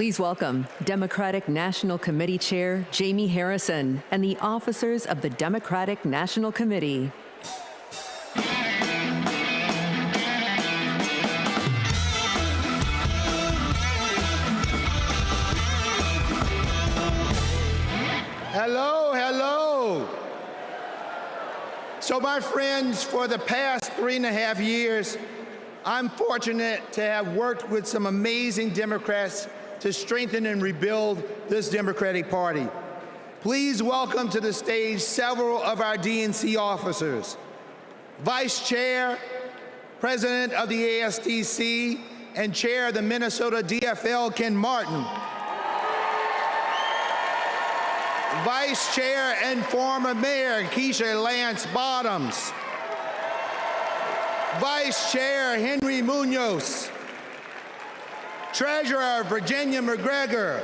Please welcome Democratic National Committee Chair Jamie Harrison and the officers of the Democratic National Committee. Hello, hello. So my friends, for the past 3.5 years, I'm fortunate to have worked with some amazing Democrats to strengthen and rebuild this Democratic Party. Please welcome to the stage several of our DNC officers. Vice Chair, President of the ASDC, and Chair of the Minnesota DFL, Ken Martin. Vice Chair and former Mayor Keisha Lance Bottoms. Vice Chair Henry Munoz. Treasurer Virginia McGregor.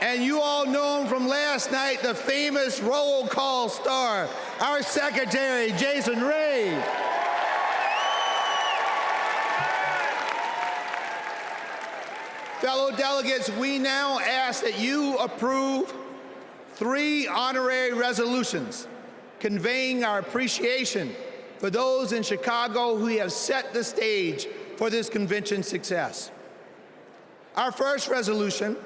And you all know him from last night, the famous roll call star, our Secretary Jason Ray. Fellow delegates, we now ask that you approve 3 honorary resolutions conveying our appreciation for those in Chicago who have set the stage for this convention's success. Our first resolution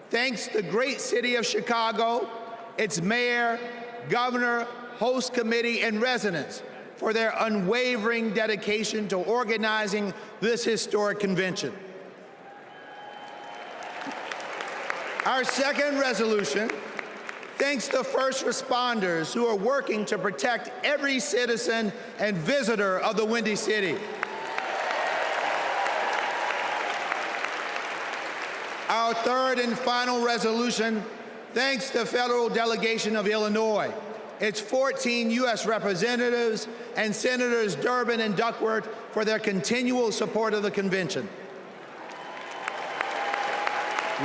thanks the great city of Chicago, its mayor, governor, host committee, and residents for their unwavering dedication to organizing this historic convention. Our second resolution thanks the first responders who are working to protect every citizen and visitor of the Windy City. Our third and final resolution thanks the federal delegation of Illinois, its 14 U.S. representatives, and Senators Durbin and Duckworth for their continual support of the convention.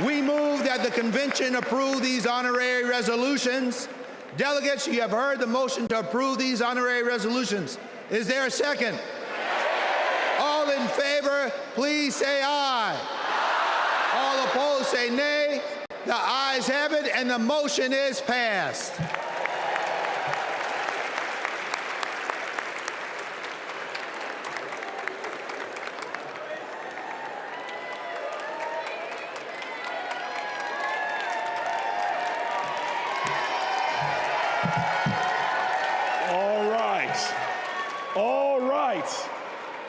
We move that the convention approve these honorary resolutions. Delegates, you have heard the motion to approve these honorary resolutions. Is there a second? All in favor, please say aye. All opposed, say nay. The ayes have it, and the motion is passed.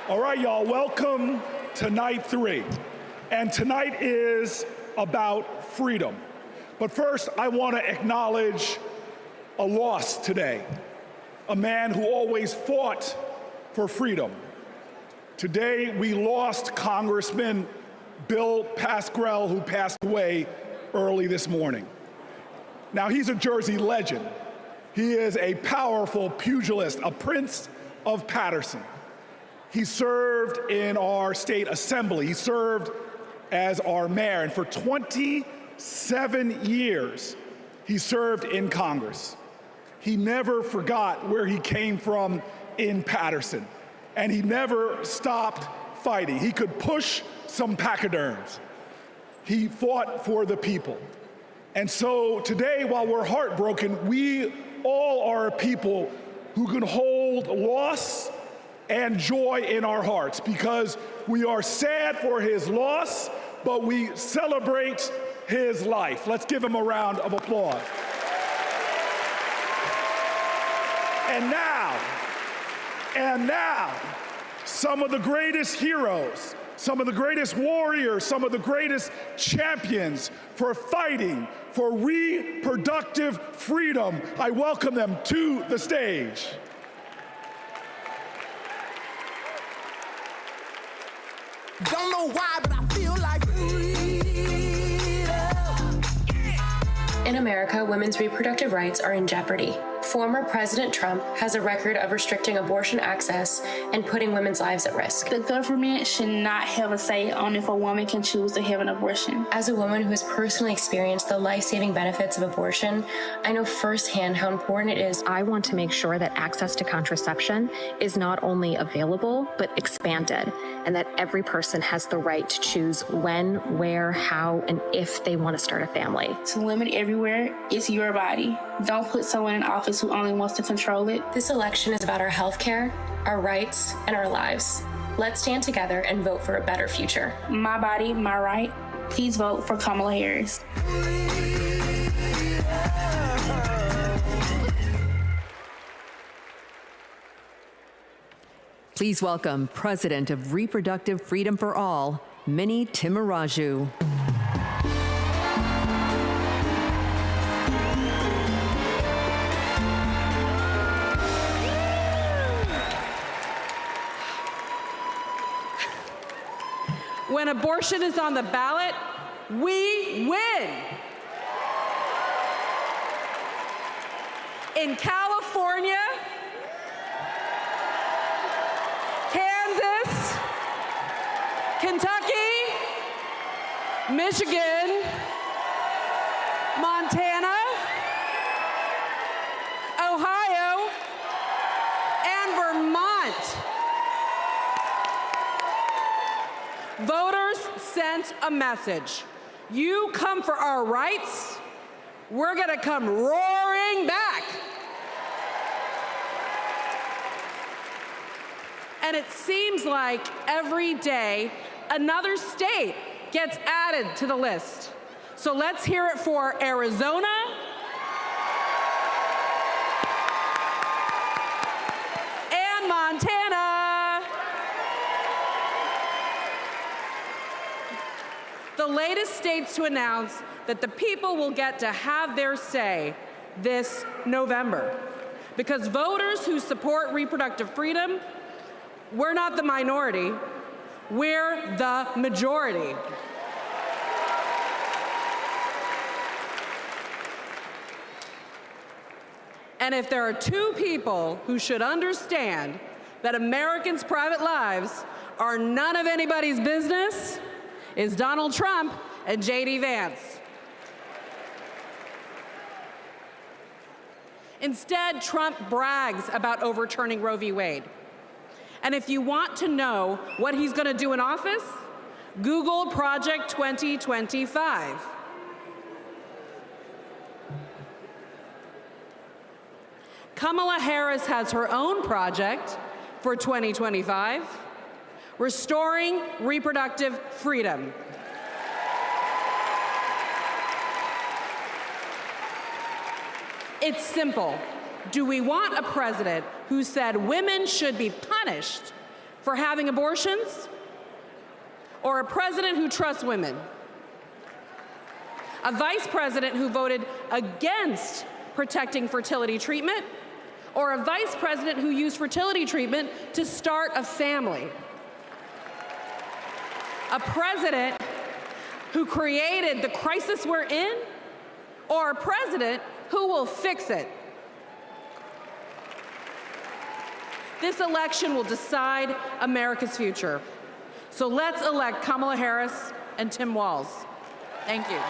All right, y'all, welcome to night 3. And tonight is about freedom. But first, I want to acknowledge a loss today. A man who always fought for freedom. Today, we lost Congressman Bill Pascrell, who passed away early this morning. Now, he's a Jersey legend. He is a powerful pugilist, a prince of Paterson. He served in our state assembly. He served as our mayor. And for 27 years, he served in Congress. He never forgot where he came from in Paterson. And he never stopped fighting. He could push some pachyderms. He fought for the people. And so today, while we're heartbroken, we all are a people who can hold loss and joy in our hearts, because we are sad for his loss, but we celebrate his life. Let's give him a round of applause. And now, some of the greatest heroes, some of the greatest warriors, some of the greatest champions for fighting for reproductive freedom, I welcome them to the stage. Don't know why, but I feel like freedom. In America, women's reproductive rights are in jeopardy. Former President Trump has a record of restricting abortion access and putting women's lives at risk. The government should not have a say on if a woman can choose to have an abortion. As a woman who has personally experienced the life-saving benefits of abortion, I know firsthand how important it is. I want to make sure that access to contraception is not only available, but expanded, and that every person has the right to choose when, where, how, and if they want to start a family. To limit everywhere, it's your body. Don't put someone in office who only wants to control it. This election is about our health care, our rights, and our lives. Let's stand together and vote for a better future. My body, my right. Please vote for Kamala Harris. Please welcome President of Reproductive Freedom for All, Minnie Timaraju. When abortion is on the ballot, we win. In California, Kansas, Kentucky, Michigan, Montana, Ohio, and Vermont, voters sent a message. You come for our rights, we're gonna come roaring back. And it seems like every day another state gets added to the list. So let's hear it for Arizona, and Montana. The latest states to announce that the people will get to have their say this November. Because voters who support reproductive freedom, we're not the minority, we're the majority. And if there are two people who should understand that Americans' private lives are none of anybody's business, it's Donald Trump and J.D. Vance. Instead, Trump brags about overturning Roe v. Wade. And if you want to know what he's going to do in office, Google Project 2025. Kamala Harris has her own project for 2025, restoring reproductive freedom. It's simple. Do we want a president who said women should be punished for having abortions, or a president who trusts women? A vice president who voted against protecting fertility treatment, or a vice president who used fertility treatment to start a family? A president who created the crisis we're in, or a president who will fix it? This election will decide America's future. So let's elect Kamala Harris and Tim Walz. Thank you.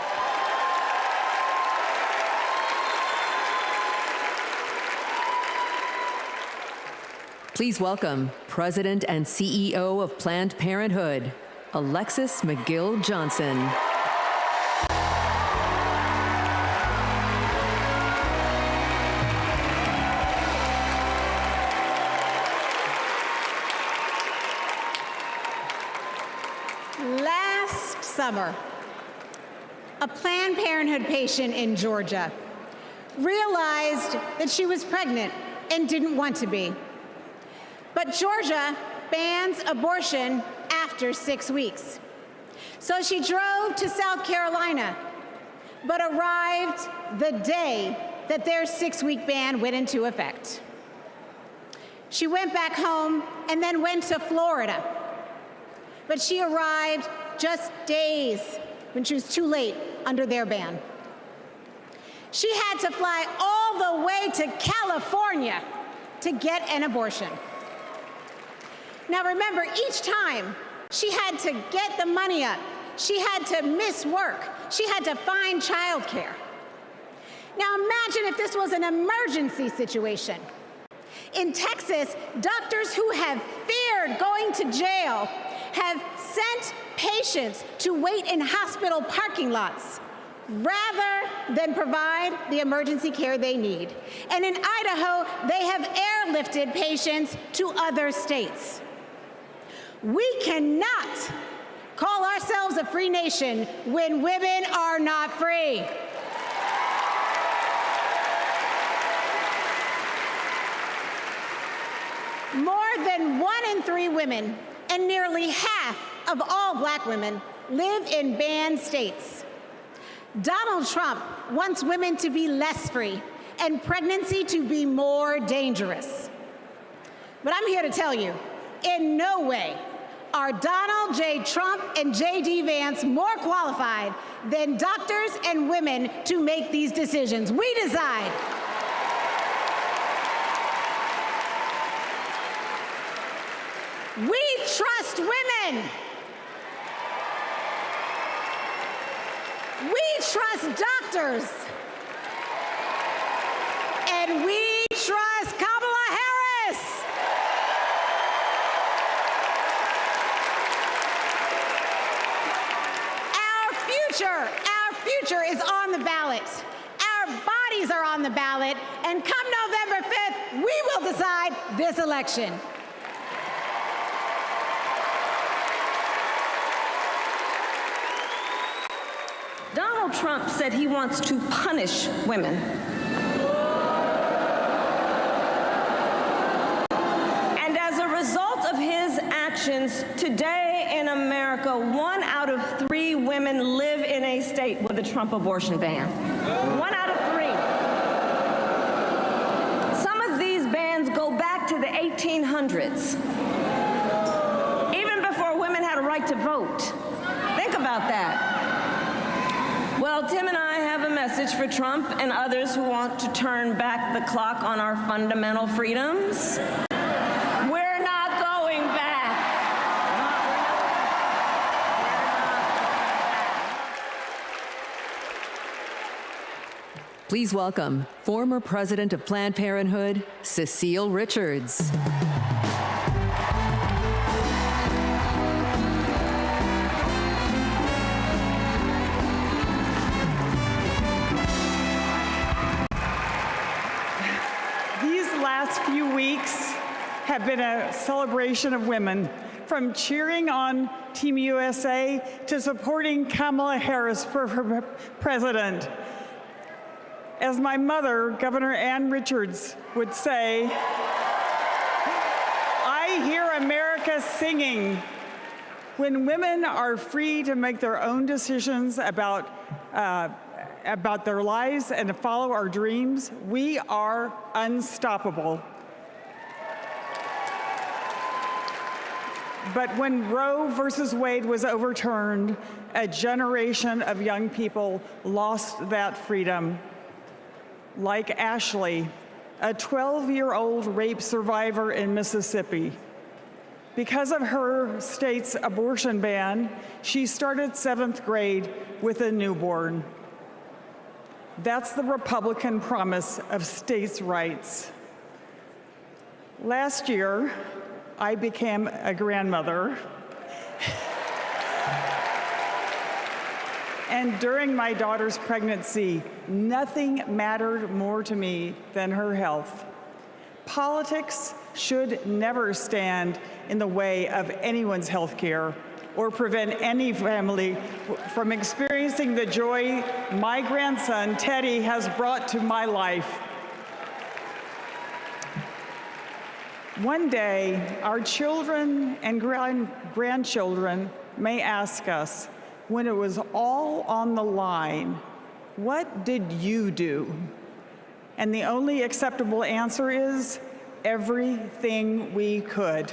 Please welcome President and CEO of Planned Parenthood, Alexis McGill Johnson. Last summer, a Planned Parenthood patient in Georgia realized that she was pregnant and didn't want to be. But Georgia bans abortion after 6 weeks. So she drove to South Carolina, but arrived the day that their 6-week ban went into effect. She went back home and then went to Florida. But she arrived just days when she was too late under their ban. She had to fly all the way to California to get an abortion. Now remember, each time she had to get the money up, she had to miss work, she had to find childcare. Now imagine if this was an emergency situation. In Texas, doctors who have feared going to jail have sent patients to wait in hospital parking lots rather than provide the emergency care they need. And in Idaho, they have airlifted patients to other states. We cannot call ourselves a free nation when women are not free. More than 1 in 3 women and nearly half of all black women live in banned states. Donald Trump wants women to be less free and pregnancy to be more dangerous. But I'm here to tell you, in no way are Donald J. Trump and J.D. Vance more qualified than doctors and women to make these decisions. We decide. We trust women. We trust doctors. And we trust Kamala Harris. Our future is on the ballot. Our bodies are on the ballot. And come November 5th, we will decide this election. Donald Trump said he wants to punish women. And as a result of his actions, today in America, 1 out of 3 women live in a state with a Trump abortion ban. 1 out of 3. Some of these bans go back to the 1800s, even before women had a right to vote. Think about that. Well, Tim and I have a message for Trump and others who want to turn back the clock on our fundamental freedoms. We're not going back. Please welcome former president of Planned Parenthood, Cecile Richards. Last few weeks have been a celebration of women, from cheering on Team USA to supporting Kamala Harris for president. As my mother, Governor Ann Richards, would say, I hear America singing. When women are free to make their own decisions about their lives and to follow our dreams, we are unstoppable. But when Roe versus Wade was overturned, a generation of young people lost that freedom. Like Ashley, a 12-year-old rape survivor in Mississippi. Because of her state's abortion ban, she started 7th grade with a newborn. That's the Republican promise of states' rights. Last year, I became a grandmother. And during my daughter's pregnancy, nothing mattered more to me than her health. Politics should never stand in the way of anyone's health care or prevent any family from experiencing the joy my grandson, Teddy, has brought to my life. One day, our children and grandchildren may ask us, when it was all on the line, what did you do? And the only acceptable answer is, everything we could.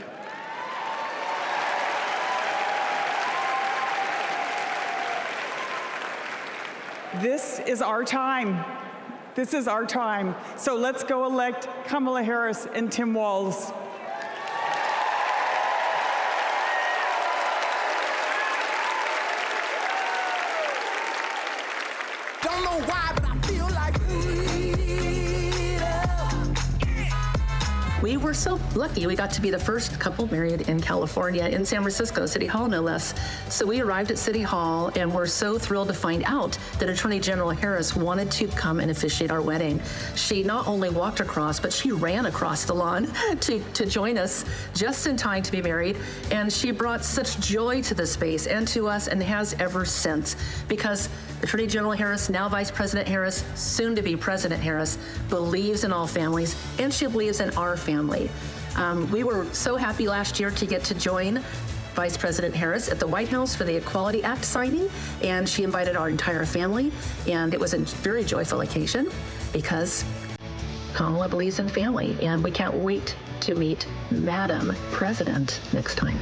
This is our time. This is our time. So let's go elect Kamala Harris and Tim Walz. Don't know why, but I feel like We were so lucky. We got to be the first couple married in California, in San Francisco, City Hall, no less. So we arrived at City Hall and were so thrilled to find out that Attorney General Harris wanted to come and officiate our wedding. She not only walked across, but she ran across the lawn to join us just in time to be married. And she brought such joy to the space and to us, and has ever since, because Attorney General Harris, now Vice President Harris, soon to be President Harris, believes in all families, and she believes in our family. We were so happy last year to get to join Vice President Harris at the White House for the Equality Act signing, and she invited our entire family, and it was a very joyful occasion because Kamala believes in family, and we can't wait to meet Madam President next time.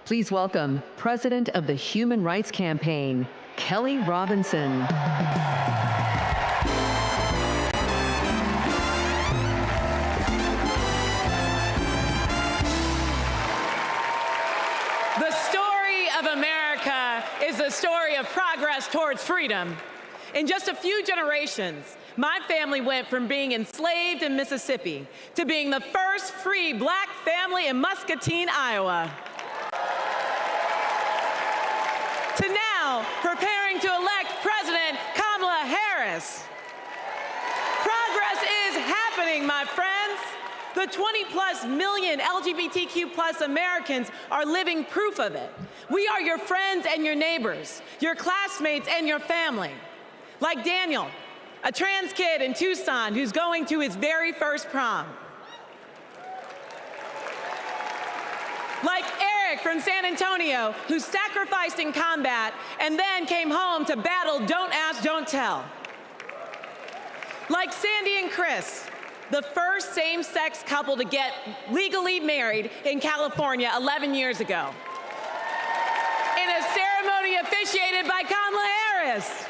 Please welcome President of the Human Rights Campaign, Kelly Robinson. The story of America is the story of progress towards freedom. In just a few generations, my family went from being enslaved in Mississippi to being the first free Black family in Muscatine, Iowa, to now preparing to elect President Kamala Harris. Progress is happening, my friends. The 20+ million LGBTQ+ Americans are living proof of it. We are your friends and your neighbors, your classmates and your family. Like Daniel, a trans kid in Tucson who's going to his very first prom. Like Eric from San Antonio, who sacrificed in combat and then came home to battle Don't Ask, Don't Tell. Like Sandy and Chris, the first same-sex couple to get legally married in California 11 years ago, in a ceremony officiated by Kamala Harris.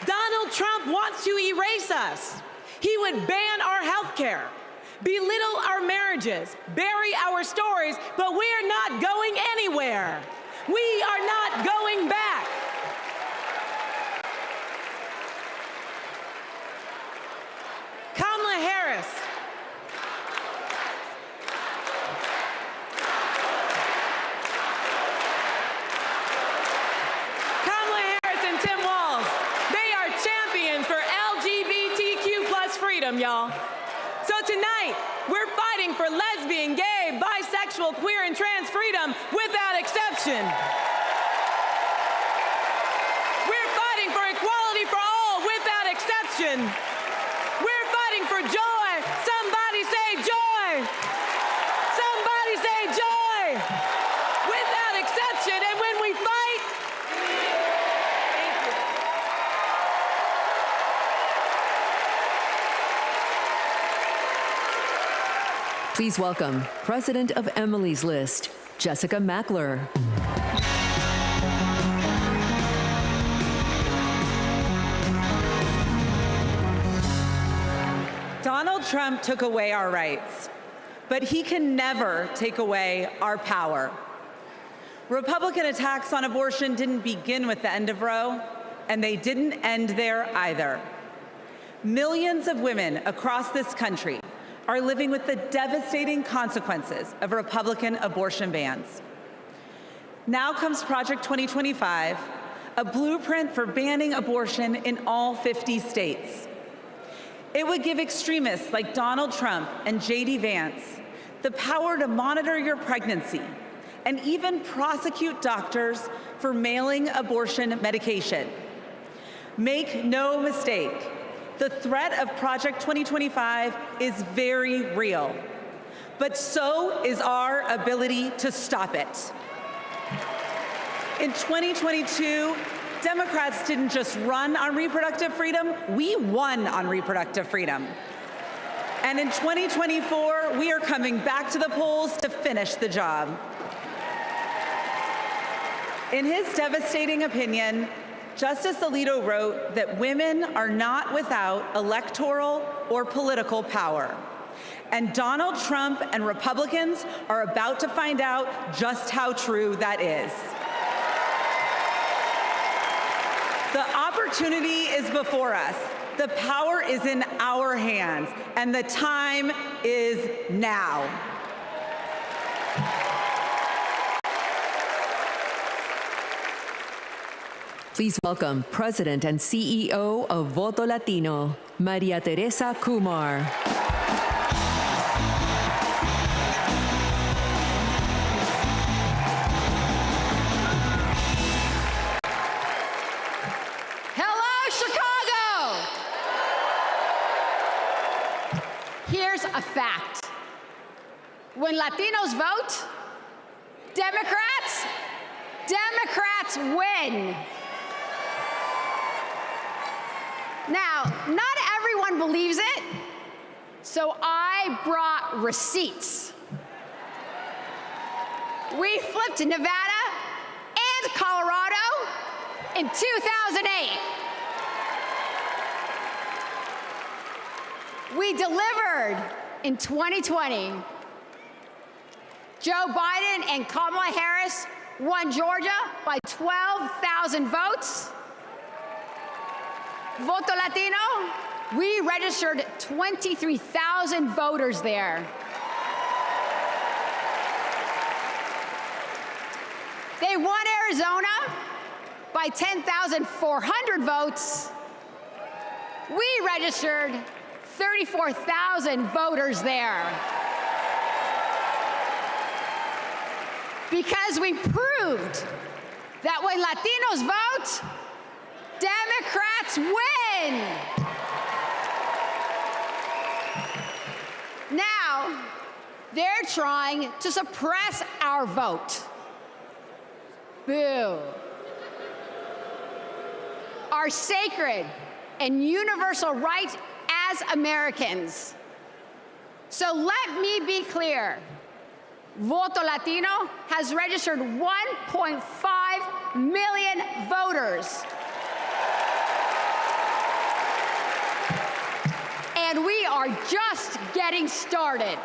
Donald Trump wants to erase us. He would ban our health care, belittle our marriages, bury our stories, but we're not going anywhere. We are not going back. Kamala Harris. Kamala Harris and Tim Walz, they are champions for LGBTQ+ freedom, y'all. So tonight, we're fighting for lesbian, gay, bisexual, queer, and trans freedom without exception. We're fighting for equality for all without exception. We're fighting for joy. Somebody say joy. Somebody say joy. Without exception. And when we fight, thank you. Please welcome President of Emily's List, Jessica Mackler. Donald Trump took away our rights, but he can never take away our power. Republican attacks on abortion didn't begin with the end of Roe, and they didn't end there either. Millions of women across this country are living with the devastating consequences of Republican abortion bans. Now comes Project 2025, a blueprint for banning abortion in all 50 states. It would give extremists like Donald Trump and J.D. Vance the power to monitor your pregnancy and even prosecute doctors for mailing abortion medication. Make no mistake, the threat of Project 2025 is very real, but so is our ability to stop it. In 2022, Democrats didn't just run on reproductive freedom, we won on reproductive freedom. And in 2024, year, we are coming back to the polls to finish the job. In his devastating opinion, Justice Alito wrote that women are not without electoral or political power. And Donald Trump and Republicans are about to find out just how true that is. The opportunity is before us. The power is in our hands, and the time is now. Please welcome President and CEO of Voto Latino, Maria Teresa Kumar. Here's a fact. When Latinos vote, Democrats win. Now, not everyone believes it, so I brought receipts. We flipped Nevada and Colorado in 2008. We delivered in 2020. Joe Biden and Kamala Harris won Georgia by 12,000 votes. Voto Latino, we registered 23,000 voters there. They won Arizona by 10,400 votes. We registered 34,000 voters there. Because we proved that when Latinos vote, Democrats win. Now, they're trying to suppress our vote. Boo. Our sacred and universal right as Americans. So let me be clear. Voto Latino has registered 1.5 million voters. And we are just getting started.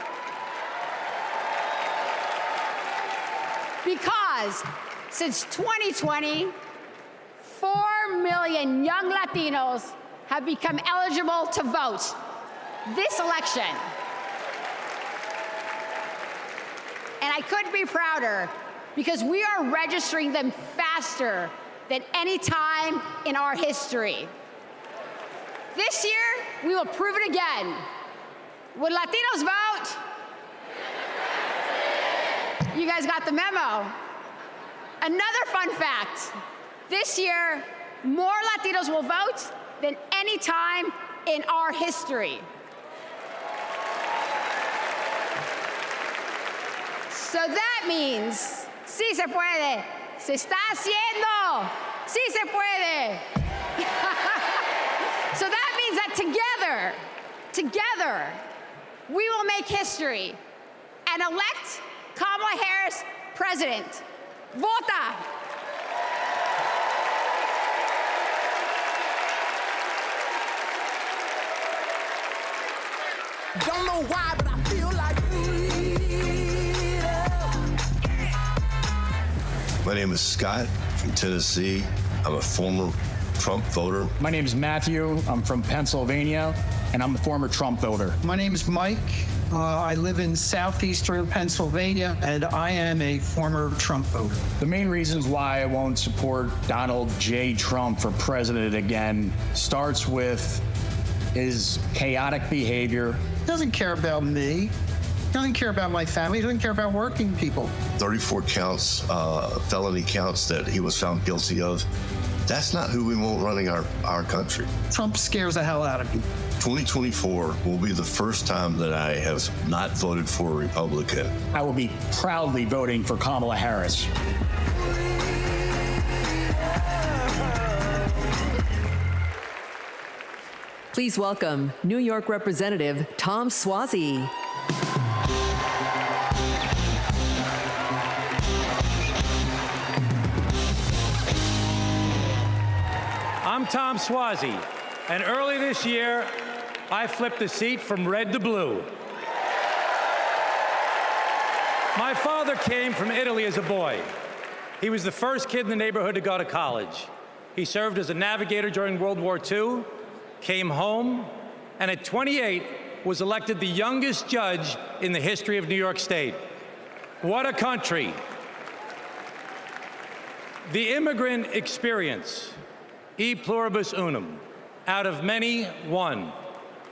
Because since 2020, 4 million young Latinos have become eligible to vote this election. And I couldn't be prouder because we are registering them faster than any time in our history. This year, we will prove it again. When Latinos vote, you guys got the memo. Another fun fact, this year, more Latinos will vote than any time in our history. So that means, sí se puede, se está haciendo, sí se puede. So that means that together, we will make history and elect Kamala Harris president. Vota! Don't know why, but I feel like My name is Scott from Tennessee. I'm a former Trump voter. My name is Matthew. I'm from Pennsylvania, and I'm a former Trump voter. My name is Mike. I live in southeastern Pennsylvania, and I am a former Trump voter. The main reasons why I won't support Donald J. Trump for president again starts with his chaotic behavior. He doesn't care about me. He doesn't care about my family. He doesn't care about working people. 34 counts, felony counts that he was found guilty of. That's not who we want running our country. Trump scares the hell out of me. 2024 will be the first time that I have not voted for a Republican. I will be proudly voting for Kamala Harris. Please welcome New York Representative Tom Suozzi. I'm Tom Swazi, and early this year, I flipped the seat from red to blue. My father came from Italy as a boy. He was the first kid in the neighborhood to go to college. He served as a navigator during World War II, came home, and at 28 was elected the youngest judge in the history of New York State. What a country. The immigrant experience, e pluribus unum, out of many, one.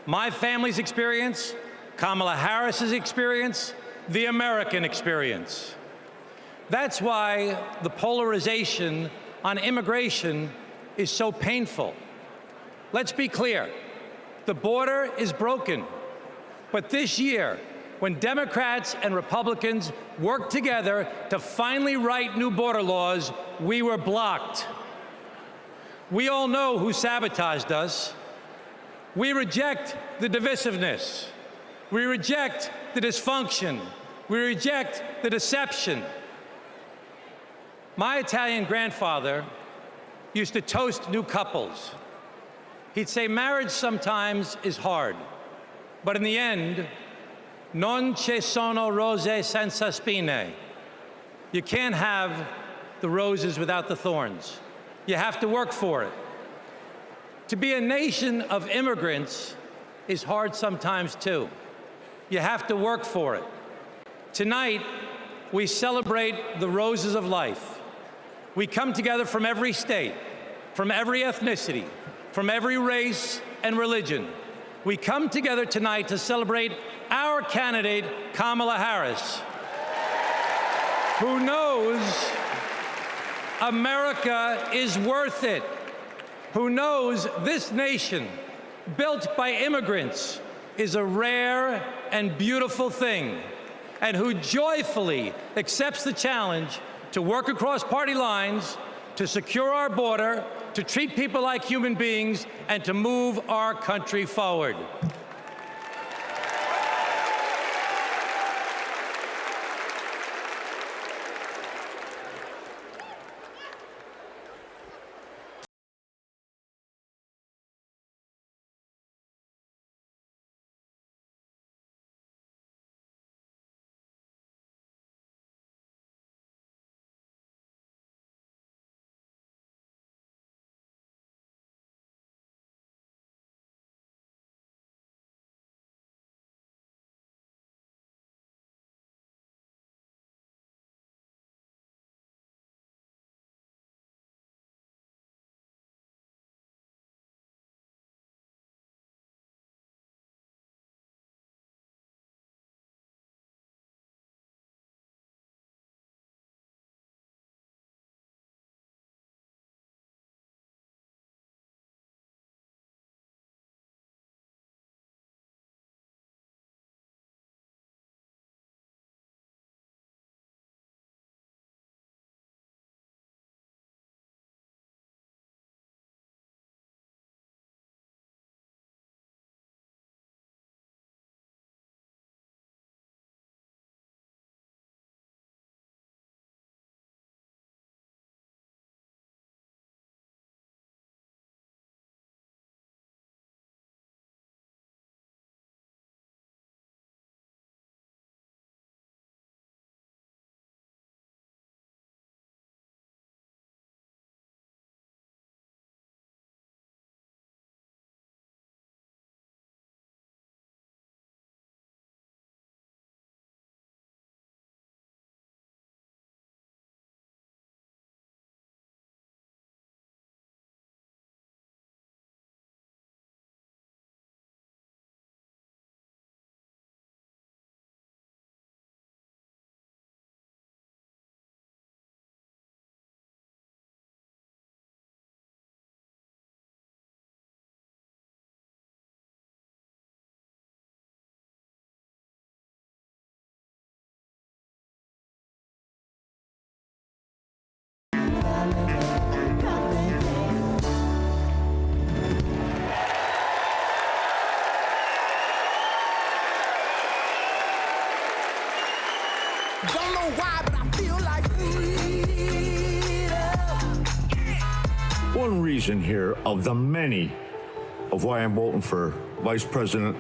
My family's experience, Kamala Harris's experience, the American experience. That's why the polarization on immigration is so painful. Let's be clear, the border is broken. But this year, when Democrats and Republicans worked together to finally write new border laws, we were blocked. We all know who sabotaged us. We reject the divisiveness. We reject the dysfunction. We reject the deception. My Italian grandfather used to toast new couples. He'd say marriage sometimes is hard, but in the end, non ci sono rose senza spine. You can't have the roses without the thorns. You have to work for it. To be a nation of immigrants is hard sometimes too. You have to work for it. Tonight, we celebrate the roses of life. We come together from every state, from every ethnicity, from every race and religion. We come together tonight to celebrate our candidate, Kamala Harris, who knows America is worth it, who knows this nation, built by immigrants, is a rare and beautiful thing, and who joyfully accepts the challenge to work across party lines, to secure our border, to treat people like human beings, and to move our country forward. one reason here of the many of why I'm voting for Vice President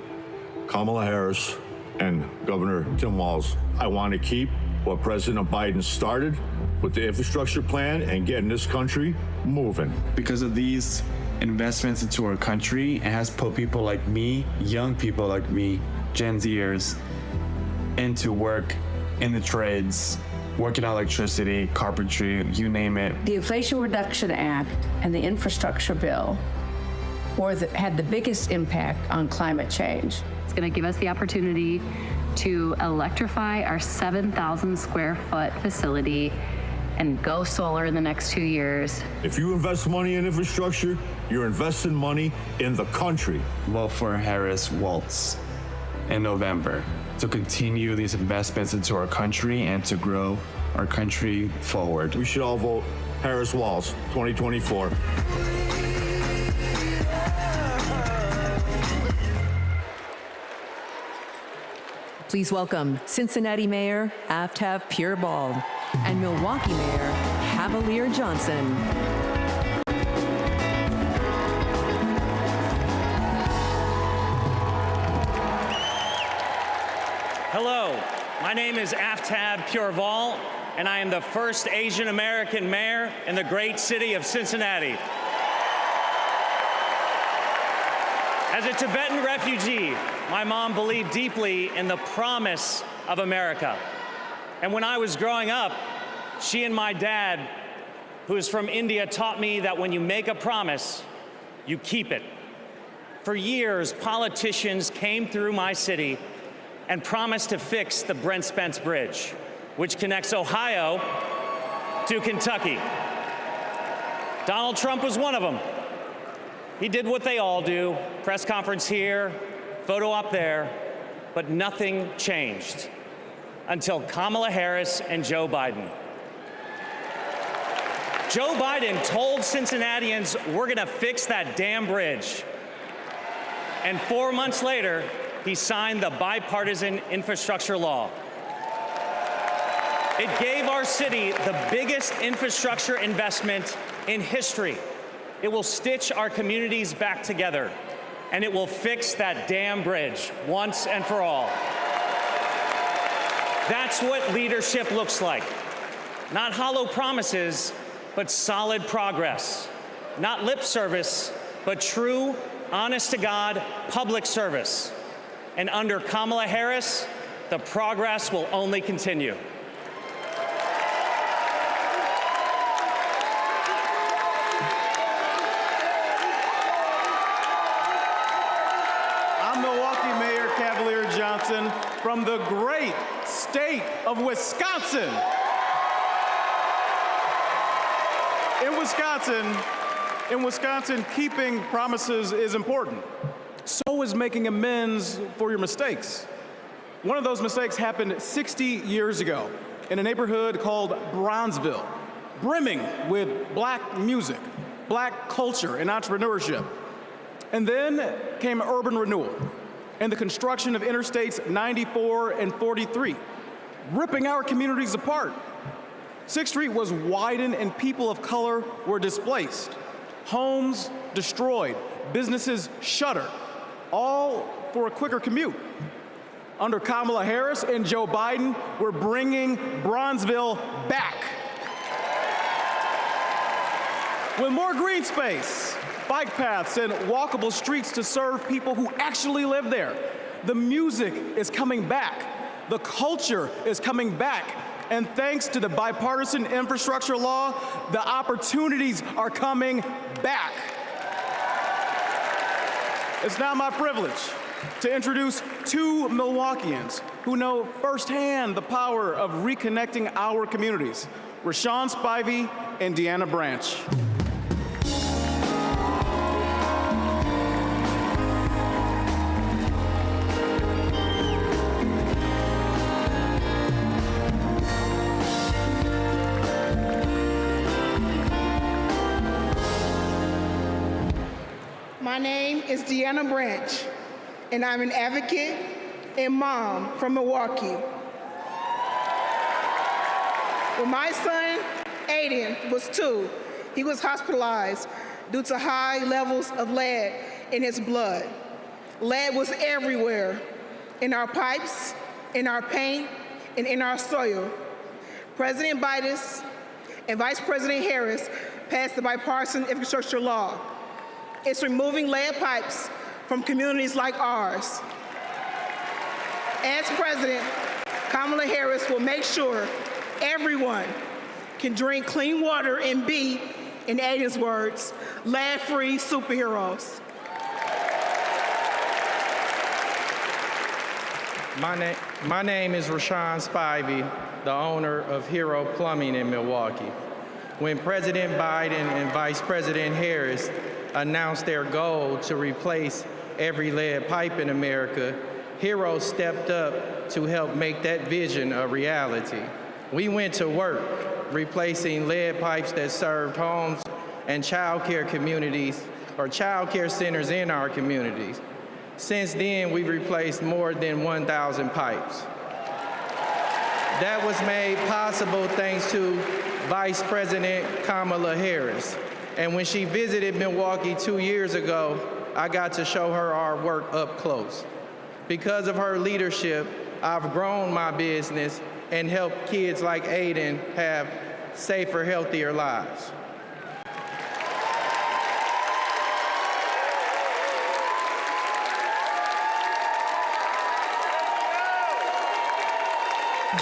Kamala Harris and Governor Tim Walz. I want to keep what President Biden started with the infrastructure plan and getting this country moving. Because of these investments into our country, it has put people like me, young people like me, Gen Zers, into work in the trades, working on electricity, carpentry, you name it. The Inflation Reduction Act and the infrastructure bill had the biggest impact on climate change. It's going to give us the opportunity to electrify our 7,000 square foot facility and go solar in the next 2 years. If you invest money in infrastructure, you're investing money in the country. Vote for Harris Walz in November to continue these investments into our country and to grow our country forward. We should all vote Harris Walz 2024. Please welcome Cincinnati Mayor Aftab Pureball and Milwaukee Mayor Cavalier Johnson. Hello, my name is Aftab Pureball, and I am the first Asian American mayor in the great city of Cincinnati. As a Tibetan refugee, my mom believed deeply in the promise of America. And when I was growing up, she and my dad, who is from India, taught me that when you make a promise, you keep it. For years, politicians came through my city and promised to fix the Brent Spence Bridge, which connects Ohio to Kentucky. Donald Trump was one of them. He did what they all do, press conference here, photo op there, but nothing changed until Kamala Harris and Joe Biden. Joe Biden told Cincinnatians, we're gonna fix that damn bridge. And 4 months later, he signed the bipartisan infrastructure law. It gave our city the biggest infrastructure investment in history. It will stitch our communities back together, and it will fix that damn bridge once and for all. That's what leadership looks like. Not hollow promises, but solid progress. Not lip service, but true, honest-to-God public service. And under Kamala Harris, the progress will only continue. I'm Milwaukee Mayor Cavalier Johnson from the great state of Wisconsin. In Wisconsin, keeping promises is important. So is making amends for your mistakes. One of those mistakes happened 60 years ago in a neighborhood called Bronzeville, brimming with black music, black culture, and entrepreneurship. And then came urban renewal and the construction of Interstates 94 and 43, ripping our communities apart. 6th Street was widened and people of color were displaced. Homes destroyed, businesses shuttered, all for a quicker commute. Under Kamala Harris and Joe Biden, we're bringing Bronzeville back. With more green space, bike paths, and walkable streets to serve people who actually live there. The music is coming back. The culture is coming back. And thanks to the bipartisan infrastructure law, the opportunities are coming back. It's now my privilege to introduce two Milwaukeeans who know firsthand the power of reconnecting our communities, Rashawn Spivey and Deanna Branch. My name is Deanna Branch, and I'm an advocate and mom from Milwaukee. When my son, Aiden, was 2, he was hospitalized due to high levels of lead in his blood. Lead was everywhere, in our pipes, in our paint, and in our soil. President Biden and Vice President Harris passed the bipartisan infrastructure law. It's removing lead pipes from communities like ours. As president, Kamala Harris will make sure everyone can drink clean water and be, in Aiden's words, lead-free superheroes. My name is Rashawn Spivey, the owner of Hero Plumbing in Milwaukee. When President Biden and Vice President Harris announced their goal to replace every lead pipe in America, Hero stepped up to help make that vision a reality. We went to work replacing lead pipes that served homes and child care communities or child care centers in our communities. Since then, we've replaced more than 1,000 pipes. That was made possible thanks to Vice President Kamala Harris. And when she visited Milwaukee 2 years ago, I got to show her our work up close. Because of her leadership, I've grown my business and helped kids like Aiden have safer, healthier lives.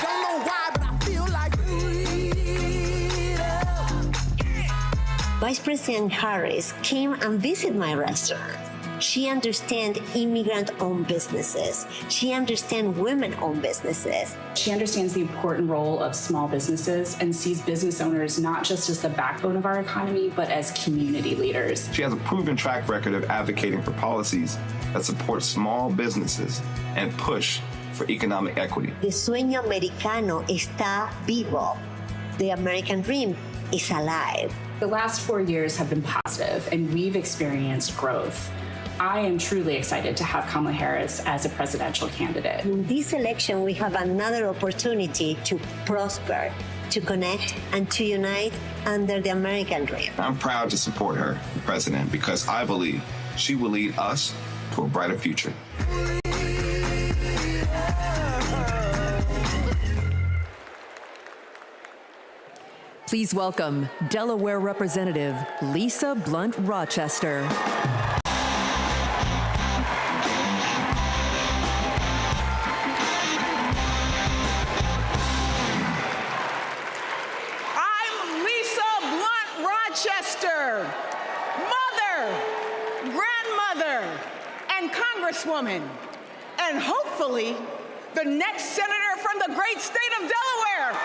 Don't know why, but I feel like Vice President Harris came and visited my restaurant. She understands immigrant-owned businesses. She understands women-owned businesses. She understands the important role of small businesses and sees business owners not just as the backbone of our economy, but as community leaders. She has a proven track record of advocating for policies that support small businesses and push for economic equity. El sueño americano está vivo. The American dream is alive. The last 4 years have been positive, and we've experienced growth. I am truly excited to have Kamala Harris as a presidential candidate. In this election, we have another opportunity to prosper, to connect, and to unite under the American dream. I'm proud to support her for president because I believe she will lead us to a brighter future. Please welcome Delaware Representative Lisa Blunt Rochester. I'm Lisa Blunt Rochester, mother, grandmother, and congresswoman, and hopefully the next senator from the great state of Delaware.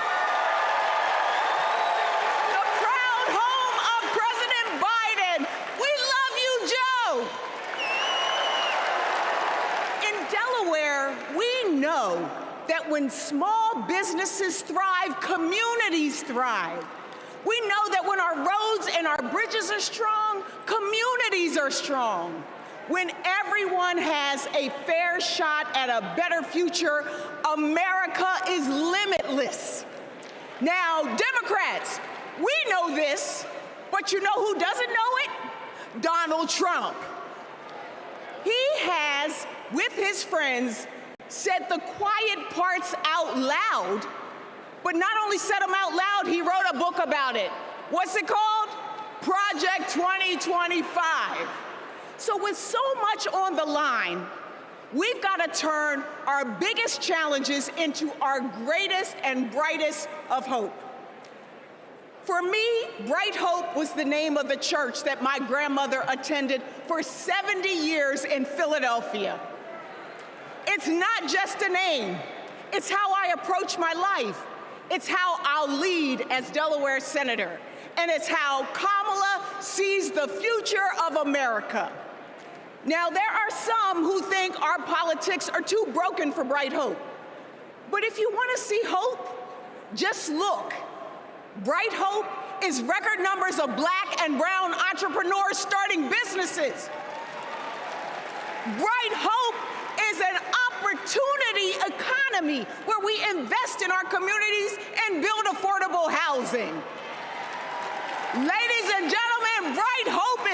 Know that when small businesses thrive, communities thrive. We know that when our roads and our bridges are strong, communities are strong. When everyone has a fair shot at a better future, America is limitless. Now, Democrats, we know this, but you know who doesn't know it? Donald Trump. He has, with his friends, said the quiet parts out loud, but not only said them out loud, he wrote a book about it. What's it called? Project 2025. So with so much on the line, we've got to turn our biggest challenges into our greatest and brightest of hope. For me, Bright Hope was the name of the church that my grandmother attended for 70 years in Philadelphia. It's not just a name. It's how I approach my life. It's how I'll lead as Delaware Senator. And it's how Kamala sees the future of America. Now, there are some who think our politics are too broken for Bright Hope. But if you want to see hope, just look. Bright Hope is record numbers of Black and brown entrepreneurs starting businesses. Bright Hope is an opportunity economy where we invest in our communities and build affordable housing. Ladies and gentlemen, Bright Hope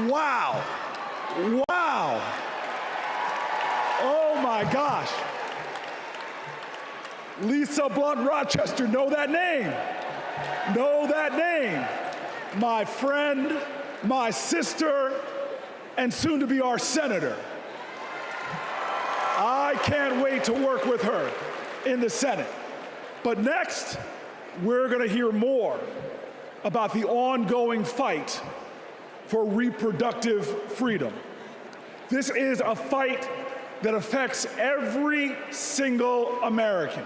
Wow. Wow. Oh my gosh. Lisa Blunt Rochester, know that name. Know that name. My friend, my sister, and soon to be our senator. I can't wait to work with her in the Senate. But next, we're going to hear more about the ongoing fight for reproductive freedom. This is a fight that affects every single American,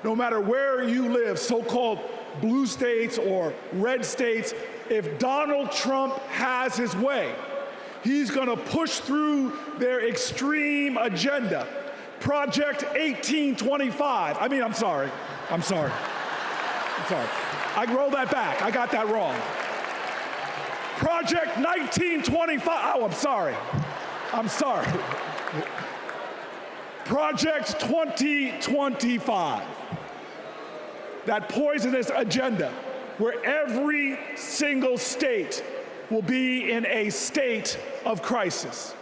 no matter where you live, so-called blue states or red states. If Donald Trump has his way, he's going to push through their extreme agenda. Project 1825. I'm sorry. I roll that back. I got that wrong. Project 1925. Oh, I'm sorry. Project 2025. That poisonous agenda where every single state will be in a state of crisis.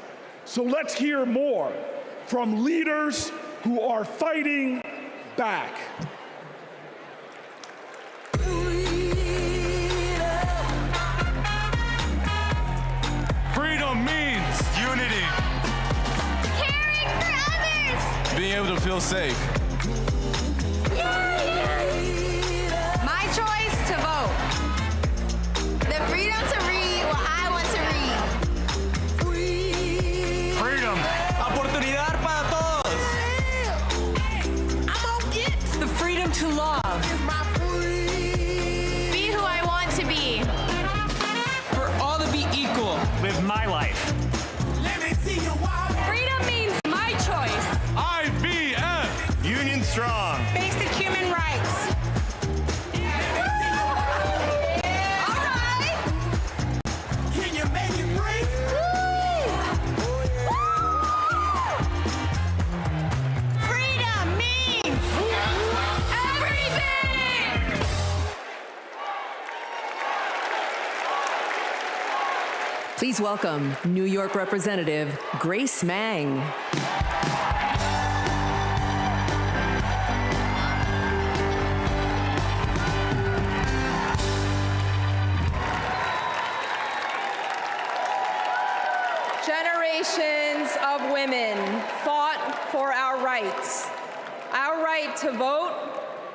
So let's hear more from leaders who are fighting back. Freedom means unity. Caring for others. Being able to feel safe. My choice to vote. The freedom to read what I want to read. Freedom. Oportunidad para todos. I'm gonna get the freedom to love. Be who I want to be. For all to be equal. Live my life. Let me see you walk. Freedom means my choice. IBF. Union strong. Basic human rights. Please welcome New York Representative Grace Meng. Generations of women fought for our rights. Our right to vote,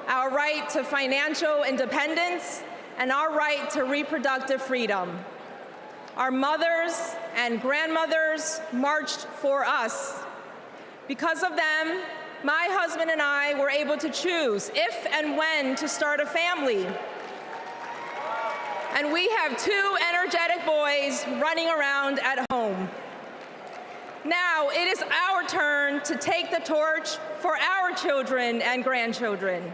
our right to financial independence, and our right to reproductive freedom. Our mothers and grandmothers marched for us. Because of them, my husband and I were able to choose if and when to start a family. And we have two energetic boys running around at home. Now it is our turn to take the torch for our children and grandchildren.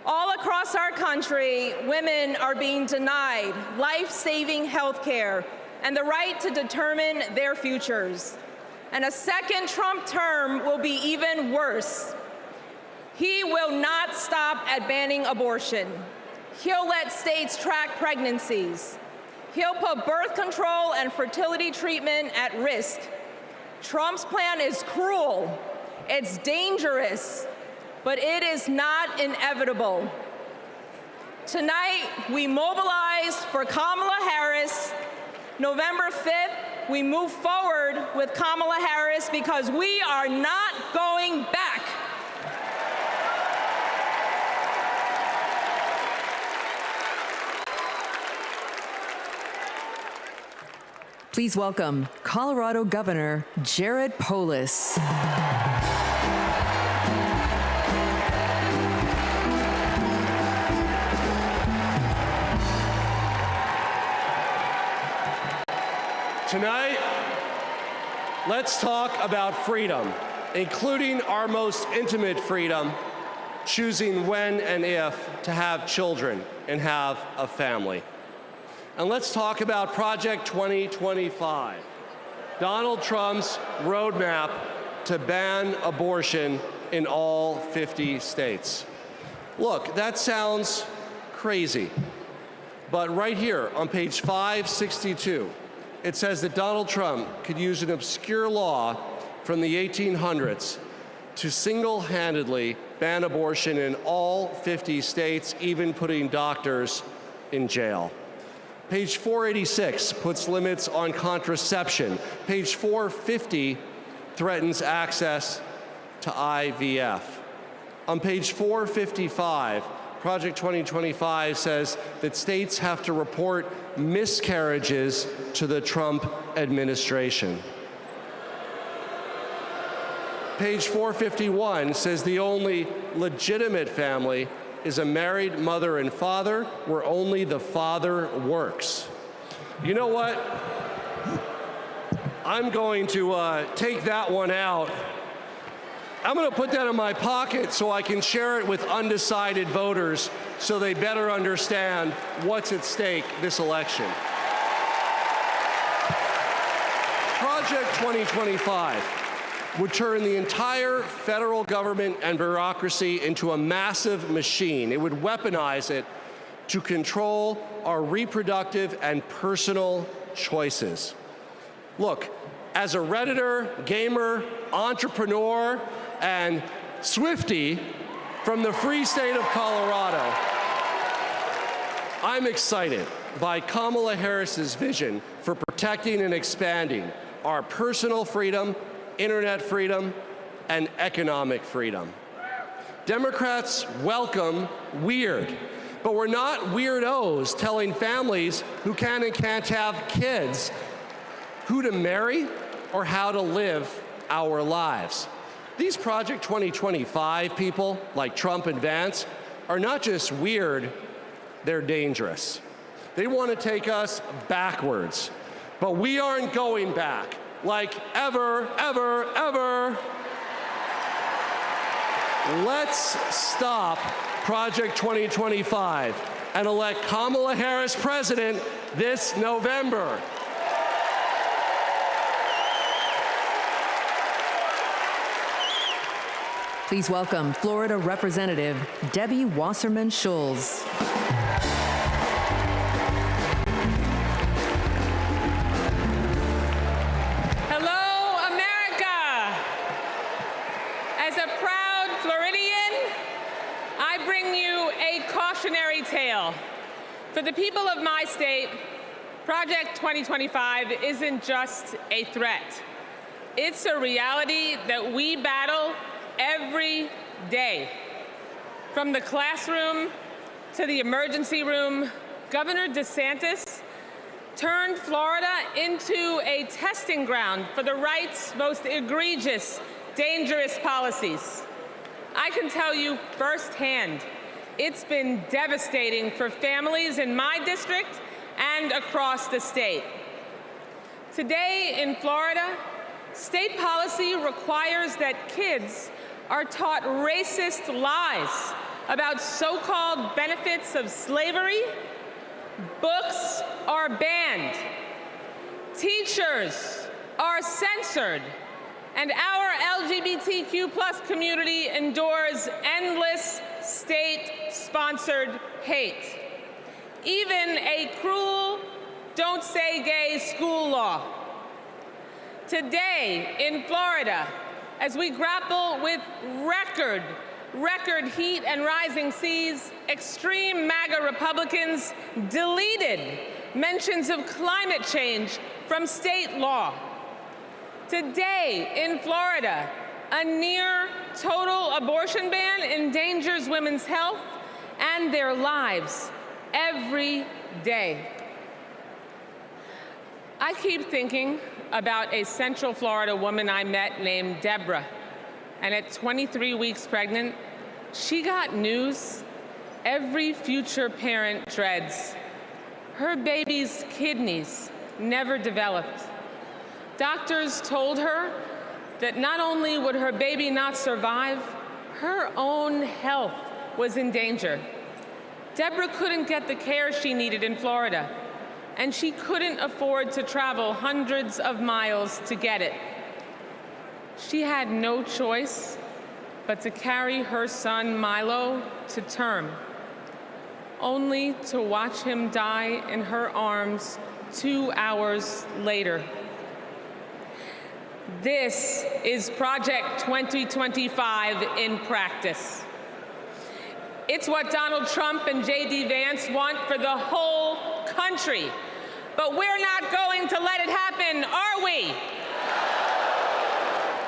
All across our country, women are being denied life-saving health care and the right to determine their futures. And a second Trump term will be even worse. He will not stop at banning abortion. He'll let states track pregnancies. He'll put birth control and fertility treatment at risk. Trump's plan is cruel, it's dangerous, but it is not inevitable. Tonight, we mobilized for Kamala Harris. November 5th, we move forward with Kamala Harris because we are not going back. Please welcome Colorado Governor Jared Polis. Tonight, let's talk about freedom, including our most intimate freedom, choosing when and if to have children and have a family. And let's talk about Project 2025, Donald Trump's roadmap to ban abortion in all 50 states. Look, that sounds crazy, but right here on page 562, It says that Donald Trump could use an obscure law from the 1800s to single-handedly ban abortion in all 50 states, even putting doctors in jail. Page 486 puts limits on contraception. Page 450 threatens access to IVF. On page 455, Project 2025 says that states have to report miscarriages to the Trump administration. Page 451 says the only legitimate family is a married mother and father where only the father works. You know what? I'm going to take that one out. I'm going to put that in my pocket so I can share it with undecided voters so they better understand what's at stake this election. Project 2025 would turn the entire federal government and bureaucracy into a massive machine. It would weaponize it to control our reproductive and personal choices. Look, as a Redditor, gamer, entrepreneur, and Swiftie from the free state of Colorado, I'm excited by Kamala Harris's vision for protecting and expanding our personal freedom, internet freedom, and economic freedom. Democrats welcome weird, but we're not weirdos telling families who can and can't have kids who to marry or how to live our lives. These Project 2025 people, like Trump and Vance, are not just weird, they're dangerous. They want to take us backwards, but we aren't going back, like ever, ever, ever. Let's stop Project 2025 and elect Kamala Harris president this November. Please welcome Florida Representative Debbie Wasserman Schulz. Hello, America. As a proud Floridian, I bring you a cautionary tale. For the people of my state, Project 2025 isn't just a threat. It's a reality that we battle every day. From the classroom to the emergency room, Governor DeSantis turned Florida into a testing ground for the right's most egregious, dangerous policies. I can tell you firsthand, it's been devastating for families in my district and across the state. Today in Florida, state policy requires that kids are taught racist lies about so-called benefits of slavery. Books are banned. Teachers are censored. And our LGBTQ plus community endures endless state-sponsored hate. Even a cruel "don't say gay" school law. Today in Florida, as we grapple with record heat and rising seas, extreme MAGA Republicans deleted mentions of climate change from state law. Today in Florida, a near total abortion ban endangers women's health and their lives every day. I keep thinking about a Central Florida woman I met named Deborah. And at 23 weeks pregnant, she got news every future parent dreads. Her baby's kidneys never developed. Doctors told her that not only would her baby not survive, her own health was in danger. Deborah couldn't get the care she needed in Florida, and she couldn't afford to travel hundreds of miles to get it. She had no choice but to carry her son Milo to term, only to watch him die in her arms 2 hours later. This is Project 2025 in practice. It's what Donald Trump and J.D. Vance want for the whole country. But we're not going to let it happen, are we?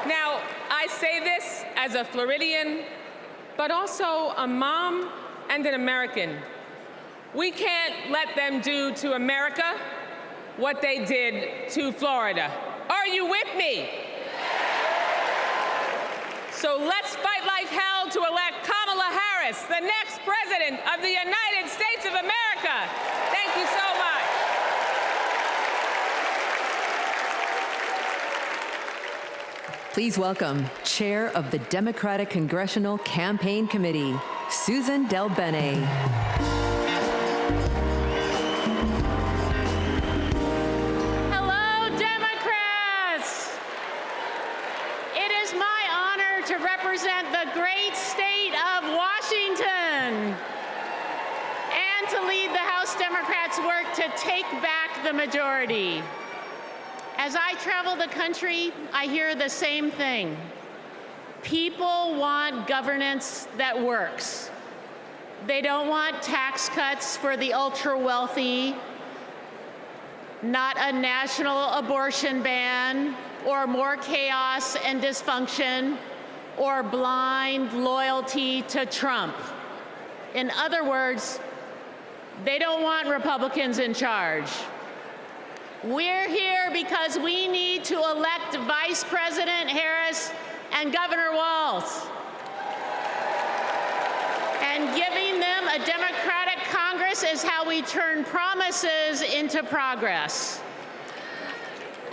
Now, I say this as a Floridian, but also a mom and an American. We can't let them do to America what they did to Florida. Are you with me? So let's fight like hell to elect Kamala Harris, the next president of the United States of America. Thank you so much. Please welcome Chair of the Democratic Congressional Campaign Committee, Susan DelBene. Hello, Democrats. It is my honor to represent the great state of Washington and to lead the House Democrats' work to take back the majority. As I travel the country, I hear the same thing. People want governance that works. They don't want tax cuts for the ultra-wealthy, not a national abortion ban, or more chaos and dysfunction, or blind loyalty to Trump. In other words, they don't want Republicans in charge. We're here because we need to elect Vice President Harris and Governor Walz. And giving them a Democratic Congress is how we turn promises into progress.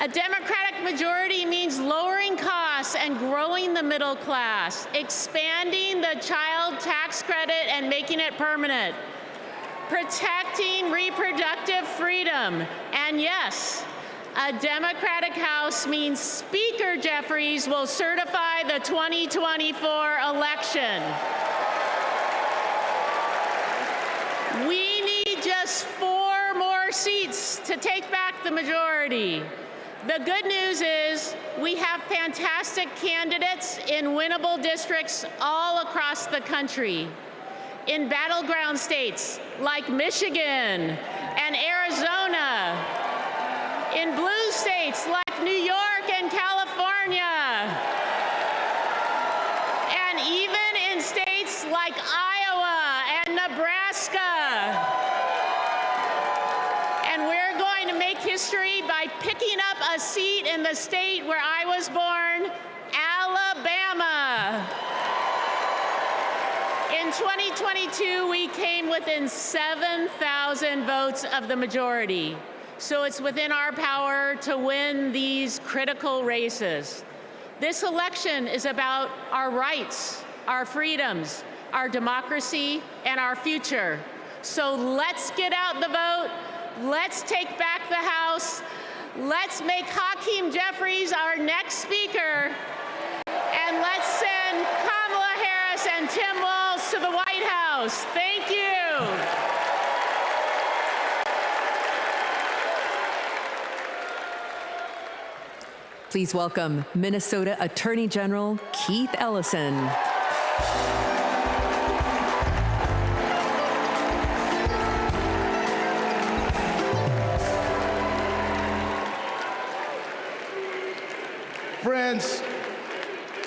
A Democratic majority means lowering costs and growing the middle class, expanding the child tax credit and making it permanent, protecting reproductive freedom, and yes, a Democratic House means Speaker Jeffries will certify the 2024 election. We need just 4 more seats to take back the majority. The good news is we have fantastic candidates in winnable districts all across the country. In battleground states like Michigan and Arizona, in blue states like New York and California, and even in states like Iowa and Nebraska. And we're going to make history by picking up a seat in the state where I was born, Alabama. In 2022, we came within 7,000 votes of the majority. So it's within our power to win these critical races. This election is about our rights, our freedoms, our democracy, and our future. So let's get out the vote. Let's take back the House. Let's make Hakeem Jeffries our next speaker. And let's send Kamala Harris and Tim Walz to the White House. Thank you. Please welcome Minnesota Attorney General Keith Ellison. Friends,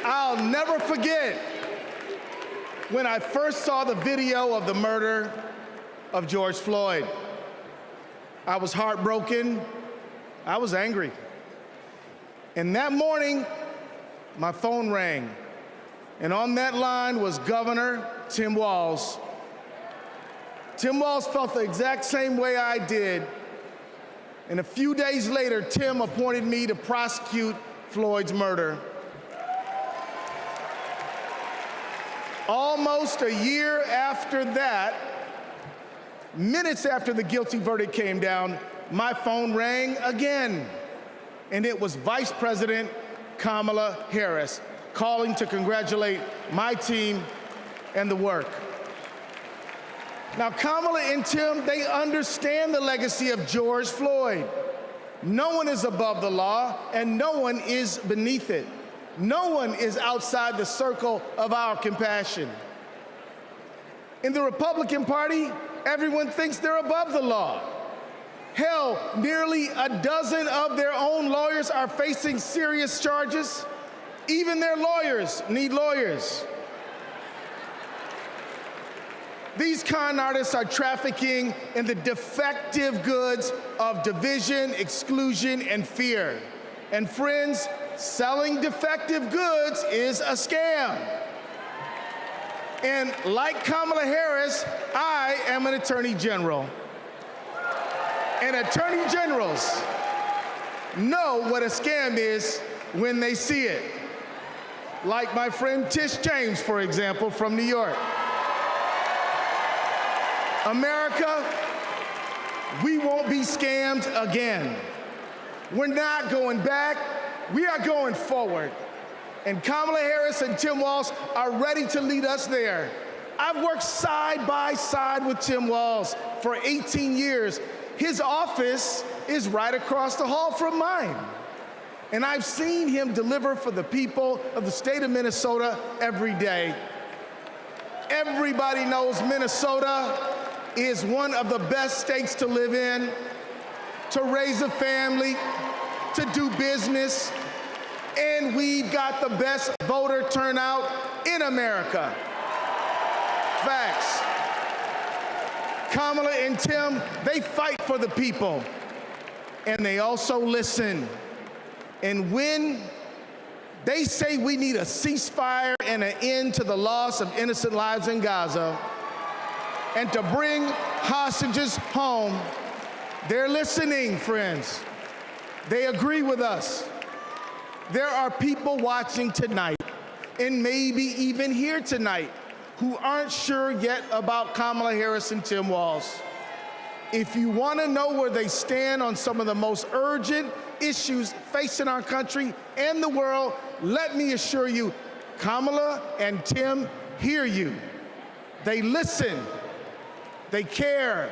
I'll never forget when I first saw the video of the murder of George Floyd. I was heartbroken. I was angry. And that morning, my phone rang. And on that line was Governor Tim Walz. Tim Walz felt the exact same way I did. And a few days later, Tim appointed me to prosecute Floyd's murder. Almost a year after that, minutes after the guilty verdict came down, my phone rang again. And it was Vice President Kamala Harris calling to congratulate my team and the work. Now, Kamala and Tim, they understand the legacy of George Floyd. No one is above the law, and no one is beneath it. No one is outside the circle of our compassion. In the Republican Party, everyone thinks they're above the law. Hell, nearly a dozen of their own lawyers are facing serious charges. Even their lawyers need lawyers. These con artists are trafficking in the defective goods of division, exclusion, and fear. And friends, selling defective goods is a scam. And like Kamala Harris, I am an attorney general. And attorney generals know what a scam is when they see it. Like my friend Tish James, for example, from New York. America, we won't be scammed again. We're not going back, we are going forward. And Kamala Harris and Tim Walz are ready to lead us there. I've worked side by side with Tim Walz for 18 years. His office is right across the hall from mine. And I've seen him deliver for the people of the state of Minnesota every day. Everybody knows Minnesota is one of the best states to live in, to raise a family, to do business, and we've got the best voter turnout in America. Facts. Kamala and Tim, they fight for the people, and they also listen. And when they say we need a ceasefire and an end to the loss of innocent lives in Gaza, and to bring hostages home, they're listening, friends. They agree with us. There are people watching tonight, and maybe even here tonight, who aren't sure yet about Kamala Harris and Tim Walz. If you want to know where they stand on some of the most urgent issues facing our country and the world, let me assure you, Kamala and Tim hear you. They listen, they care,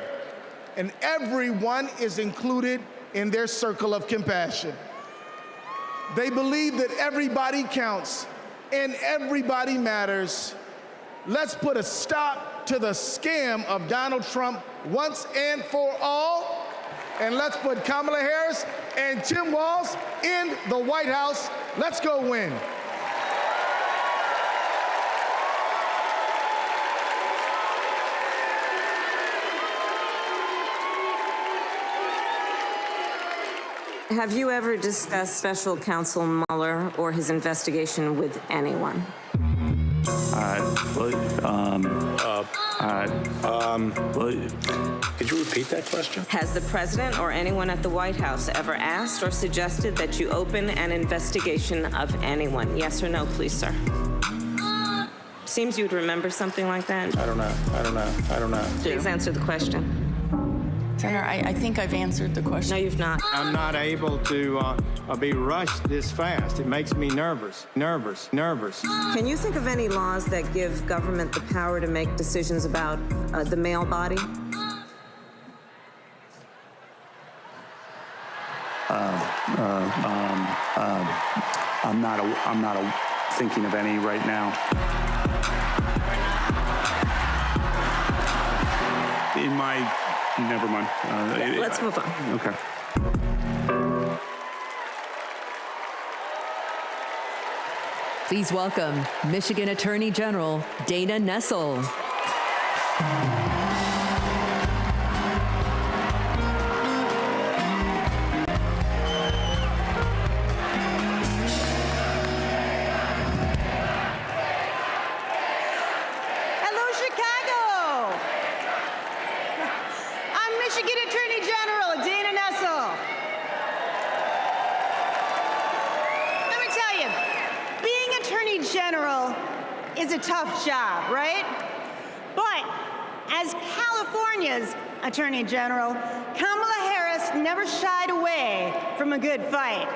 and everyone is included in their circle of compassion. They believe that everybody counts and everybody matters. Let's put a stop to the scam of Donald Trump once and for all. And let's put Kamala Harris and Tim Walz in the White House. Let's go win. Have you ever discussed Special Counsel Mueller or his investigation with anyone? Could you repeat that question? Has the president or anyone at the White House ever asked or suggested that you open an investigation of anyone? Yes or no, please, sir? Seems you'd remember something like that. I don't know. Please answer the question. Senator, I think I've answered the question. No, you've not. I'm not able to be rushed this fast. It makes me nervous. Can you think of any laws that give government the power to make decisions about the male body? I'm not thinking of any right now. Never mind. Let's move on. Okay. Please welcome Michigan Attorney General Dana Nessel. Is a tough job, right? But as California's Attorney General, Kamala Harris never shied away from a good fight.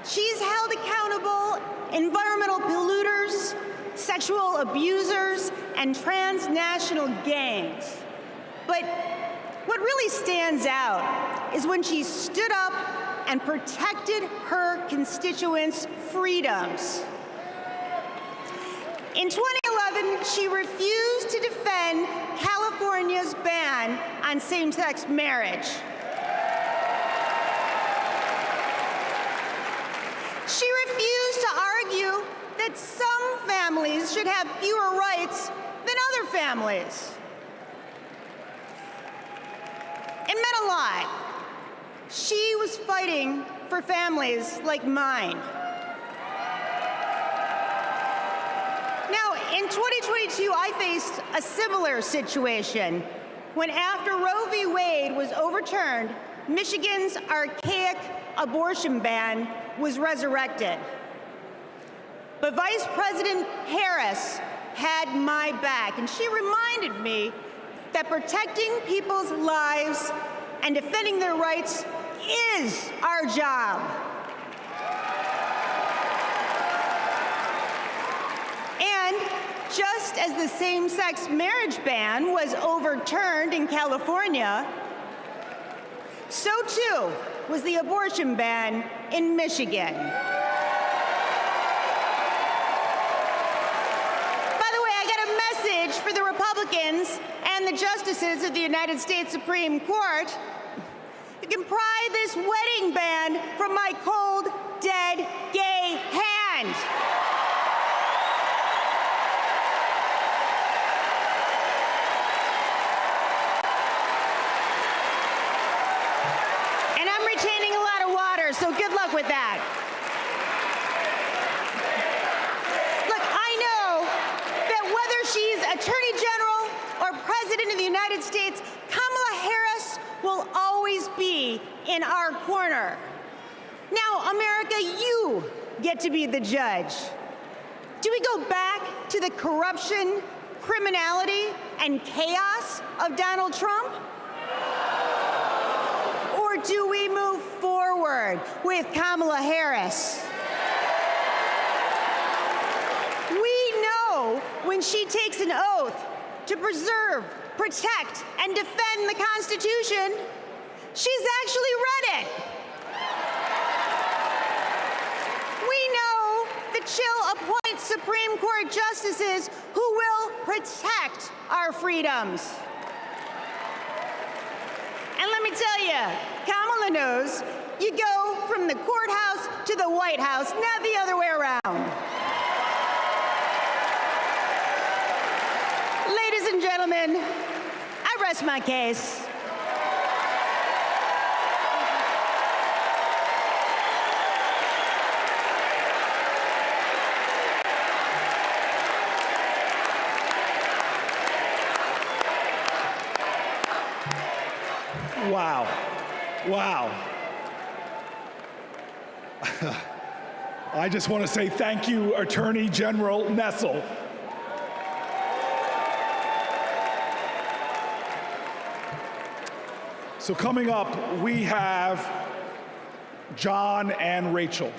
She's held accountable environmental polluters, sexual abusers, and transnational gangs. But what really stands out is when she stood up and protected her constituents' freedoms. In 2011, she refused to defend California's ban on same-sex marriage. She refused to argue that some families should have fewer rights than other families. It meant a lot. She was fighting for families like mine. Now, in 2022, I faced a similar situation when, after Roe v. Wade was overturned, Michigan's archaic abortion ban was resurrected. But Vice President Harris had my back, and she reminded me that protecting people's lives and defending their rights is our job. And just as the same-sex marriage ban was overturned in California, so too was the abortion ban in Michigan. By the way, I got a message for the Republicans and the justices of the United States Supreme Court. You can pry this wedding band from my cold, dead, gay hand. And I'm retaining a lot of water, so good luck with that. Look, I know that whether she's Attorney General or President of the United States, Kamala Harris will always be in our corner. Now, America, you get to be the judge. Do we go back to the corruption, criminality, and chaos of Donald Trump? Or do we move forward with Kamala Harris? We know when she takes an oath to preserve, protect, and defend the Constitution, she's actually read it. We know that she'll appoint Supreme Court justices who will protect our freedoms. And let me tell you, Kamala knows you go from the courthouse to the White House, not the other way around. Ladies and gentlemen, I rest my case. Wow. Wow. I just want to say thank you, Attorney General Nessel. So coming up, we have John and Rachel,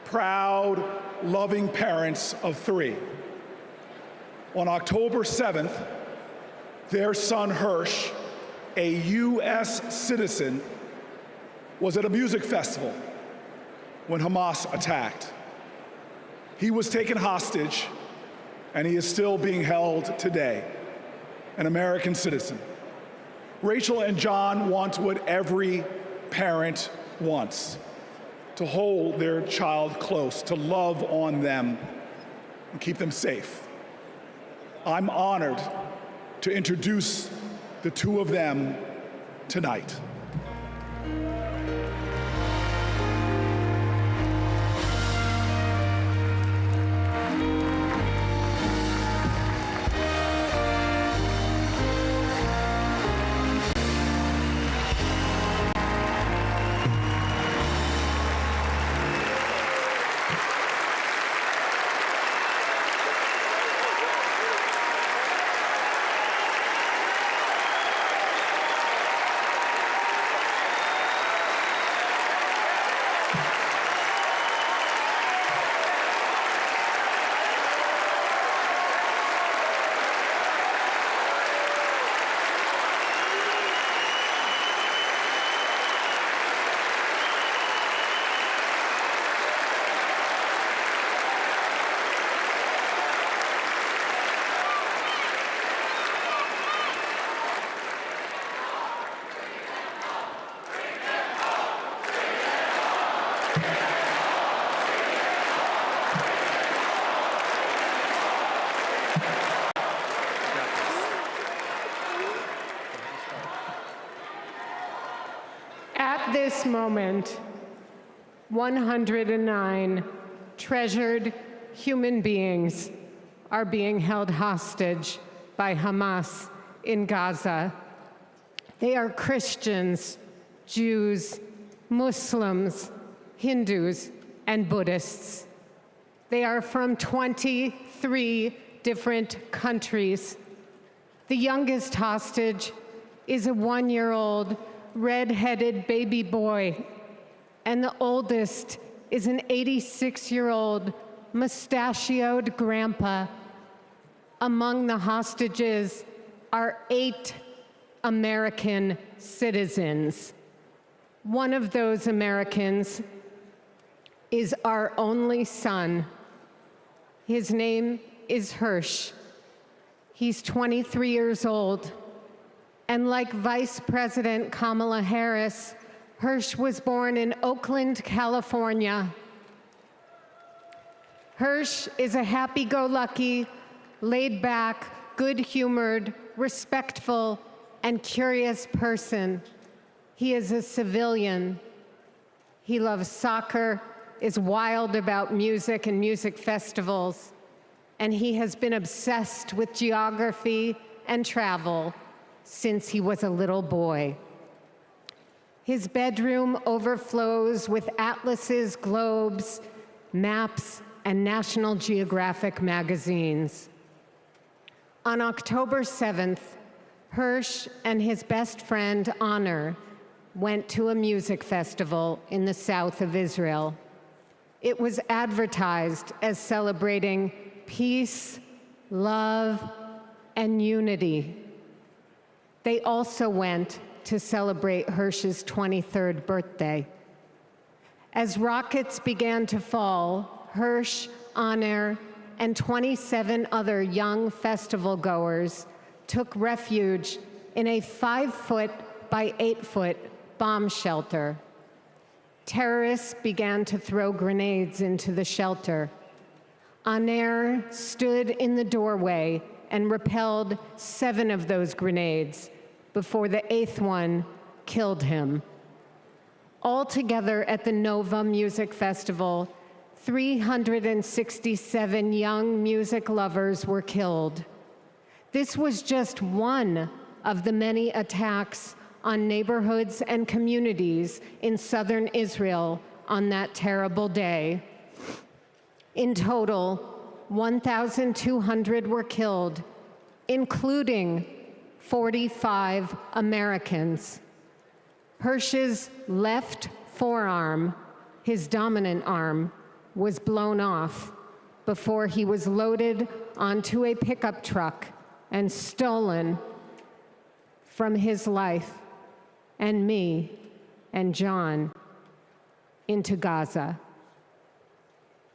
proud, loving parents of 3. On October 7th, their son Hirsch, a U.S. citizen, was at a music festival when Hamas attacked. He was taken hostage, and he is still being held today, an American citizen. Rachel and John want what every parent wants: to hold their child close, to love on them, and keep them safe. I'm honored to introduce the 2 of them tonight. At this moment, 109 treasured human beings are being held hostage by Hamas in Gaza. They are Christians, Jews, Muslims, Hindus, and Buddhists. They are from 23 different countries. The youngest hostage is a 1-year-old red-headed baby boy, and the oldest is an 86-year-old mustachioed grandpa. Among the hostages are 8 American citizens. One of those Americans is our only son. His name is Hirsch. He's 23 years old. And like Vice President Kamala Harris, Hirsch was born in Oakland, California. Hirsch is a happy-go-lucky, laid-back, good-humored, respectful, and curious person. He is a civilian. He loves soccer, is wild about music and music festivals, and he has been obsessed with geography and travel since he was a little boy. His bedroom overflows with atlases, globes, maps, and National Geographic magazines. On October 7th, Hirsch and his best friend, Honor, went to a music festival in the south of Israel. It was advertised as celebrating peace, love, and unity. They also went to celebrate Hirsch's 23rd birthday. As rockets began to fall, Hirsch, Honor, and 27 other young festival goers took refuge in a 5-foot by 8-foot bomb shelter. Terrorists began to throw grenades into the shelter. Honor stood in the doorway and repelled 7 of those grenades before the 8th one killed him. Altogether at the Nova Music Festival, 367 young music lovers were killed. This was just one of the many attacks on neighborhoods and communities in southern Israel on that terrible day. In total, 1,200 were killed, including 45 Americans. Hirsch's left forearm, his dominant arm, was blown off before he was loaded onto a pickup truck and stolen from his life and me and John into Gaza.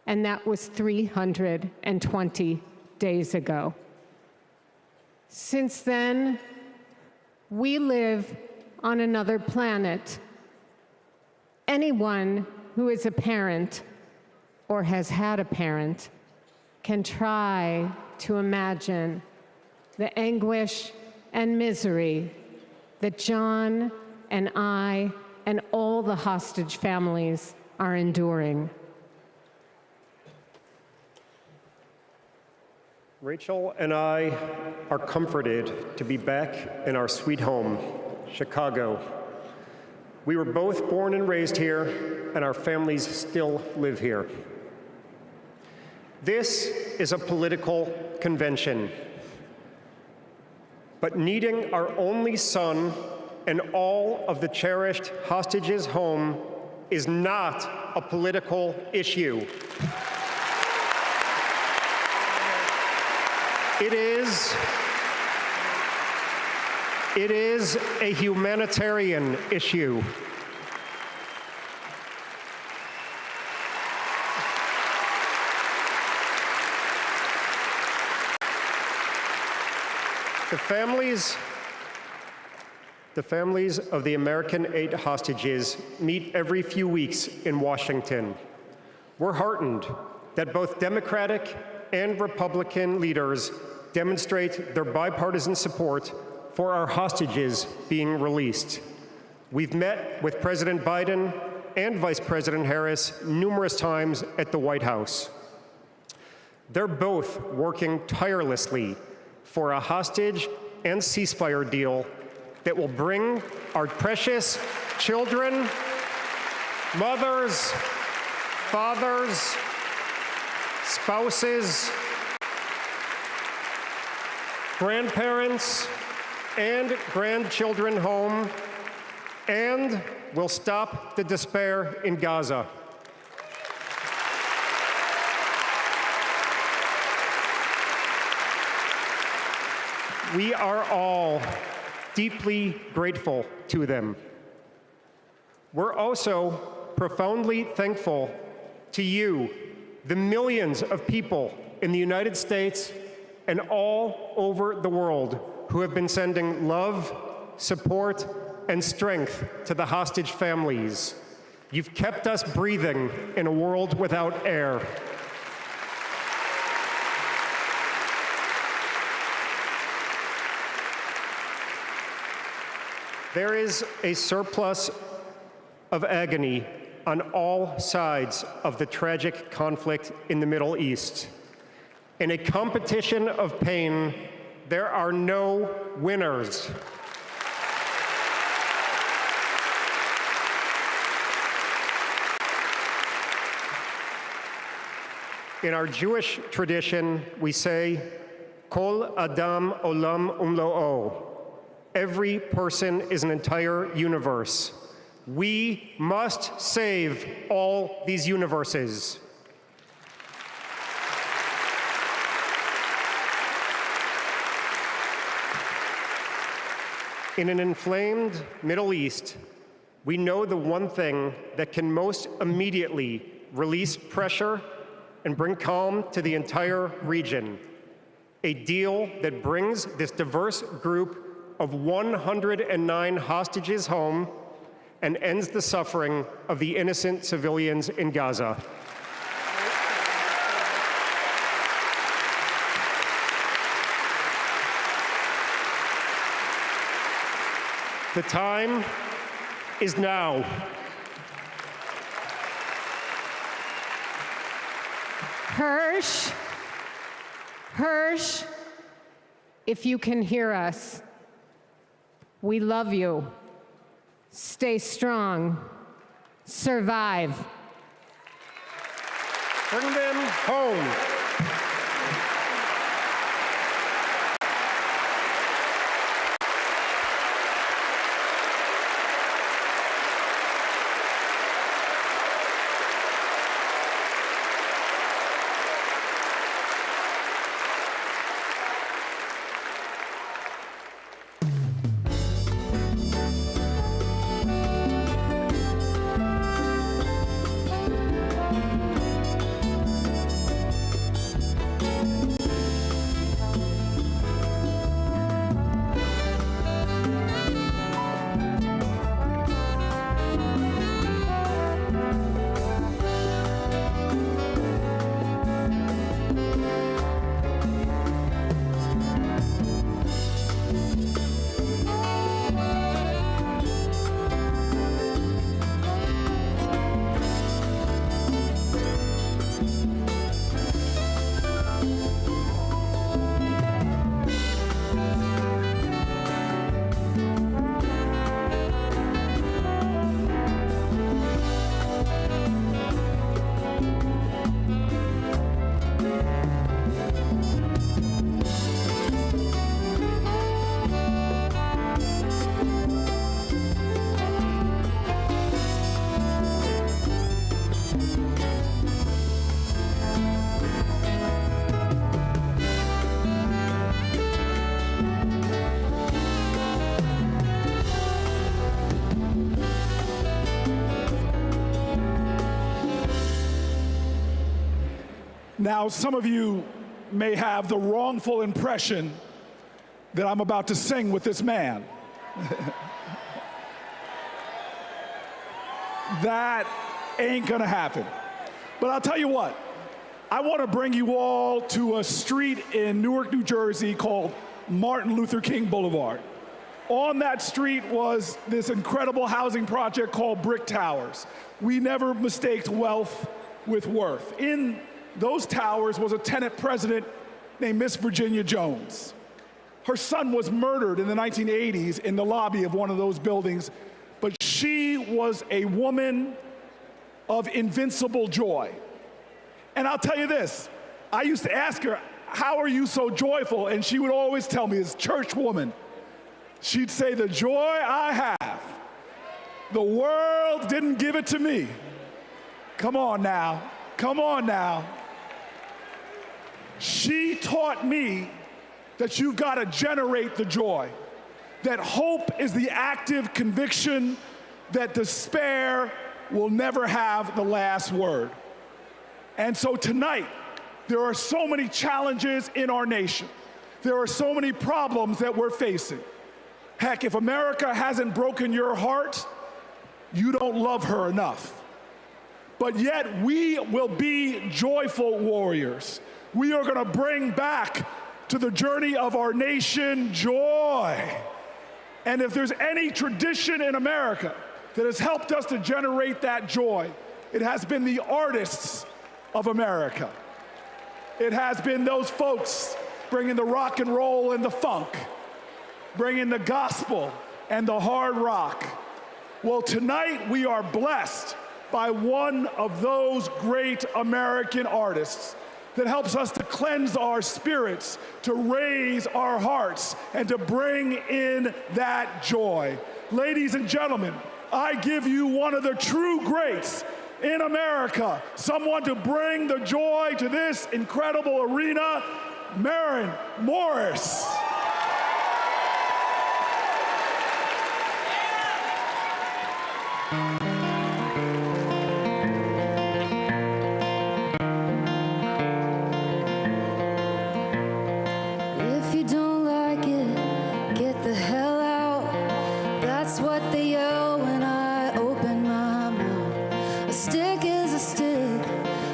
And that was 320 days ago. Since then, we live on another planet. Anyone who is a parent or has had a parent can try to imagine the anguish and misery that John and I and all the hostage families are enduring. Rachel and I are comforted to be back in our sweet home, Chicago. We were both born and raised here, and our families still live here. This is a political convention, but needing our only son and all of the cherished hostages home is not a political issue. It is a humanitarian issue. The families of the American 8 hostages meet every few weeks in Washington. We're heartened that both Democratic and Republican leaders demonstrate their bipartisan support for our hostages being released. We've met with President Biden and Vice President Harris numerous times at the White House. They're both working tirelessly for a hostage and ceasefire deal that will bring our precious children, mothers, fathers, spouses, grandparents, and grandchildren home, and will stop the despair in Gaza. We are all deeply grateful to them. We're also profoundly thankful to you, the millions of people in the United States and all over the world who have been sending love, support, and strength to the hostage families. You've kept us breathing in a world without air. There is a surplus of agony on all sides of the tragic conflict in the Middle East. In a competition of pain, there are no winners. In our Jewish tradition, we say, Kol Adam Olam Umlo'o. Every person is an entire universe. We must save all these universes. In an inflamed Middle East, we know the one thing that can most immediately release pressure and bring calm to the entire region, a deal that brings this diverse group of 109 hostages home and ends the suffering of the innocent civilians in Gaza. The time is now. Hirsch, if you can hear us, we love you. Stay strong. Survive. Bring them home. Now, some of you may have the wrongful impression that I'm about to sing with this man. That ain't gonna happen. But I'll tell you what, I want to bring you all to a street in Newark, New Jersey called Martin Luther King Boulevard. On that street was this incredible housing project called Brick Towers. We never mistaked wealth with worth. In those towers was a tenant president named Miss Virginia Jones. Her son was murdered in the 1980s in the lobby of one of those buildings, but she was a woman of invincible joy. And I'll tell you this, I used to ask her, how are you so joyful? And she would always tell me, as a church woman, she'd say, the joy I have, the world didn't give it to me. Come on now, come on now. She taught me that you've got to generate the joy, that hope is the active conviction that despair will never have the last word. And so tonight, there are so many challenges in our nation. There are so many problems that we're facing. Heck, if America hasn't broken your heart, you don't love her enough. But yet we will be joyful warriors. We are going to bring back to the journey of our nation joy. And if there's any tradition in America that has helped us to generate that joy, it has been the artists of America. It has been those folks bringing the rock and roll and the funk, bringing the gospel and the hard rock. Well, tonight we are blessed by one of those great American artists that helps us to cleanse our spirits, to raise our hearts, and to bring in that joy. Ladies and gentlemen, I give you one of the true greats in America, someone to bring the joy to this incredible arena, Marin Morris. If you don't like it, get the hell out. That's what they yell when I open my mouth. A stick is a stick,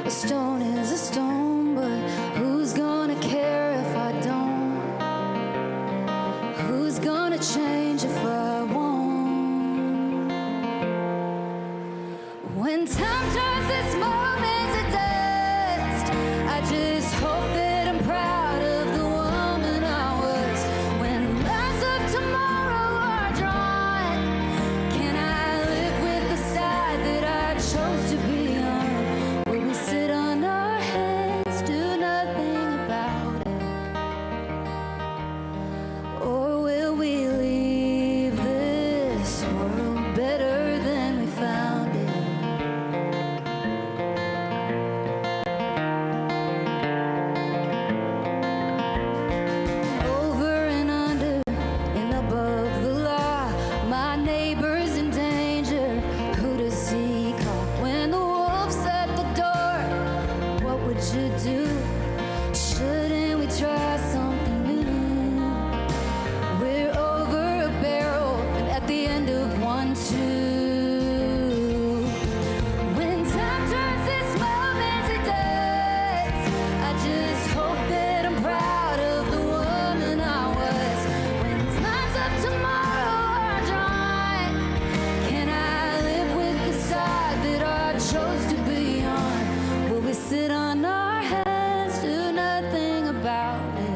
a stone is a stone, but who's gonna care if I don't? Who's gonna change if I won't? When time turns this moment to dust, I just hope that I'm proud of the woman I was. When lines of tomorrow are drawn, can I live with the side that I chose to be on? Will we sit on our hands, do nothing about it? Or will we leave this world better than we found it? Over and under and above the law, my neighbor's in danger. Who does he call when the wolf's at the door? What would you do? Shouldn't we try something new? We're over a barrel and at the end of one, two. When time turns this moment to dust, I just hope that I'm proud of the woman I was. When lines of tomorrow are drawn, can I live with the side that I chose to be on? Will we sit on our hands, do nothing about it?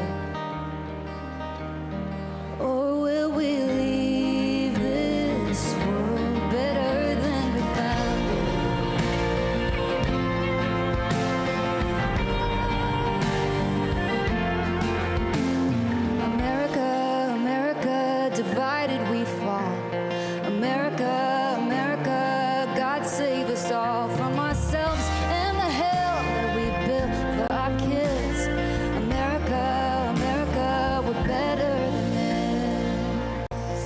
Or will we leave this world better than we found it? America, America, divided we fall. America, America, God save us all from ourselves and the hell that we built for our kids. America, America, we're better than this.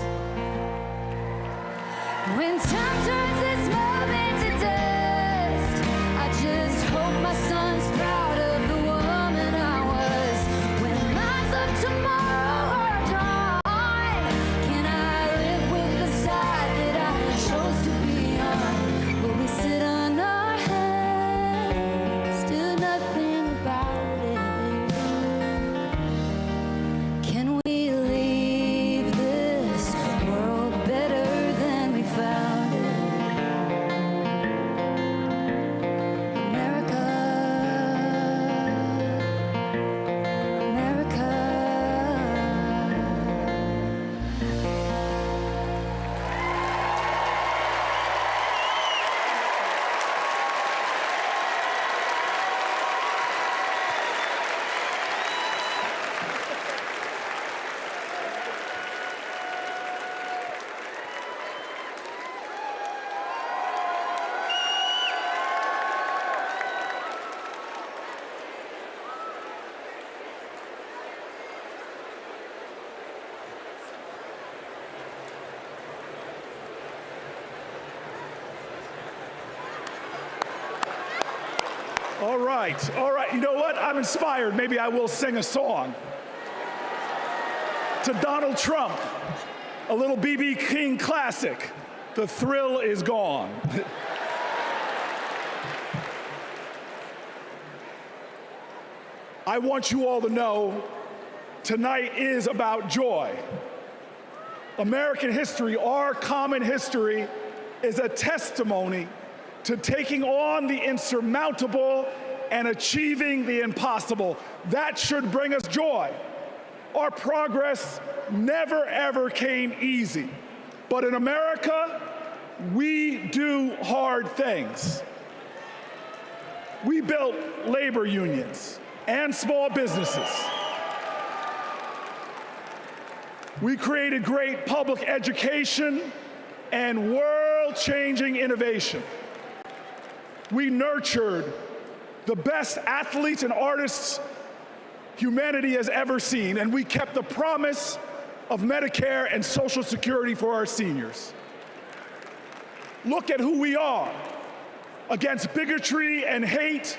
When time turns this moment to dust, I just hope my son's proud of the woman I was. When lines of tomorrow are drawn, can I live with the side that I chose to be on? Will we sit on our hands, do nothing about it? Can we leave this All right, all right. You know what? I'm inspired. Maybe I will sing a song. To Donald Trump, a little B.B. King classic, The Thrill Is Gone. I want you all to know tonight is about joy. American history, our common history, is a testimony to taking on the insurmountable and achieving the impossible. That should bring us joy. Our progress never, ever came easy. But in America, we do hard things. We built labor unions and small businesses. We created great public education and world-changing innovation. We nurtured the best athletes and artists humanity has ever seen, and we kept the promise of Medicare and Social Security for our seniors. Look at who we are. Against bigotry and hate,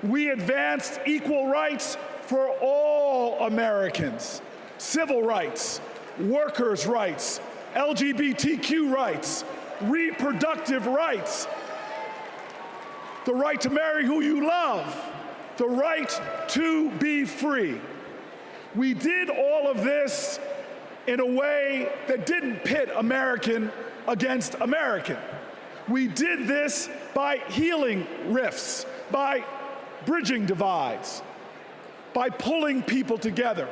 we advanced equal rights for all Americans. Civil rights, workers' rights, LGBTQ rights, reproductive rights, the right to marry who you love, the right to be free. We did all of this in a way that didn't pit American against American. We did this by healing rifts, by bridging divides, by pulling people together.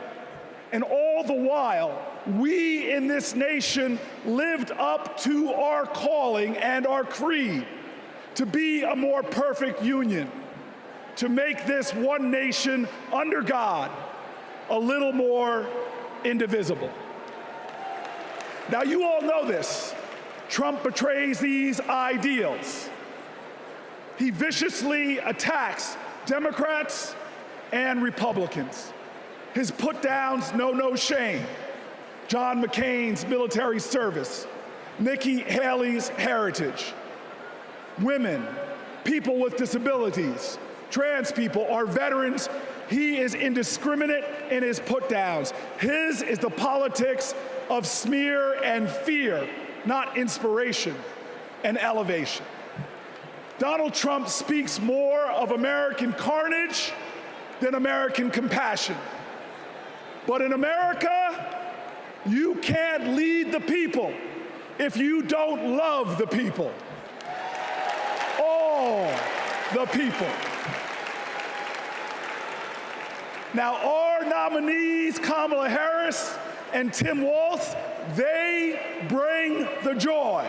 And all the while, we in this nation lived up to our calling and our creed to be a more perfect union, to make this one nation under God a little more indivisible. Now, you all know this. Trump betrays these ideals. He viciously attacks Democrats and Republicans. His put-downs know no shame. John McCain's military service, Nikki Haley's heritage, women, people with disabilities, trans people, our veterans. He is indiscriminate in his put-downs. His is the politics of smear and fear, not inspiration and elevation. Donald Trump speaks more of American carnage than American compassion. But in America, you can't lead the people if you don't love the people. All the people. Now, our nominees, Kamala Harris and Tim Walz, they bring the joy.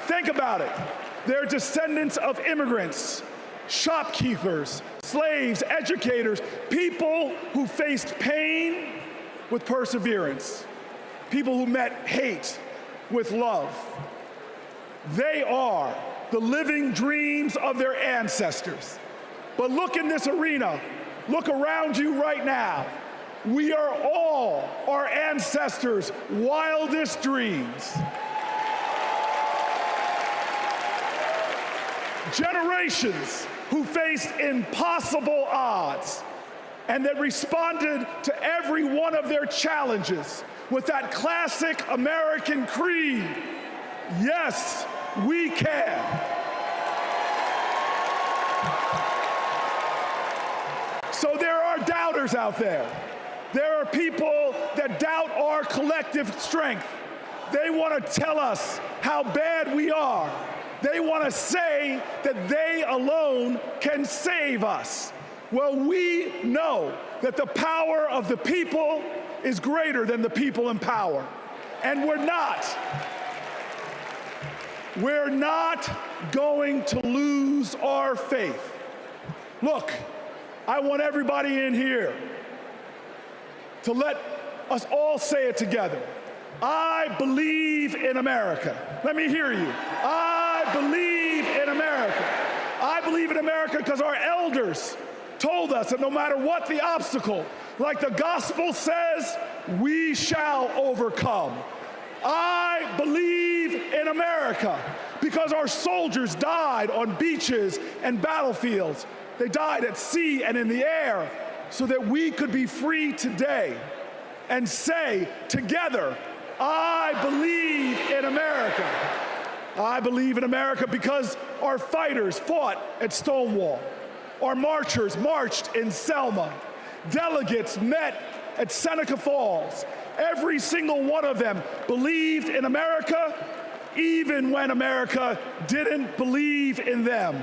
Think about it. They're descendants of immigrants, shopkeepers, slaves, educators, people who faced pain with perseverance, people who met hate with love. They are the living dreams of their ancestors. But look in this arena, look around you right now. We are all our ancestors' wildest dreams. Generations who faced impossible odds and that responded to every one of their challenges with that classic American creed, yes, we can. So there are doubters out there. There are people that doubt our collective strength. They want to tell us how bad we are. They want to say that they alone can save us. Well, we know that the power of the people is greater than the people in power. And we're not going to lose our faith. Look, I want everybody in here to let us all say it together. I believe in America. Let me hear you. I believe in America. I believe in America because our elders told us that no matter what the obstacle, like the gospel says, we shall overcome. I believe in America because our soldiers died on beaches and battlefields. They died at sea and in the air so that we could be free today and say together, I believe in America. I believe in America because our fighters fought at Stonewall. Our marchers marched in Selma. Delegates met at Seneca Falls. Every single one of them believed in America, even when America didn't believe in them.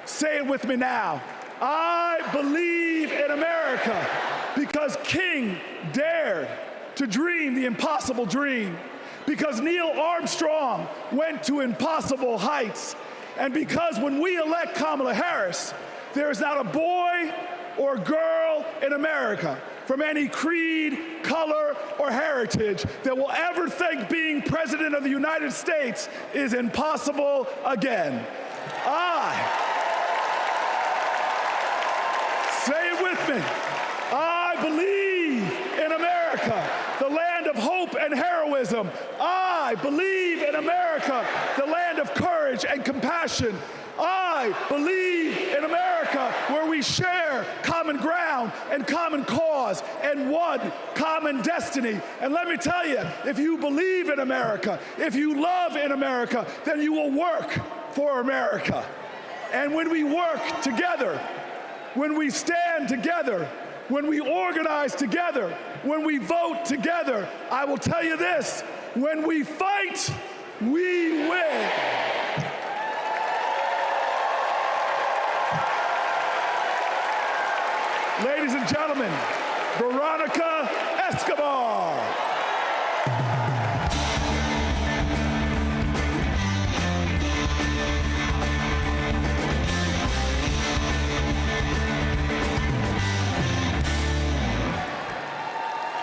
Say it with me now. I believe in America because King dared to dream the impossible dream, because Neil Armstrong went to impossible heights, and because when we elect Kamala Harris, there is not a boy or girl in America from any creed, color, or heritage that will ever think being President of the United States is impossible again. Say it with me. I believe in America, the land of hope and heroism. I believe in America, the land of courage and compassion. I believe in America, where we share common ground and common cause and one common destiny. And let me tell you, if you believe in America, if you love in America, then you will work for America. And when we work together, when we stand together, when we organize together, when we vote together, I will tell you this, when we fight, we win. Ladies and gentlemen, Veronica Escobar.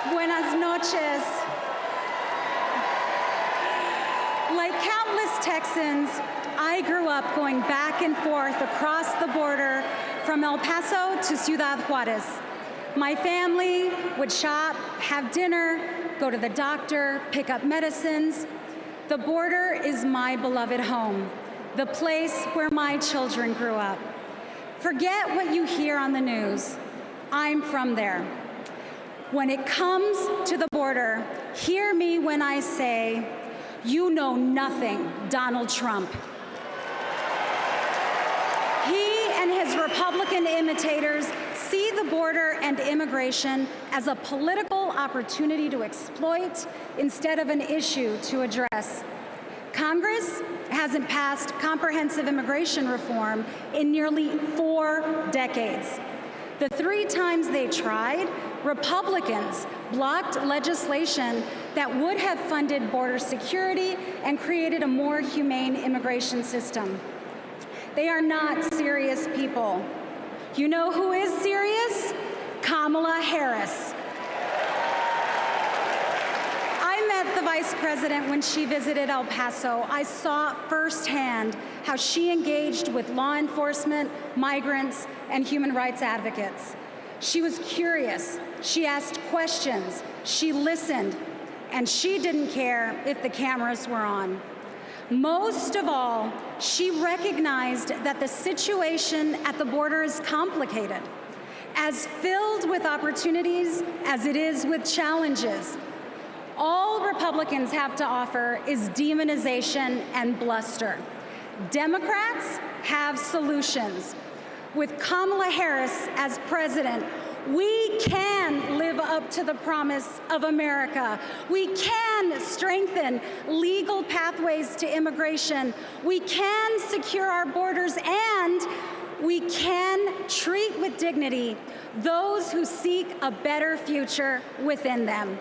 Buenas noches. Like countless Texans, I grew up going back and forth across the border from El Paso to Ciudad Juarez. My family would shop, have dinner, go to the doctor, pick up medicines. The border is my beloved home, the place where my children grew up. Forget what you hear on the news. I'm from there. When it comes to the border, hear me when I say, you know nothing, Donald Trump. He and his Republican imitators see the border and immigration as a political opportunity to exploit instead of an issue to address. Congress hasn't passed comprehensive immigration reform in nearly 4 decades. The 3 times they tried, Republicans blocked legislation that would have funded border security and created a more humane immigration system. They are not serious people. You know who is serious? Kamala Harris. I met the Vice President when she visited El Paso. I saw firsthand how she engaged with law enforcement, migrants, and human rights advocates. She was curious, she asked questions, she listened, and she didn't care if the cameras were on. Most of all, she recognized that the situation at the border is complicated, as filled with opportunities as it is with challenges. All Republicans have to offer is demonization and bluster. Democrats have solutions. With Kamala Harris as president, we can live up to the promise of America. We can strengthen legal pathways to immigration. We can secure our borders, and we can treat with dignity those who seek a better future within them.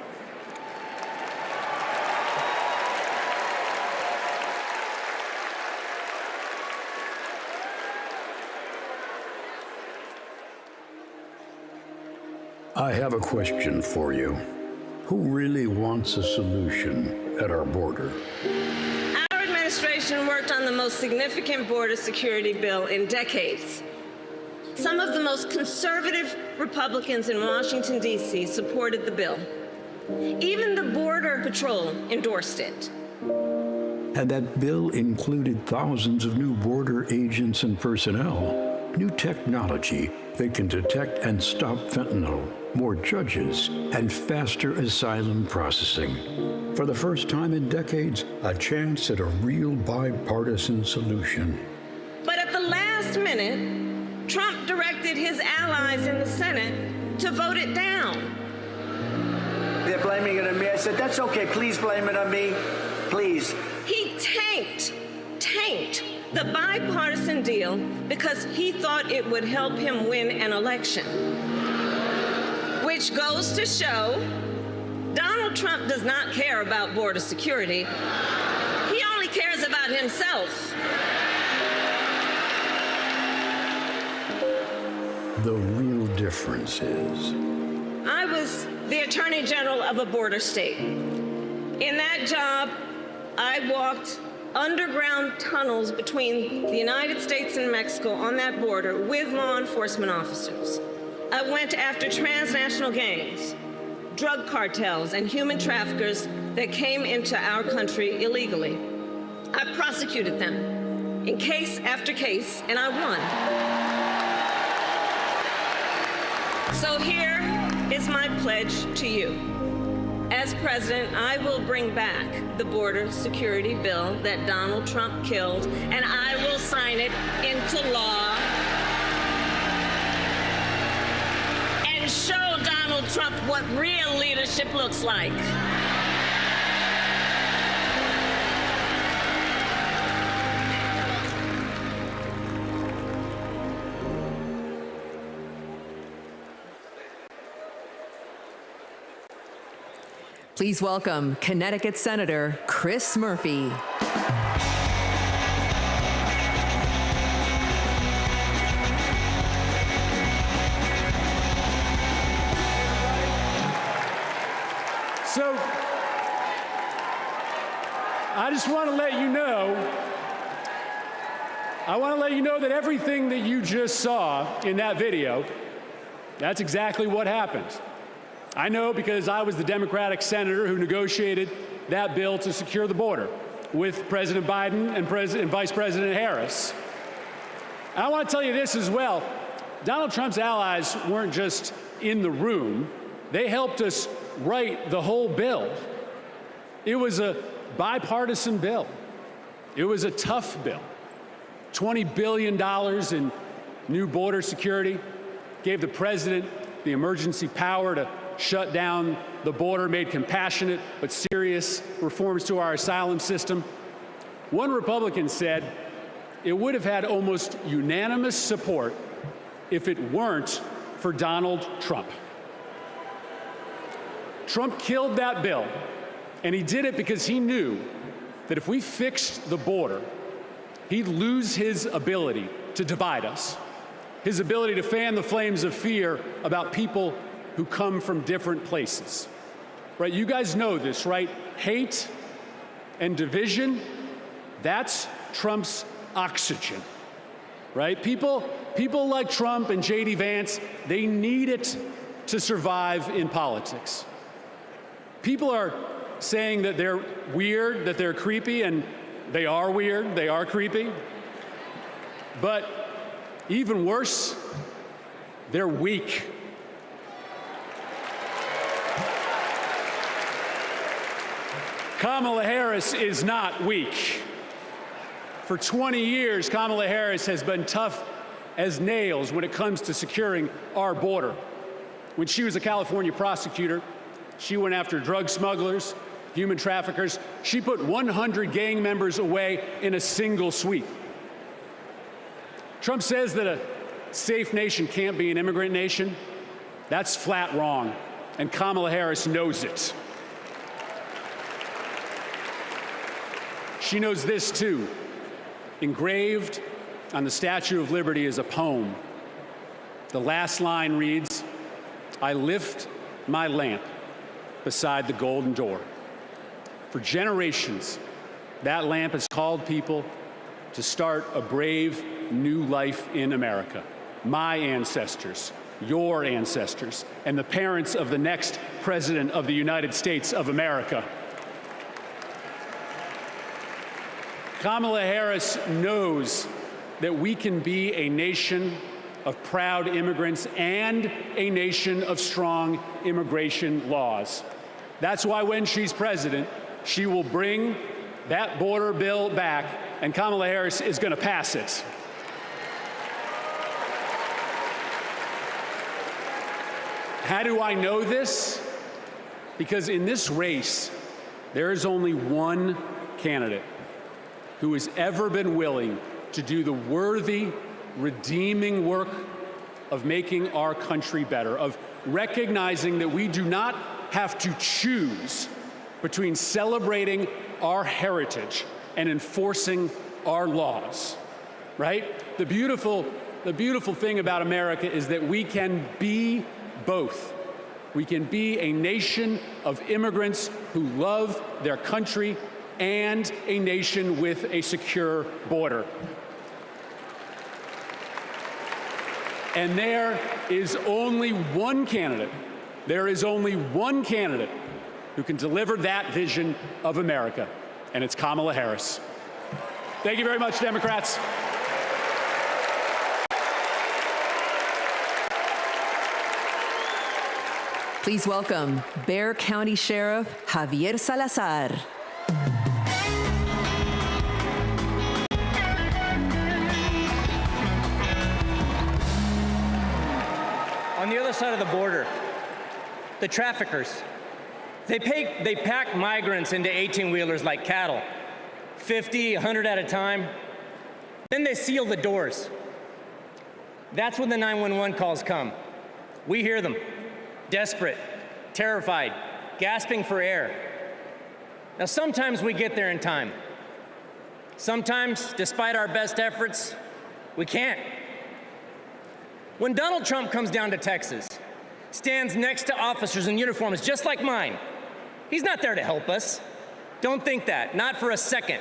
I have a question for you. Who really wants a solution at our border? Our administration worked on the most significant border security bill in decades. Some of the most conservative Republicans in Washington, D.C. supported the bill. Even the Border Patrol endorsed it. And that bill included thousands of new border agents and personnel, new technology that can detect and stop fentanyl, more judges, and faster asylum processing. For the first time in decades, a chance at a real bipartisan solution. But at the last minute, Trump directed his allies in the Senate to vote it down. They're blaming it on me. I said, that's okay. Please blame it on me. Please. He tanked the bipartisan deal because he thought it would help him win an election. Which goes to show Donald Trump does not care about border security. He only cares about himself. The real difference is, I was the Attorney General of a border state. In that job, I walked underground tunnels between the United States and Mexico on that border with law enforcement officers. I went after transnational gangs, drug cartels, and human traffickers that came into our country illegally. I prosecuted them in case after case, and I won. So here is my pledge to you. As president, I will bring back the border security bill that Donald Trump killed, and I will sign it into law and show Donald Trump what real leadership looks like. Please welcome Connecticut Senator Chris Murphy. So, I just want to let you know, that everything that you just saw in that video, that's exactly what happened. I know because I was the Democratic senator who negotiated that bill to secure the border with President Biden and Vice President Harris. And I want to tell you this as well. Donald Trump's allies weren't just in the room. They helped us write the whole bill. It was a bipartisan bill. It was a tough bill. $20 billion in new border security, gave the president the emergency power to shut down the border, made compassionate but serious reforms to our asylum system. One Republican said it would have had almost unanimous support if it weren't for Donald Trump. Trump killed that bill, and he did it because he knew that if we fixed the border, he'd lose his ability to divide us, his ability to fan the flames of fear about people who come from different places, right? You guys know this, right? Hate and division, that's Trump's oxygen, right? People like Trump and J.D. Vance, they need it to survive in politics. People are saying that they're weird, that they're creepy, and they are weird, they are creepy. But even worse, they're weak. Kamala Harris is not weak. For 20 years, Kamala Harris has been tough as nails when it comes to securing our border. When she was a California prosecutor, she went after drug smugglers, human traffickers. She put 100 gang members away in a single sweep. Trump says that a safe nation can't be an immigrant nation. That's flat wrong, and Kamala Harris knows it. She knows this too. Engraved on the Statue of Liberty is a poem. The last line reads, "I lift my lamp beside the golden door." For generations, that lamp has called people to start a brave new life in America. My ancestors, your ancestors, and the parents of the next president of the United States of America. Kamala Harris knows that we can be a nation of proud immigrants and a nation of strong immigration laws. That's why when she's president, she will bring that border bill back, and Kamala Harris is going to pass it. How do I know this? Because in this race, there is only one candidate who has ever been willing to do the worthy, redeeming work of making our country better, of recognizing that we do not have to choose between celebrating our heritage and enforcing our laws, right? The beautiful thing about America is that we can be both. We can be a nation of immigrants who love their country and a nation with a secure border. And there is only one candidate who can deliver that vision of America, and it's Kamala Harris. Thank you very much, Democrats. Please welcome Bexar County Sheriff Javier Salazar. On the other side of the border, the traffickers, they pack migrants into 18-wheelers like cattle, 50, 100 at a time. Then they seal the doors. That's when the 911 calls come. We hear them, desperate, terrified, gasping for air. Now, sometimes we get there in time. Sometimes, despite our best efforts, we can't. When Donald Trump comes down to Texas, stands next to officers in uniforms just like mine, he's not there to help us. Don't think that, not for a second.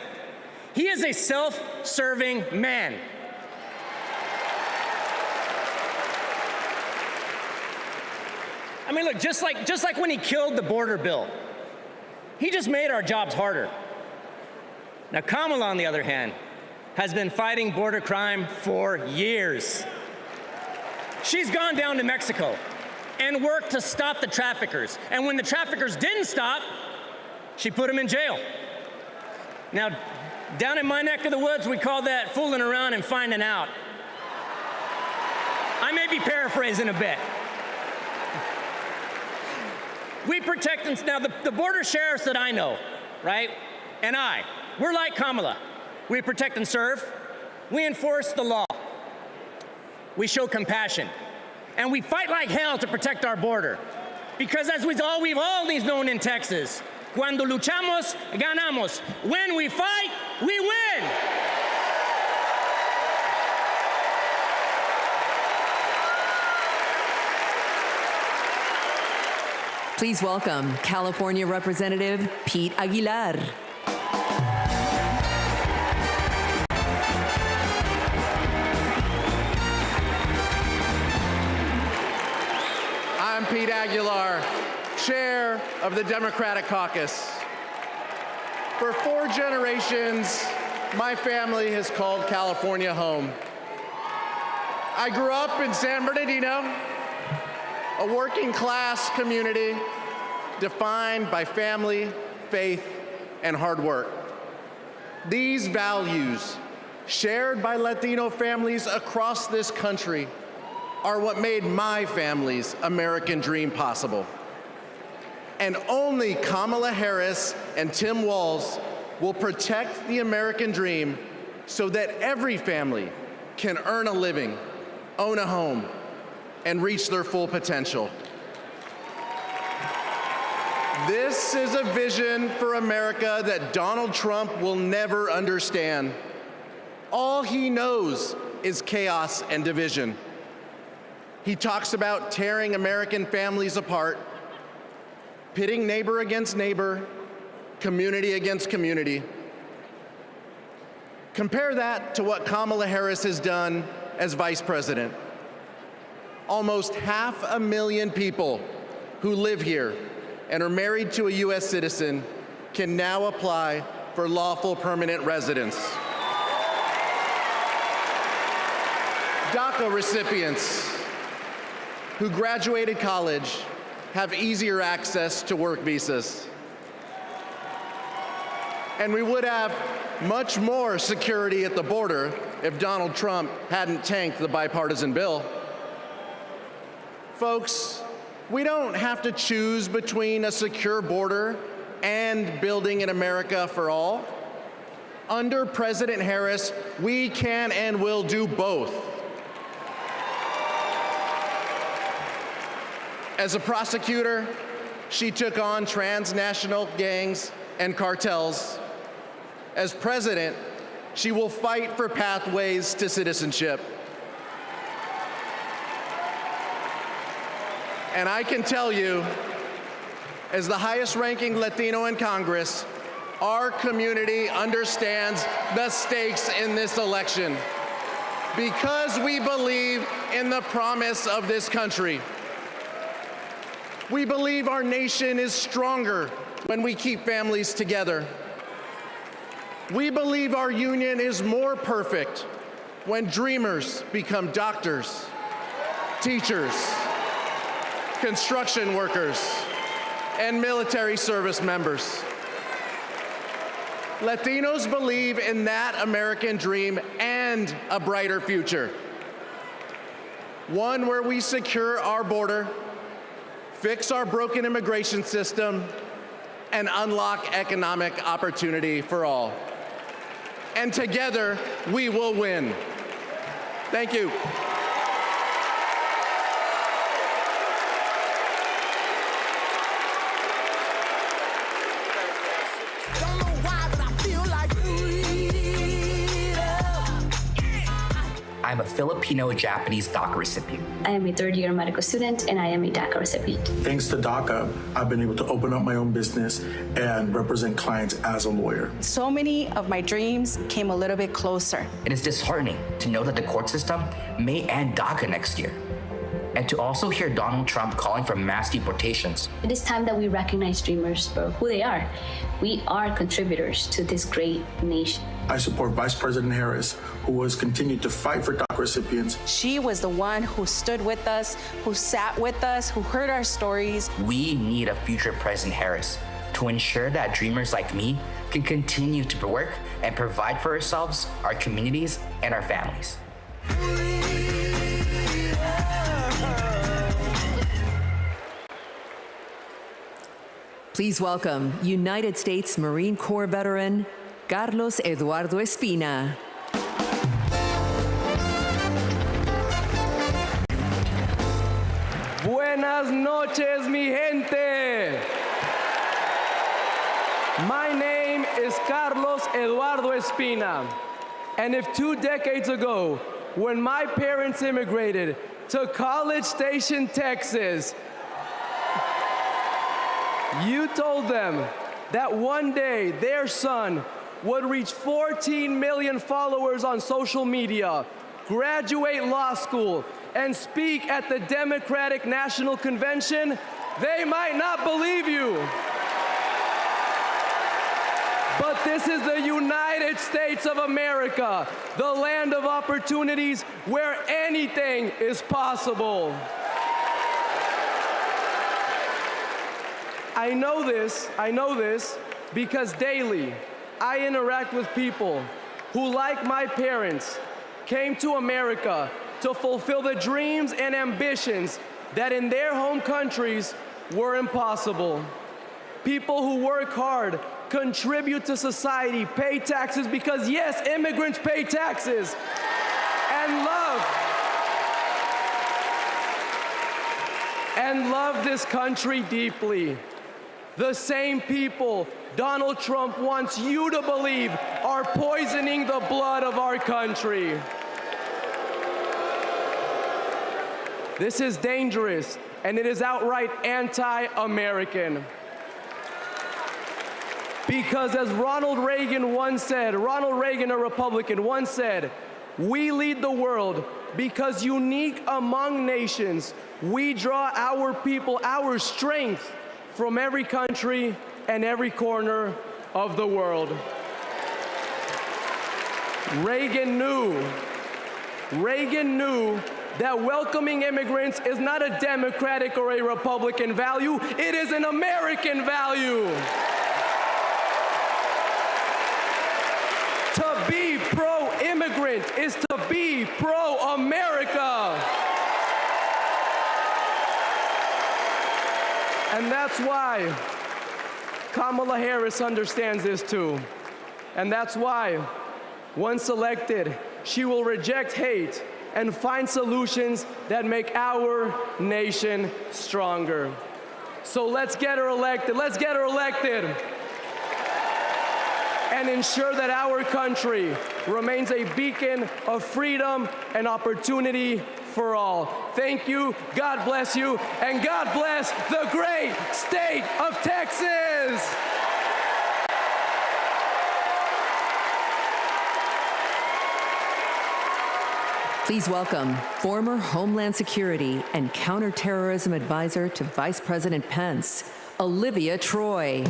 He is a self-serving man. I mean, look, just like when he killed the border bill, he just made our jobs harder. Now, Kamala, on the other hand, has been fighting border crime for years. She's gone down to Mexico and worked to stop the traffickers. And when the traffickers didn't stop, she put them in jail. Now, down in my neck of the woods, we call that fooling around and finding out. I may be paraphrasing a bit. We protect them. Now, the border sheriffs that I know, right, and we're like Kamala. We protect and serve. We enforce the law. We show compassion. And we fight like hell to protect our border. Because as we've always known in Texas, cuando luchamos, ganamos. When we fight, we win. Please welcome California Representative Pete Aguilar. I'm Pete Aguilar, chair of the Democratic Caucus. For 4 generations, my family has called California home. I grew up in San Bernardino, a working-class community defined by family, faith, and hard work. These values, shared by Latino families across this country, are what made my family's American dream possible. And only Kamala Harris and Tim Walz will protect the American dream so that every family can earn a living, own a home, and reach their full potential. This is a vision for America that Donald Trump will never understand. All he knows is chaos and division. He talks about tearing American families apart, pitting neighbor against neighbor, community against community. Compare that to what Kamala Harris has done as vice president. Almost 500,000 people who live here and are married to a U.S. citizen can now apply for lawful permanent residents. DACA recipients who graduated college have easier access to work visas. And we would have much more security at the border if Donald Trump hadn't tanked the bipartisan bill. Folks, we don't have to choose between a secure border and building an America for all. Under President Harris, we can and will do both. As a prosecutor, she took on transnational gangs and cartels. As president, she will fight for pathways to citizenship. And I can tell you, as the highest-ranking Latino in Congress, our community understands the stakes in this election because we believe in the promise of this country. We believe our nation is stronger when we keep families together. We believe our union is more perfect when dreamers become doctors, teachers, construction workers, and military service members. Latinos believe in that American dream and a brighter future. One where we secure our border, fix our broken immigration system, and unlock economic opportunity for all. And together, we will win. Thank you. I'm a Filipino-Japanese DACA recipient. I am a third-year medical student, and I am a DACA recipient. Thanks to DACA, I've been able to open up my own business and represent clients as a lawyer. So many of my dreams came a little bit closer. It is disheartening to know that the court system may end DACA next year, and to also hear Donald Trump calling for mass deportations. It is time that we recognize dreamers for who they are. We are contributors to this great nation. I support Vice President Harris, who has continued to fight for DACA recipients. She was the one who stood with us, who sat with us, who heard our stories. We need a future President Harris to ensure that dreamers like me can continue to work and provide for ourselves, our communities, and our families. Please welcome United States Marine Corps veteran, Carlos Eduardo Espina. Buenas noches, mi gente. My name is Carlos Eduardo Espina. And if 2 decades ago, when my parents immigrated to College Station, Texas, you told them that one day their son would reach 14 million followers on social media, graduate law school, and speak at the Democratic National Convention, they might not believe you. But this is the United States of America, the land of opportunities where anything is possible. I know this because daily I interact with people who, like my parents, came to America to fulfill the dreams and ambitions that in their home countries were impossible. People who work hard, contribute to society, pay taxes because, yes, immigrants pay taxes, and love this country deeply. The same people Donald Trump wants you to believe are poisoning the blood of our country. This is dangerous, and it is outright anti-American. Because as Ronald Reagan, a Republican, once said, we lead the world because unique among nations, we draw our people, our strength from every country and every corner of the world. Reagan knew that welcoming immigrants is not a Democratic or a Republican value, it is an American value. To be pro-immigrant is to be pro-America. And that's why Kamala Harris understands this too. And that's why, once elected, she will reject hate and find solutions that make our nation stronger. So let's get her elected. Let's get her elected. And ensure that our country remains a beacon of freedom and opportunity for all. Thank you, God bless you, and God bless the great state of Texas. Please welcome former Homeland Security and Counterterrorism Advisor to Vice President Pence, Olivia Troy.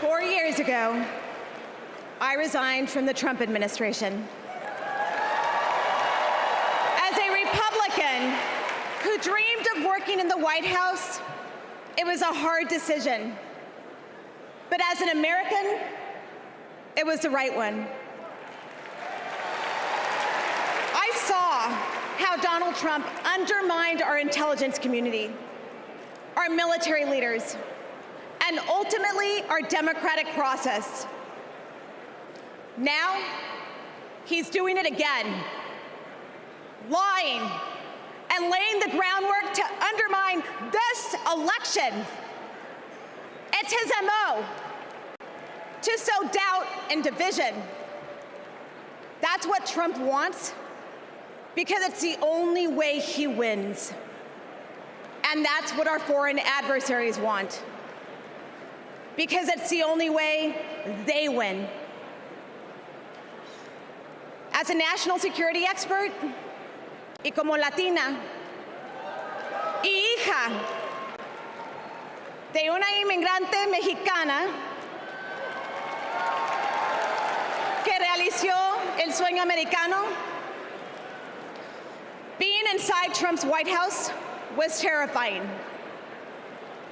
4 years ago, I resigned from the Trump administration. As a Republican who dreamed of working in the White House, it was a hard decision. But as an American, it was the right one. I saw how Donald Trump undermined our intelligence community, our military leaders, and ultimately our democratic process. Now, he's doing it again, lying and laying the groundwork to undermine this election. It's his MO, to sow doubt and division. That's what Trump wants, because it's the only way he wins. And that's what our foreign adversaries want, because it's the only way they win. As a national security expert, y como Latina, y hija de una inmigrante mexicana que realizó el sueño americano, being inside Trump's White House was terrifying.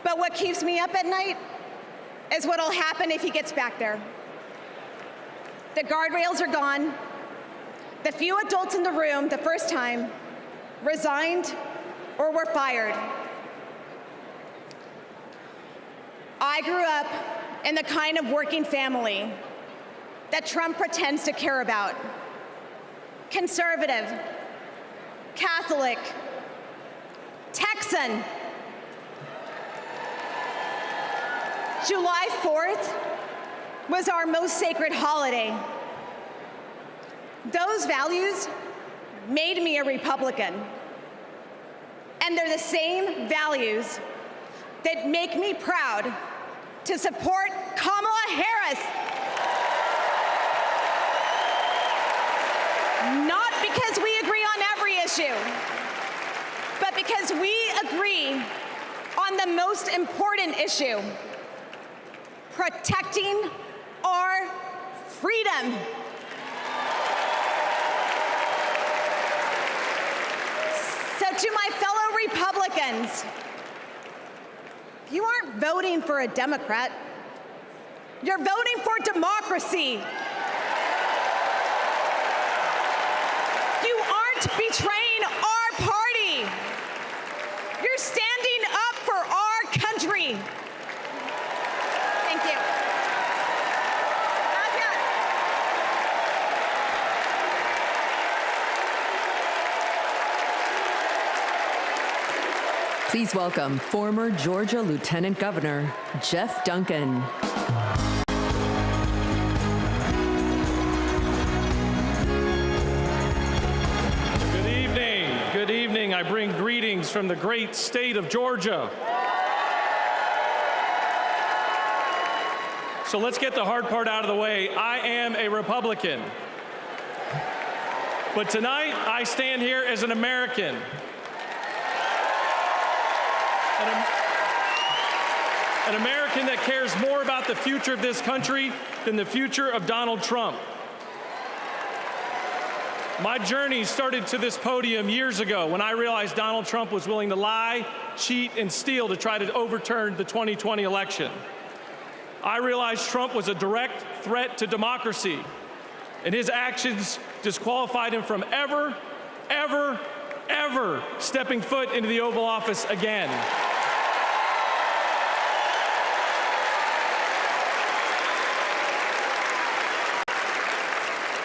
But what keeps me up at night is what'll happen if he gets back there. The guardrails are gone. The few adults in the room the first time resigned or were fired. I grew up in the kind of working family that Trump pretends to care about. Conservative, Catholic, Texan. July 4th was our most sacred holiday. Those values made me a Republican. And they're the same values that make me proud to support Kamala Harris. Not because we agree on every issue, but because we agree on the most important issue: protecting our freedom. So to my fellow Republicans, you aren't voting for a Democrat. You're voting for democracy. You aren't betraying our party. You're standing up for our country. Thank you. Please welcome former Georgia Lieutenant Governor Jeff Duncan. Good evening. Good evening. I bring greetings from the great state of Georgia. So let's get the hard part out of the way. I am a Republican. But tonight, I stand here as an American. An American that cares more about the future of this country than the future of Donald Trump. My journey started to this podium years ago when I realized Donald Trump was willing to lie, cheat, and steal to try to overturn the 2020 election. I realized Trump was a direct threat to democracy, and his actions disqualified him from ever stepping foot into the Oval Office again.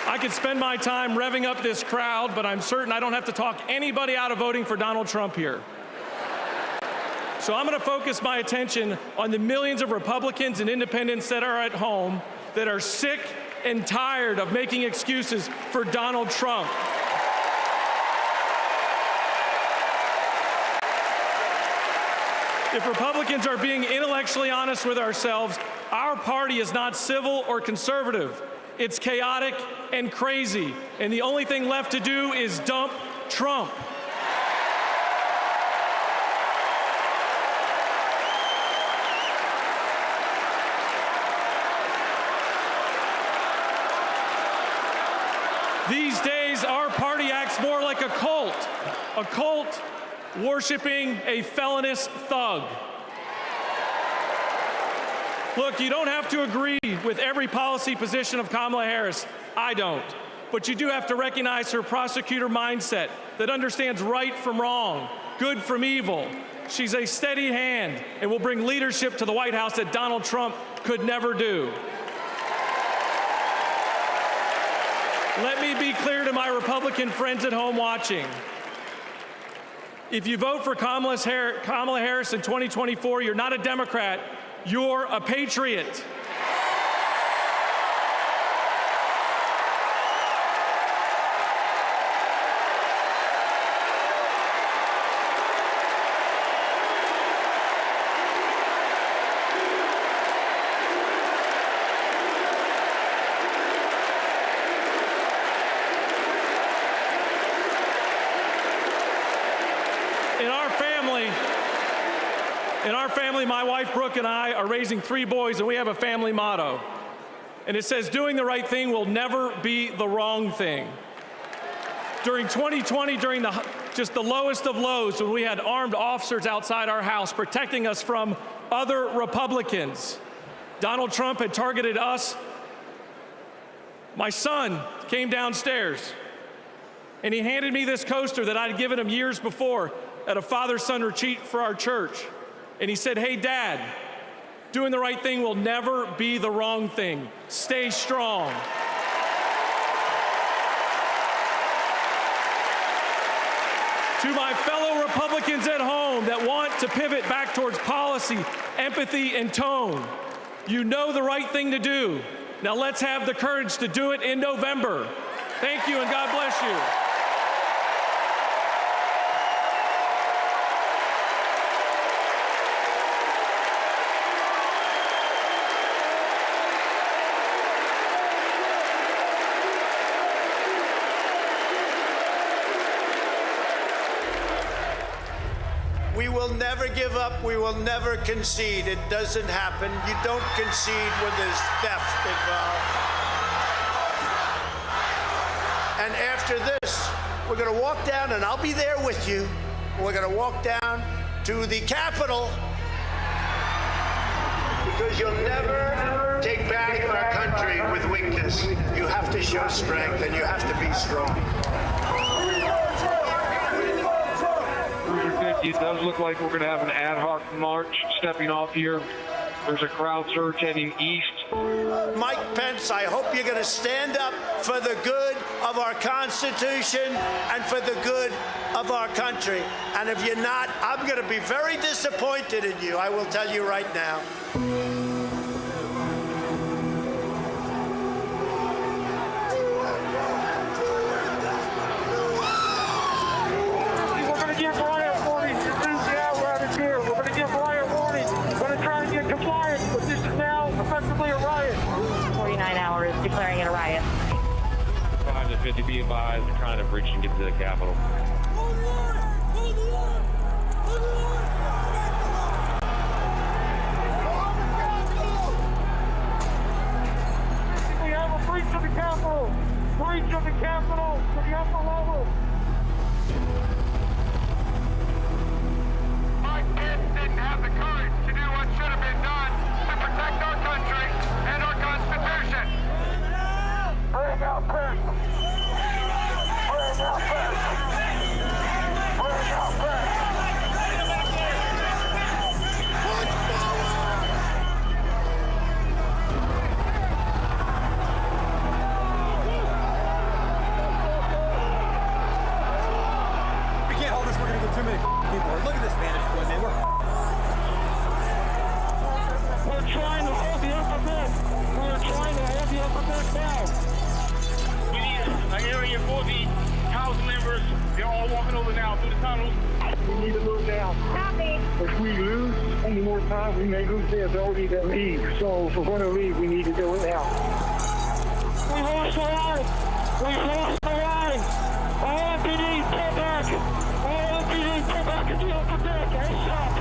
I could spend my time revving up this crowd, but I'm certain I don't have to talk anybody out of voting for Donald Trump here. So I'm going to focus my attention on the millions of Republicans and independents that are at home that are sick and tired of making excuses for Donald Trump. If Republicans are being intellectually honest with ourselves, our party is not civil or conservative. It's chaotic and crazy, and the only thing left to do is dump Trump. These days, our party acts more like a cult worshiping a felonious thug. Look, you don't have to agree with every policy position of Kamala Harris. I don't. But you do have to recognize her prosecutor mindset that understands right from wrong, good from evil. She's a steady hand and will bring leadership to the White House that Donald Trump could never do. Let me be clear to my Republican friends at home watching. If you vote for Kamala Harris in 2024, you're not a Democrat, you're a patriot. In our family, my wife Brooke and I are raising 3 boys, and we have a family motto. And it says, doing the right thing will never be the wrong thing. During 2020, during just the lowest of lows, when we had armed officers outside our house protecting us from other Republicans, Donald Trump had targeted us. My son came downstairs, and he handed me this coaster that I'd given him years before at a father-son retreat for our church. And he said, hey, Dad, doing the right thing will never be the wrong thing. Stay strong. To my fellow Republicans at home that want to pivot back towards policy, empathy, and tone, you know the right thing to do. Now let's have the courage to do it in November. Thank you, and God bless you. We will never give up. We will never concede. It doesn't happen. You don't concede when there's theft involved. And after this, we're going to walk down, and I'll be there with you. We're going to walk down to the Capitol, because you'll never take back our country with weakness. You have to show strength, and you have to be strong. It does look like we're going to have an ad hoc march stepping off here. There's a crowd surge heading east. Mike Pence, I hope you're going to stand up for the good of our Constitution and for the good of our country. And if you're not, I'm going to be very disappointed in you. I will tell you right now. Declaring it a riot. 5 to 50, be advised, they're trying to breach and get to the Capitol. all walking over now through the tunnels. We need to move now. Copy. If we lose any more time, we may lose the ability to leave. So if we're going to leave, we need to do it now. We've lost the line. We've lost the line. All MPD, pull back. All MPD, pull back and deal with back. Stop.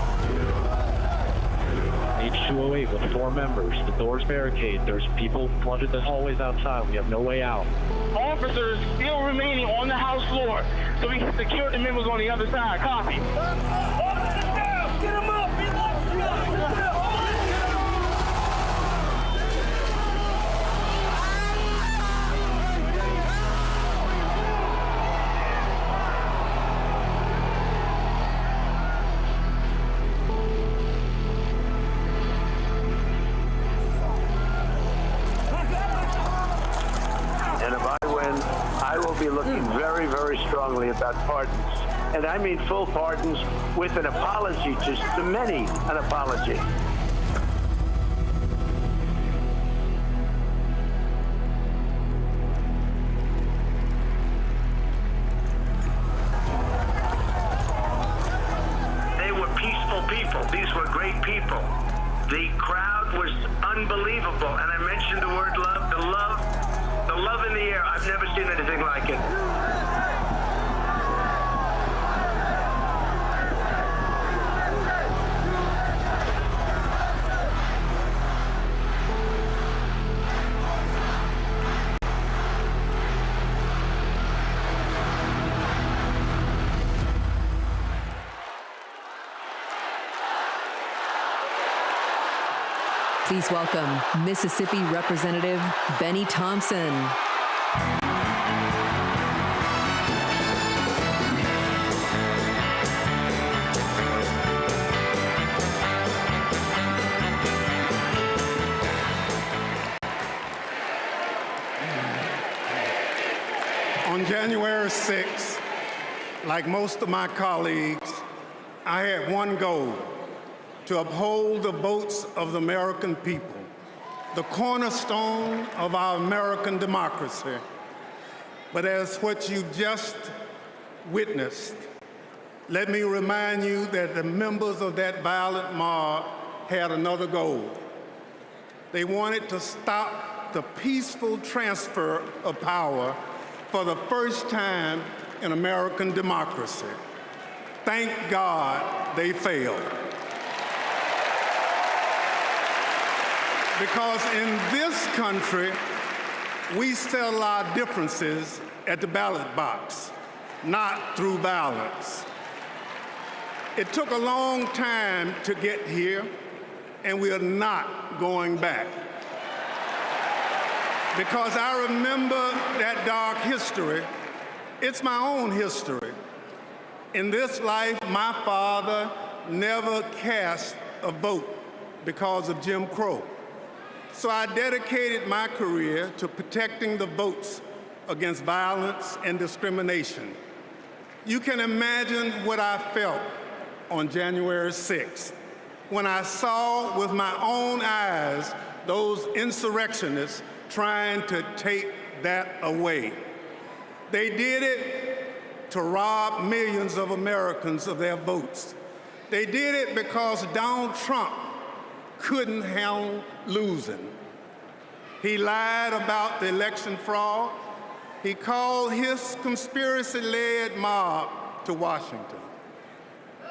H208 with 4 members. The doors barricade. There's people flooded the hallways outside. We have no way out. Officers still remaining on the House floor, so we can secure the members on the other side. Copy. Officers down! Get them up! Get them up! And if I win, I will be looking very, very strongly about pardons. And I mean full pardons with an apology to many, an apology. They were peaceful people. These were great people. The crowd was unbelievable. And I mentioned the word love, the love in the air. I've never seen anything like it. Please welcome Mississippi Representative Benny Thompson. On January 6th, like most of my colleagues, I had one goal: to uphold the votes of the American people, the cornerstone of our American democracy. But as what you just witnessed, let me remind you that the members of that violent mob had another goal. They wanted to stop the peaceful transfer of power for the first time in American democracy. Thank God they failed. Because in this country, we settle our differences at the ballot box, not through violence. It took a long time to get here, and we are not going back. Because I remember that dark history. It's my own history. In this life, my father never cast a vote because of Jim Crow. So I dedicated my career to protecting the votes against violence and discrimination. You can imagine what I felt on January 6th when I saw with my own eyes those insurrectionists trying to take that away. They did it to rob millions of Americans of their votes. They did it because Donald Trump couldn't handle losing. He lied about the election fraud. He called his conspiracy-led mob to Washington.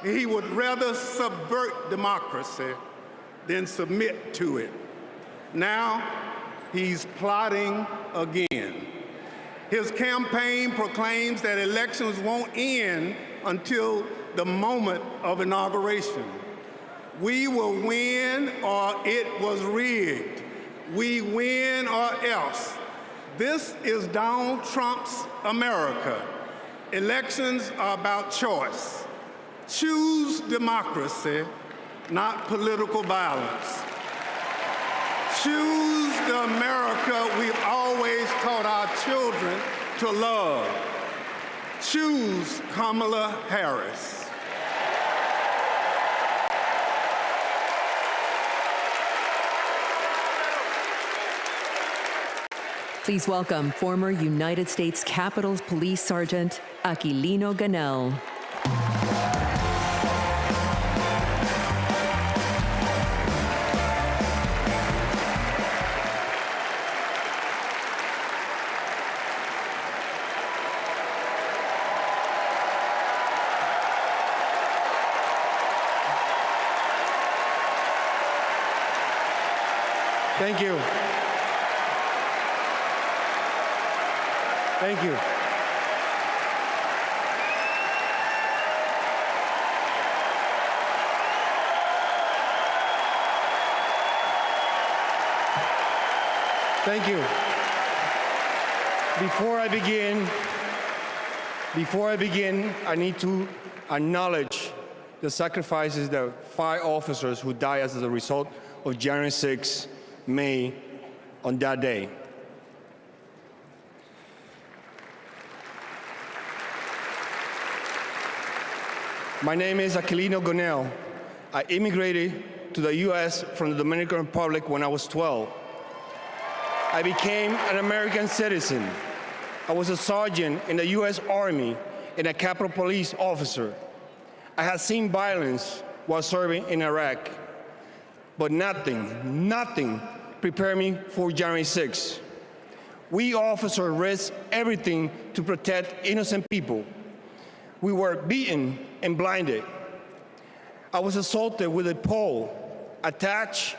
He would rather subvert democracy than submit to it. Now, he's plotting again. His campaign proclaims that elections won't end until the moment of inauguration. We will win or it was rigged. We win or else. This is Donald Trump's America. Elections are about choice. Choose democracy, not political violence. Choose the America we've always taught our children to love. Choose Kamala Harris. Please welcome former United States Capitol Police Sergeant Aquilino Ganell. Thank you. Thank you. Thank you. Before I begin, I need to acknowledge the sacrifices that 5 officers who died as a result of January 6 made on that day. My name is Aquilino Ganell. I immigrated to the U.S. from the Dominican Republic when I was 12. I became an American citizen. I was a sergeant in the U.S. Army and a Capitol Police officer. I had seen violence while serving in Iraq, but nothing prepared me for January 6. We officers risked everything to protect innocent people. We were beaten and blinded. I was assaulted with a pole attached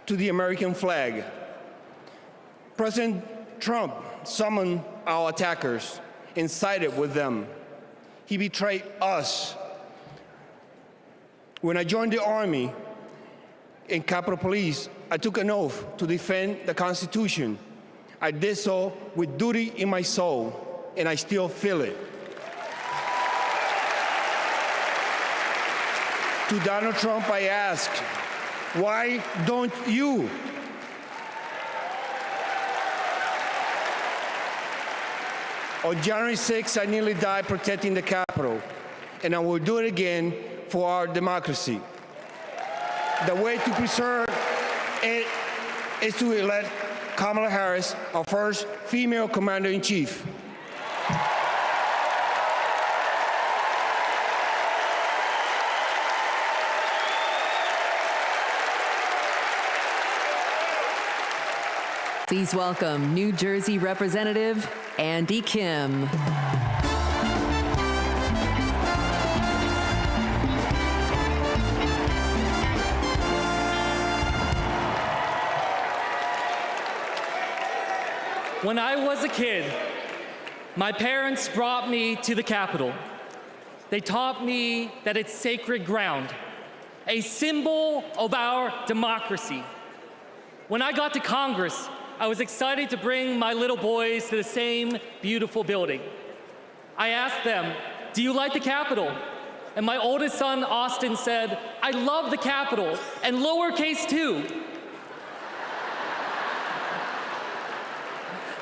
to the American flag. President Trump summoned our attackers and sided with them. He betrayed us. When I joined the Army and Capitol Police, I took an oath to defend the Constitution. I did so with duty in my soul, and I still feel it. To Donald Trump, I ask, why don't you? On January 6, I nearly died protecting the Capitol, and I will do it again for our democracy. The way to preserve it is to elect Kamala Harris, our first female commander-in-chief. Please welcome New Jersey Representative Andy Kim. When I was a kid, my parents brought me to the Capitol. They taught me that it's sacred ground, a symbol of our democracy. When I got to Congress, I was excited to bring my little boys to the same beautiful building. I asked them, "Do you like the Capitol?" And my oldest son, Austin, said, "I love the Capitol, and lowercase too."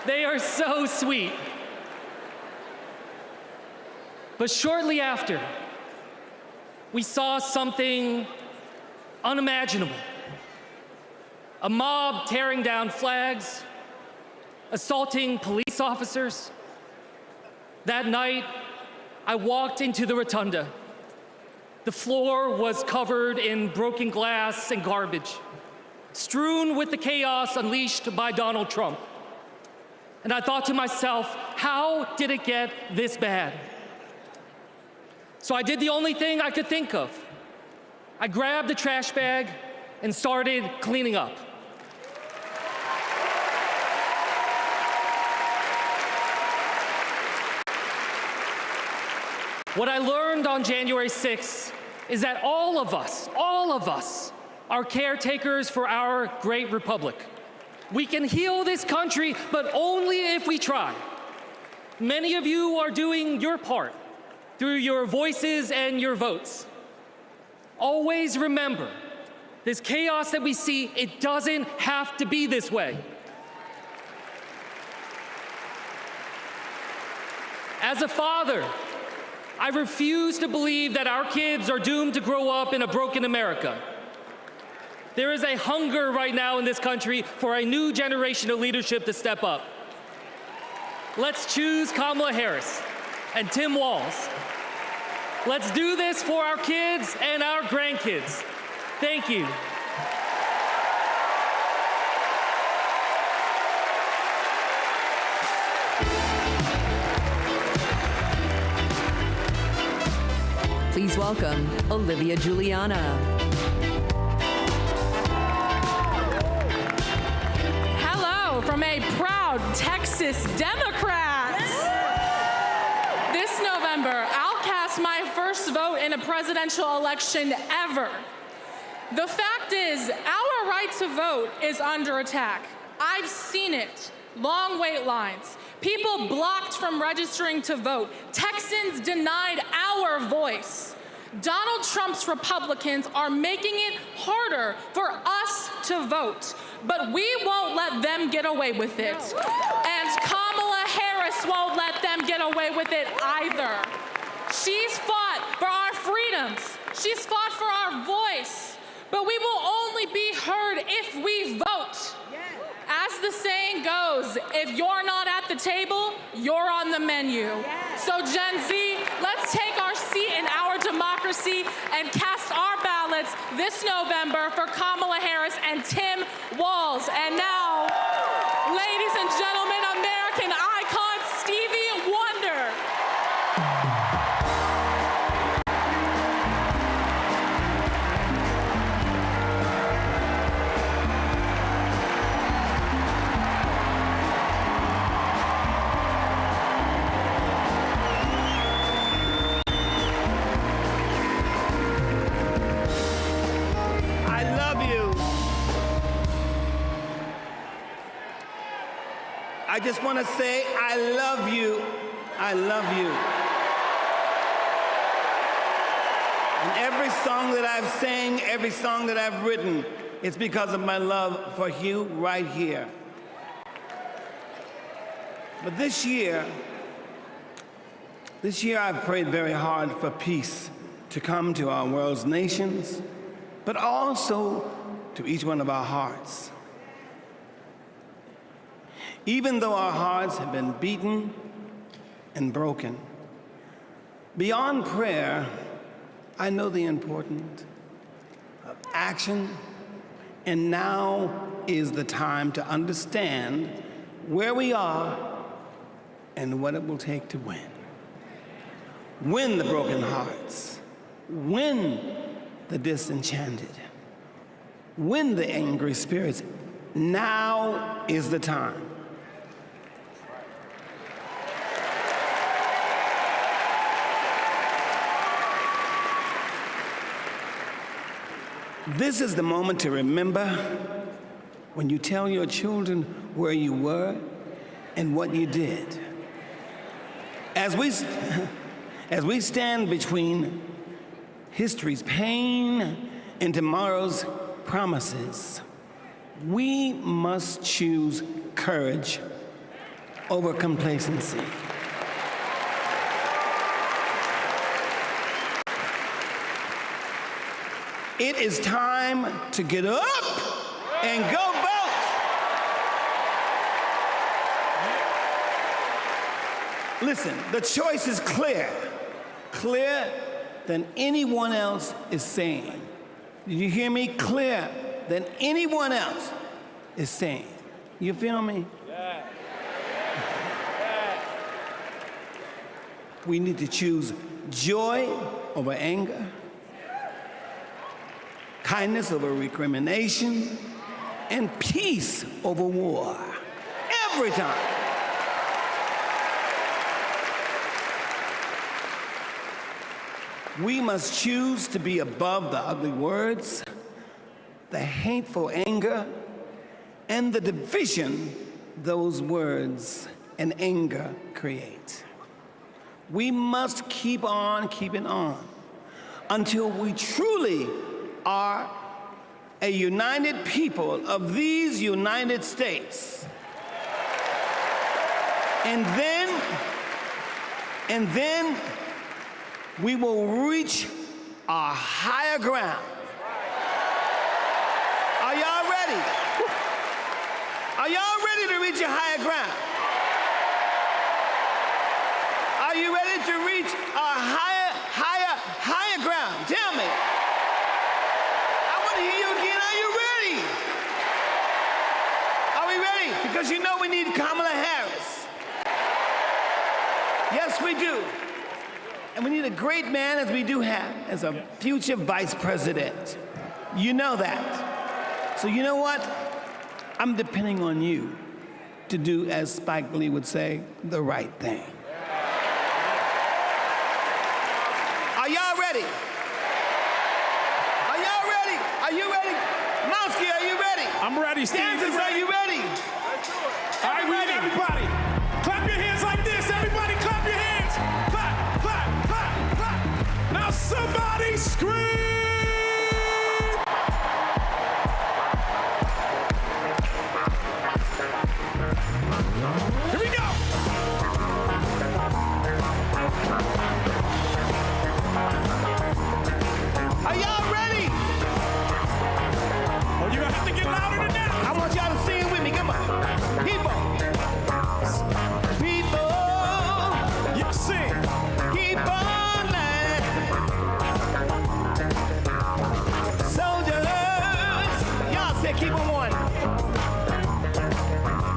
They are so sweet. But shortly after, we saw something unimaginable. A mob tearing down flags, assaulting police officers. That night, I walked into the rotunda. The floor was covered in broken glass and garbage, strewn with the chaos unleashed by Donald Trump. And I thought to myself, how did it get this bad? So I did the only thing I could think of. I grabbed the trash bag and started cleaning up. What I learned on January 6th is that all of us are caretakers for our great republic. We can heal this country, but only if we try. Many of you are doing your part through your voices and your votes. Always remember, this chaos that we see, it doesn't have to be this way. As a father, I refuse to believe that our kids are doomed to grow up in a broken America. There is a hunger right now in this country for a new generation of leadership to step up. let's choose Kamala Harris and Tim Walz. Let's do this for our kids and our grandkids. Thank you. Please welcome Olivia Juliana. Hello from a proud Texas Democrat. This November, I'll cast my first vote in a presidential election ever. The fact is, our right to vote is under attack. I've seen it. Long wait lines. People blocked from registering to vote. Texans denied our voice. Donald Trump's Republicans are making it harder for us to vote, but we won't let them get away with it. And Kamala Harris won't let them get away with it either. She's fought for our freedoms. She's fought for our voice, but we will only be heard if we vote. As the saying goes, if you're not at the table, you're on the menu. So Gen Z, let's take our seat in our democracy and cast our ballots this November for Kamala Harris and Tim Walz. And now, ladies and gentlemen, American icon Stevie Wonder. I just want to say, I love you. I love you. And every song that I've sang, every song that I've written, it's because of my love for you right here. But this year I've prayed very hard for peace to come to our world's nations, but also to each one of our hearts. Even though our hearts have been beaten and broken, beyond prayer, I know the importance of action, and now is the time to understand where we are and what it will take to win. Win the broken hearts, win the disenchanted, win the angry spirits. Now is the time. This is the moment to remember when you tell your children where you were and what you did. As we stand between history's pain and tomorrow's promises, we must choose courage over complacency. It is time to get up and go vote. Listen, the choice is clear, clearer than anyone else is saying. Did you hear me? Clearer than anyone else is saying. You feel me? Yeah. We need to choose joy over anger, kindness over recrimination, and peace over war. Every time. We must choose to be above the ugly words, the hateful anger, and the division those words and anger create. We must keep on keeping on until we truly are a united people of these United States. And then we will reach our higher ground. Are y'all ready? Are y'all ready to reach your higher ground? Are you ready to reach a higher ground? Tell me. I want to hear you again. Are you ready? Are we ready? Because you know we need Kamala Harris. Yes, we do. And we need a great man, as we do have, as a future vice president. You know that. So you know what? I'm depending on you to do, as Spike Lee would say, the right thing. Are y'all ready? Are y'all ready? Are you ready? Monsky, are you ready? I'm ready, Steve. Kansas, are you ready? Let's do it. All right, we need everybody. Clap your hands like this. Everybody clap your hands. Clap, clap, clap, clap. Now somebody scream. Here we go. Are y'all ready? Oh, you're gonna have to get louder than that. I want y'all to sing with me. Come on. People. You sing. Keep on lying. Soldiers. Y'all say keep on one.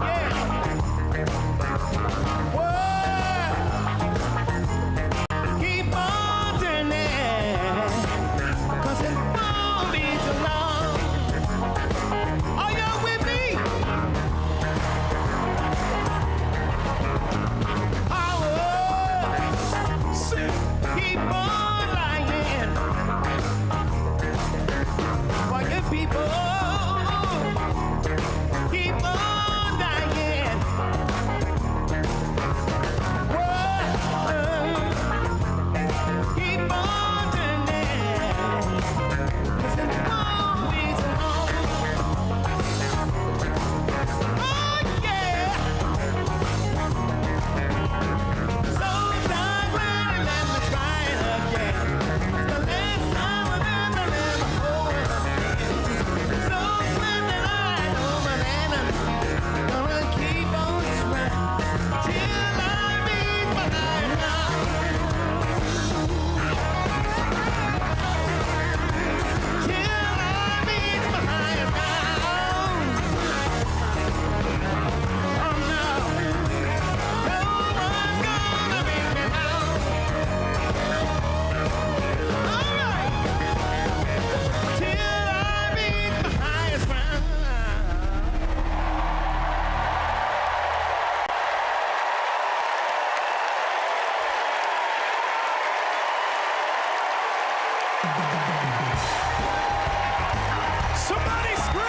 Yeah. Whoa. Keep on turning. 'Cause it won't be too long. Are y'all with me? Keep on lying. Why you people keep on dying? Whoa. Keep on turning. 'Cause it won't be too long. Oh yeah. Sometimes when you let me try it again, it's the last time I've ever so when I know my name, I'm gonna keep on trying till I meet my higher till I meet my higher ground. Oh no, no one's gonna make me down. All right, till I meet my highest ground. Somebody scream.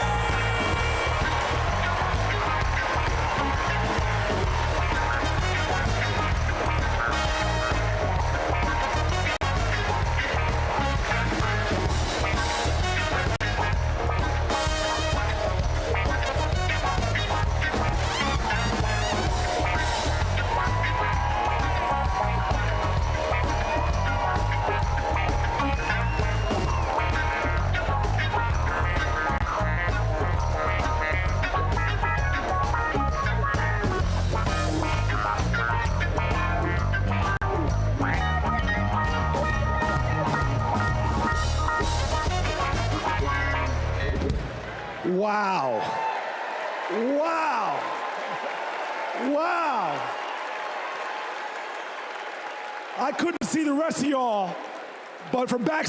Wow. Wow. Wow. I couldn't see the rest of y'all, but from back,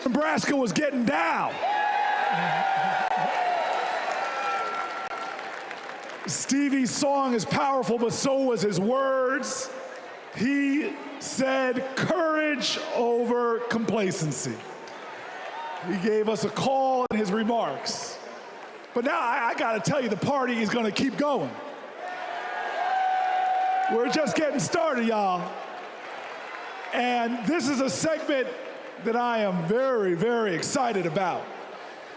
Nebraska was getting down. Stevie's song is powerful, but so was his words. He said courage over complacency. He gave us a call in his remarks. But now I gotta tell you, the party is gonna keep going. We're just getting started, y'all. And this is a segment that I am very, very excited about,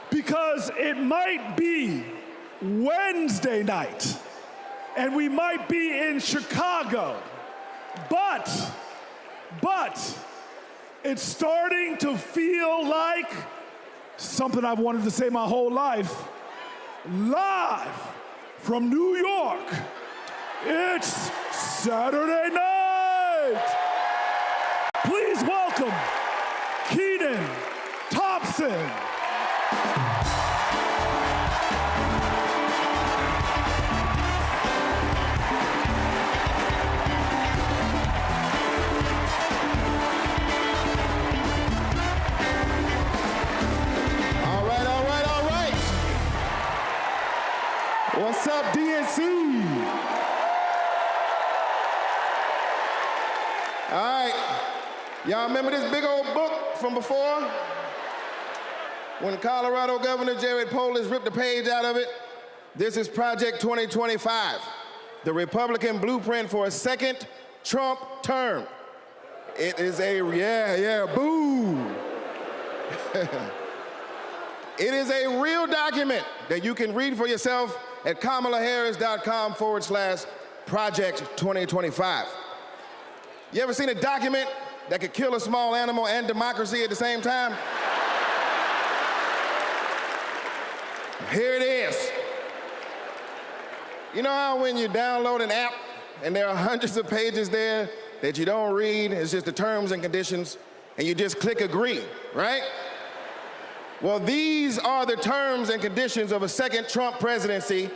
because it might be Wednesday night and we might be in Chicago, but it's starting to feel like something I've wanted to say my whole life. Live from New York, it's Saturday night. What's up, DNC? All right. Y'all remember this big old book from before? When Colorado Governor Jared Polis ripped a page out of it? This is Project 2025, the Republican blueprint for a second Trump term. It is boo. It is a real document that you can read for yourself at kamalaharris.com/Project 2025. You ever seen a document that could kill a small animal and democracy at the same time? Here it is. You know how when you download an app and there are hundreds of pages there that you don't read, it's just the terms and conditions, and you just click agree, right? Well, these are the terms and conditions of a second Trump presidency.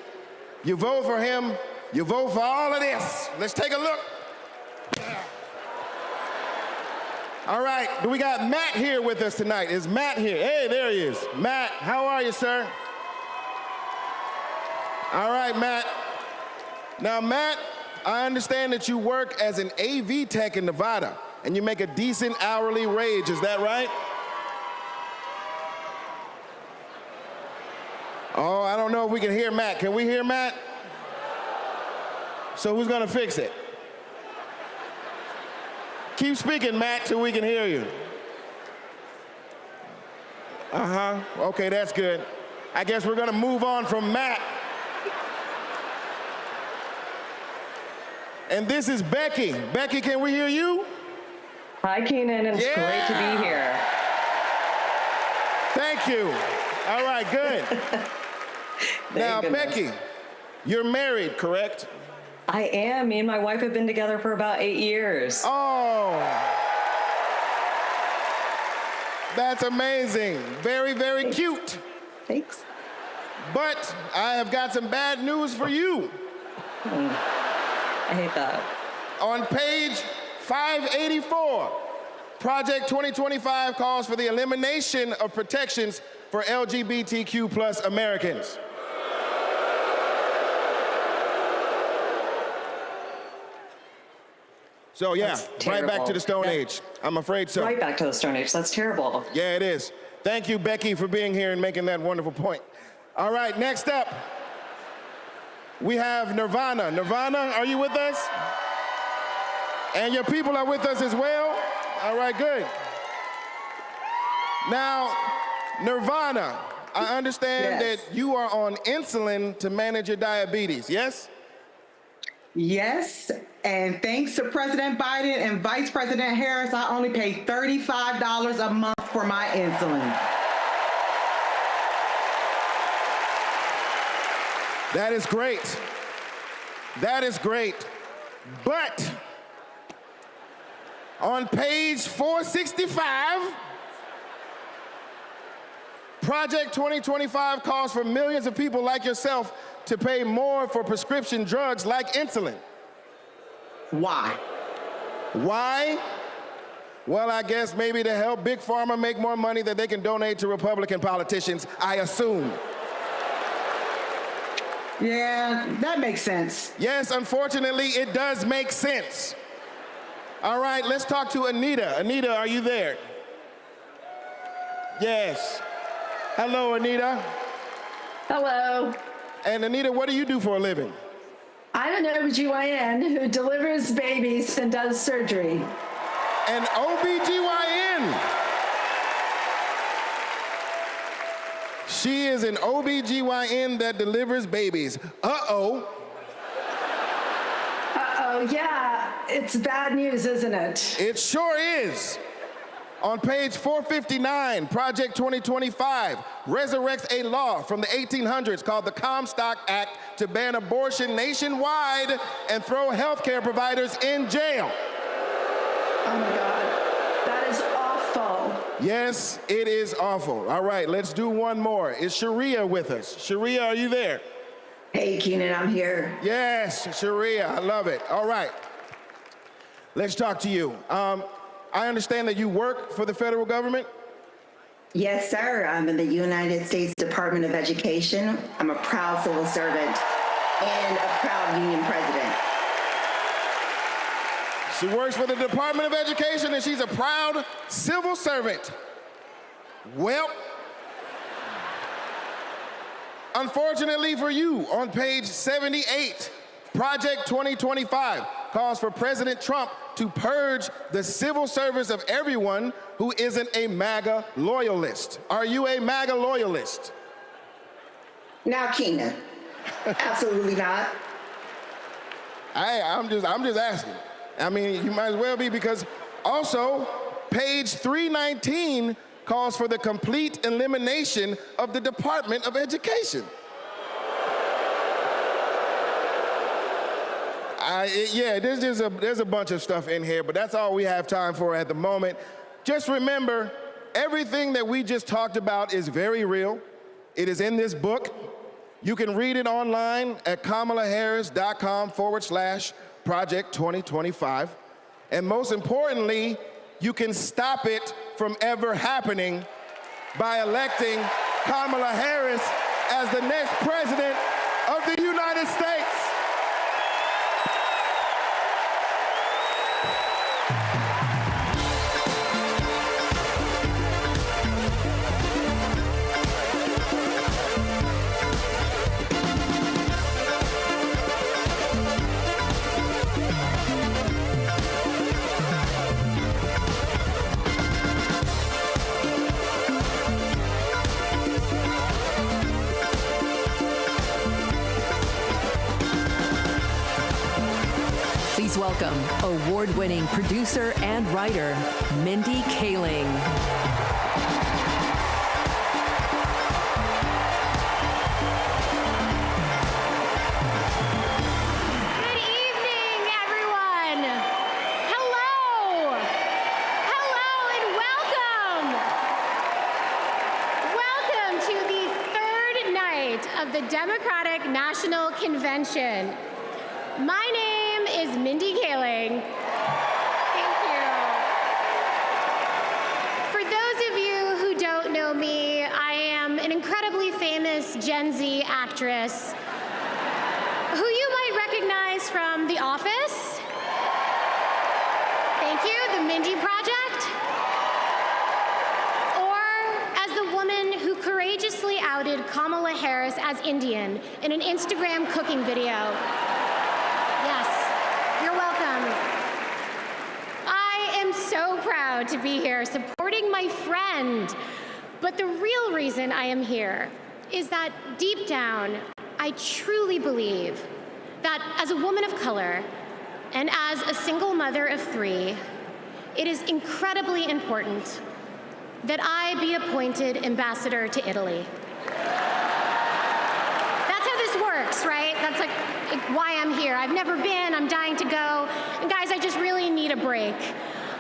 You vote for him, you vote for all of this. Let's take a look. All right, we got Matt here with us tonight. Is Matt here? Hey, there he is. Matt, how are you, sir? All right, Matt. Now, Matt, I understand that you work as an AV tech in Nevada, and you make a decent hourly wage, is that right? Oh, I don't know if we can hear Matt. Can we hear Matt? So who's gonna fix it? Keep speaking, Matt, till we can hear you. Okay, that's good. I guess we're gonna move on from Matt. And this is Becky. Becky, can we hear you? Hi, Keenan. It's great to be here. Thank you. All right, good. Now, Becky, you're married, correct? I am. Me and my wife have been together for about 8 years. Oh, that's amazing. Very, very cute. Thanks. But I have got some bad news for you. I hate that. On page 584, Project 2025 calls for the elimination of protections for LGBTQ plus Americans. So yeah, right back to the Stone Age. I'm afraid so. Right back to the Stone Age. That's terrible. Yeah, it is. Thank you, Becky, for being here and making that wonderful point. All right, next up, we have Nirvana. Nirvana, are you with us? And your people are with us as well? All right, good. Now, Nirvana, I understand that you are on insulin to manage your diabetes, yes? Yes, and thanks to President Biden and Vice President Harris, I only pay $35 a month for my insulin. That is great. That is great. But on page 465, Project 2025 calls for millions of people like yourself to pay more for prescription drugs like insulin. Why? Why? Well, I guess maybe to help Big Pharma make more money that they can donate to Republican politicians, I assume. Yeah, that makes sense. Yes, unfortunately, it does make sense. All right, let's talk to Anita. Anita, are you there? Yes. Hello, Anita. Hello. And Anita, what do you do for a living? I'm an OBGYN who delivers babies and does surgery. An OBGYN? She is an OBGYN that delivers babies. Uh-oh. Uh-oh, yeah, it's bad news, isn't it? It sure is. On page 459, Project 2025 resurrects a law from the 1800s called the Comstock Act to ban abortion nationwide and throw healthcare providers in jail. Oh my God, that is awful. Yes, it is awful. All right, let's do one more. Is Sharia with us? Sharia, are you there? Hey, Keenan, I'm here. Yes, Sharia, I love it. All right, let's talk to you. I understand that you work for the federal government? Yes, sir. I'm in the United States Department of Education. I'm a proud civil servant. and a proud union president. She works for the Department of Education, and she's a proud civil servant. Well, unfortunately for you, on page 78, Project 2025 calls for President Trump to purge the civil service of everyone who isn't a MAGA loyalist. Are you a MAGA loyalist? Now, Keena, absolutely not. I'm just asking. I mean, you might as well be, because also page 319 calls for the complete elimination of the Department of Education. There's a bunch of stuff in here, but that's all we have time for at the moment. Just remember, everything that we just talked about is very real. It is in this book. You can read it online at kamalaharris.com/Project 2025. And most importantly, you can stop it from ever happening by electing Kamala Harris as the next president of the United States. Please welcome award-winning producer and writer, Mindy Kaling. Good evening, everyone. Hello. Hello and welcome. Welcome to the third night of the Democratic National Convention. My name is Mindy Kaling. Thank you. For those of you who don't know me, I am an incredibly famous Gen Z actress who you might recognize from The Office. Thank you, The Mindy Project. Or as the woman who courageously outed Kamala Harris as Indian in an Instagram cooking video. Yes, you're welcome. I am so proud to be here supporting my friend. But the real reason I am here is that deep down, I truly believe that as a woman of color and as a single mother of 3, it is incredibly important that I be appointed ambassador to Italy. That's how this works, right? That's like why I'm here. I've never been, I'm dying to go. And guys, I just really need a break.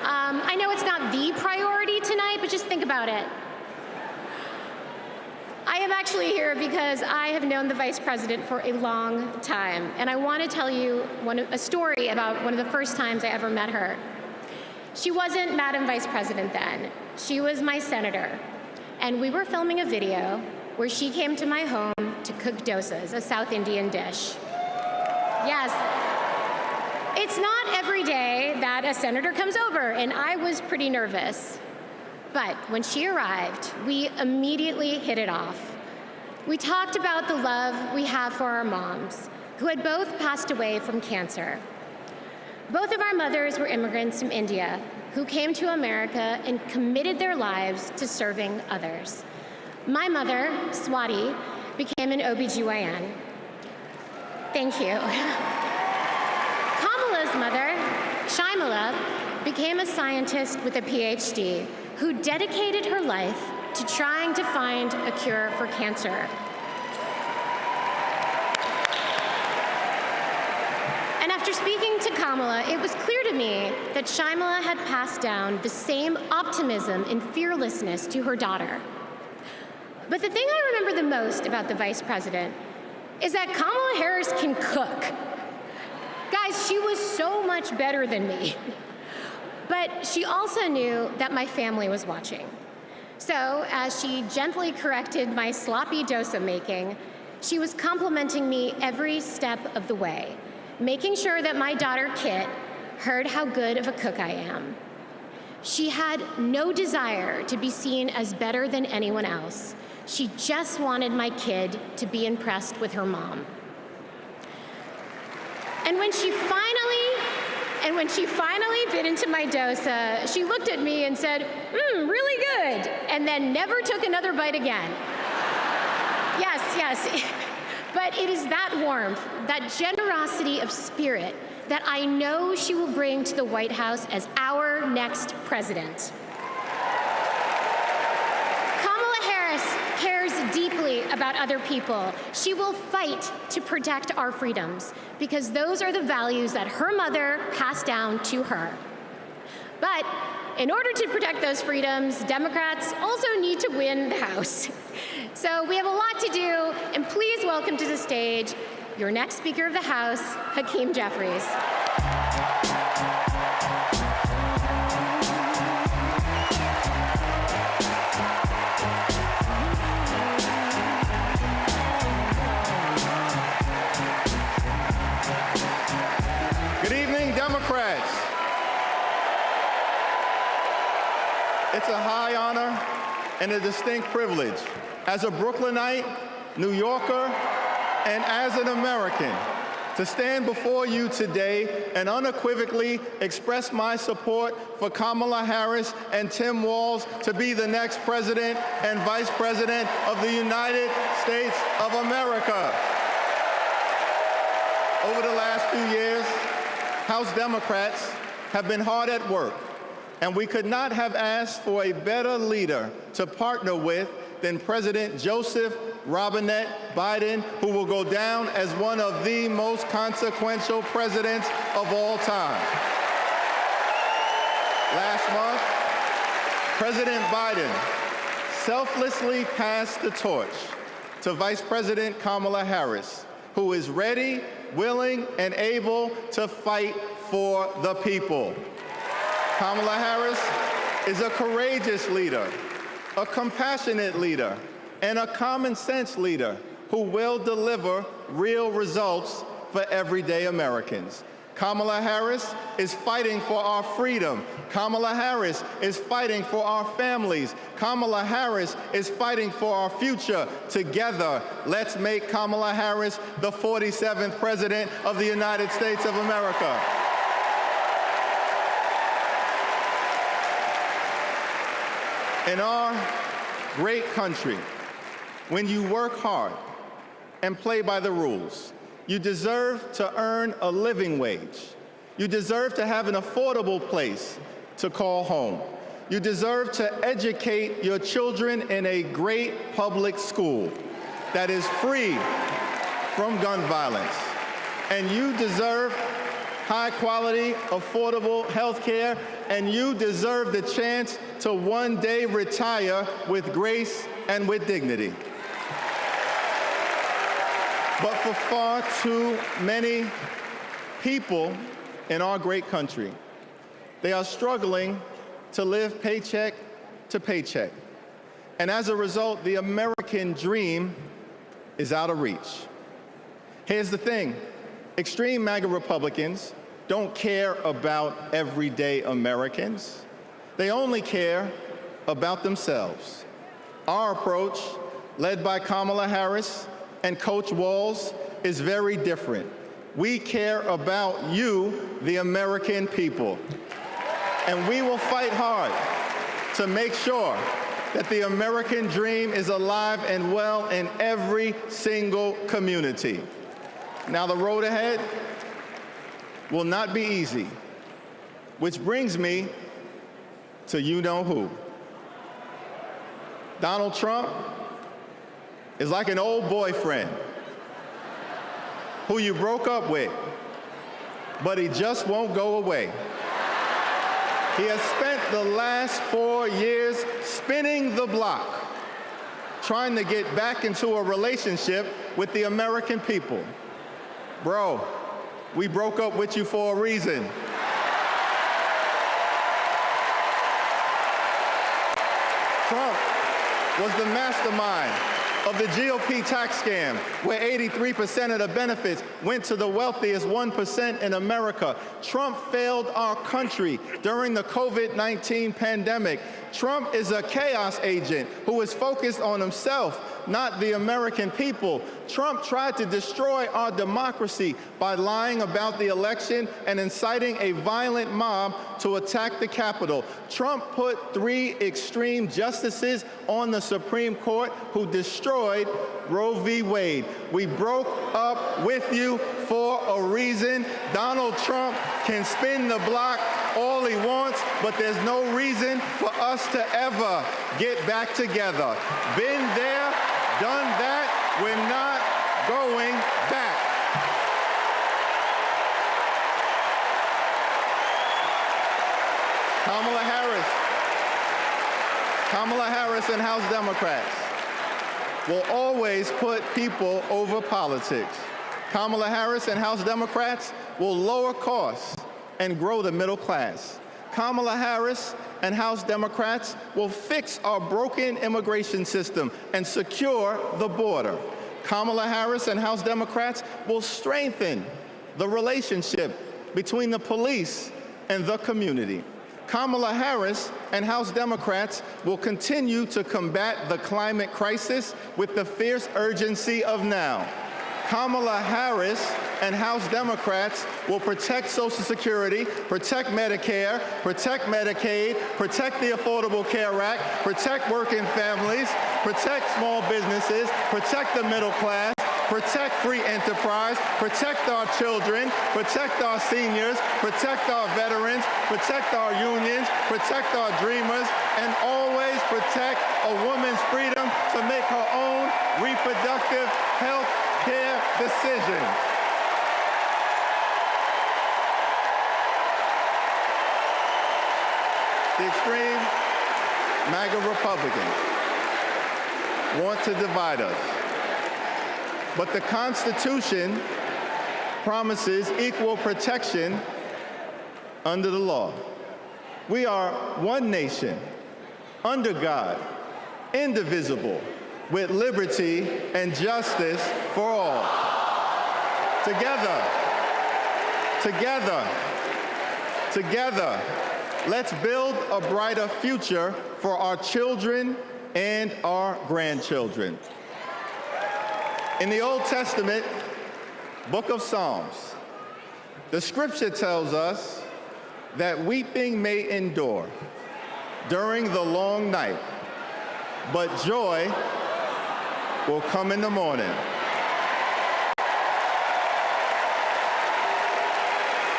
I know it's not the priority tonight, but just think about it. I am actually here because I have known the Vice President for a long time, and I want to tell you a story about one of the first times I ever met her. She wasn't Madam Vice President then. She was my senator, and we were filming a video where she came to my home to cook dosas, a South Indian dish. Yes, it's not every day that a senator comes over, and I was pretty nervous. But when she arrived, we immediately hit it off. We talked about the love we have for our moms, who had both passed away from cancer. Both of our mothers were immigrants from India who came to America and committed their lives to serving others. My mother, Swati, became an OBGYN. Thank you. Kamala's mother, Shyamala, became a scientist with a PhD who dedicated her life to trying to find a cure for cancer. And after speaking to Kamala, it was clear to me that Shyamala had passed down the same optimism and fearlessness to her daughter. But the thing I remember the most about the Vice President is that Kamala Harris can cook. Guys, she was so much better than me. But she also knew that my family was watching. So as she gently corrected my sloppy dosa making, She was complimenting me every step of the way, making sure that my daughter, Kit, heard how good of a cook I am. She had no desire to be seen as better than anyone else. She just wanted my kid to be impressed with her mom. And when she finally bit into my dosa, she looked at me and said, really good, and then never took another bite again. Yes, but it is that warmth, that generosity of spirit that I know she will bring to the White House as our next president. Kamala Harris cares deeply about other people. She will fight to protect our freedoms because those are the values that her mother passed down to her. But in order to protect those freedoms, Democrats also need to win the House. So we have a lot to do, and please welcome to the stage your next Speaker of the House, Hakeem Jeffries. Good evening, Democrats. It's a high honor and a distinct privilege as a Brooklynite, New Yorker, and as an American to stand before you today and unequivocally express my support for Kamala Harris and Tim Walz to be the next president and vice president of the United States of America. Over the last few years, House Democrats have been hard at work, and we could not have asked for a better leader to partner with than President Joseph Robinette Biden, who will go down as one of the most consequential presidents of all time. Last month, President Biden selflessly passed the torch to Vice President Kamala Harris, who is ready, willing, and able to fight for the people. Kamala Harris is a courageous leader, a compassionate leader, and a common sense leader who will deliver real results for everyday Americans. Kamala Harris is fighting for our freedom. Kamala Harris is fighting for our families. Kamala Harris is fighting for our future. Together, let's make Kamala Harris the 47th President of the United States of America. In our great country, when you work hard and play by the rules, you deserve to earn a living wage. You deserve to have an affordable place to call home. You deserve to educate your children in a great public school that is free from gun violence. And you deserve high-quality, affordable health care, and you deserve the chance to one day retire with grace and with dignity. But for far too many people in our great country, they are struggling to live paycheck to paycheck. And as a result, the American dream is out of reach. Here's the thing. Extreme MAGA Republicans don't care about everyday Americans. They only care about themselves. Our approach, led by Kamala Harris and Coach Walz, is very different. We care about you, the American people. And we will fight hard to make sure that the American dream is alive and well in every single community. Now, the road ahead will not be easy, which brings me to you-know-who. Donald Trump is like an old boyfriend who you broke up with, but he just won't go away. He has spent the last 4 years spinning the block, trying to get back into a relationship with the American people. Bro, we broke up with you for a reason. Trump was the mastermind of the GOP tax scam, where 83% of the benefits went to the wealthiest 1% in America. Trump failed our country during the COVID-19 pandemic. Trump is a chaos agent who is focused on himself, not the American people. Trump tried to destroy our democracy by lying about the election and inciting a violent mob to attack the Capitol. Trump put 3 extreme justices on the Supreme Court who destroyed Roe v. Wade. We broke up with you for a reason. Donald Trump can spin the block all he wants, but there's no reason for us to ever get back together. Been there, done that, we're not going back. Kamala Harris and House Democrats will always put people over politics. Kamala Harris and House Democrats will lower costs and grow the middle class. Kamala Harris and House Democrats will fix our broken immigration system and secure the border. Kamala Harris and House Democrats will strengthen the relationship between the police and the community. Kamala Harris and House Democrats will continue to combat the climate crisis with the fierce urgency of now. Kamala Harris and House Democrats will protect Social Security, protect Medicare, protect Medicaid, protect the Affordable Care Act, protect working families, protect small businesses, protect the middle class, protect free enterprise, protect our children, protect our seniors, protect our veterans, protect our unions, protect our dreamers, and always protect a woman's freedom to make her own reproductive health care decisions. The extreme MAGA Republicans want to divide us. But the Constitution promises equal protection under the law. We are one nation, under God, indivisible, with liberty and justice for all. Together, let's build a brighter future for our children and our grandchildren. In the Old Testament, book of Psalms, the scripture tells us that weeping may endure during the long night, but joy will come in the morning.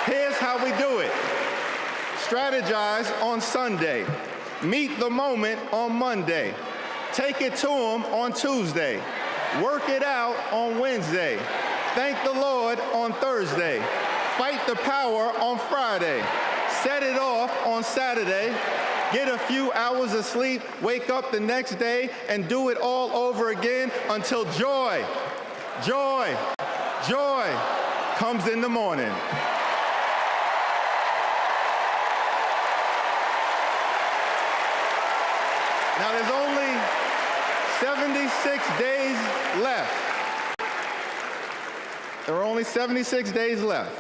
Here's how we do it. Strategize on Sunday. Meet the moment on Monday. Take it to them on Tuesday. Work it out on Wednesday. Thank the Lord on Thursday. Fight the power on Friday. Set it off on Saturday. Get a few hours of sleep, wake up the next day, and do it all over again until joy comes in the morning. Now there's only 76 days left. There are only 76 days left.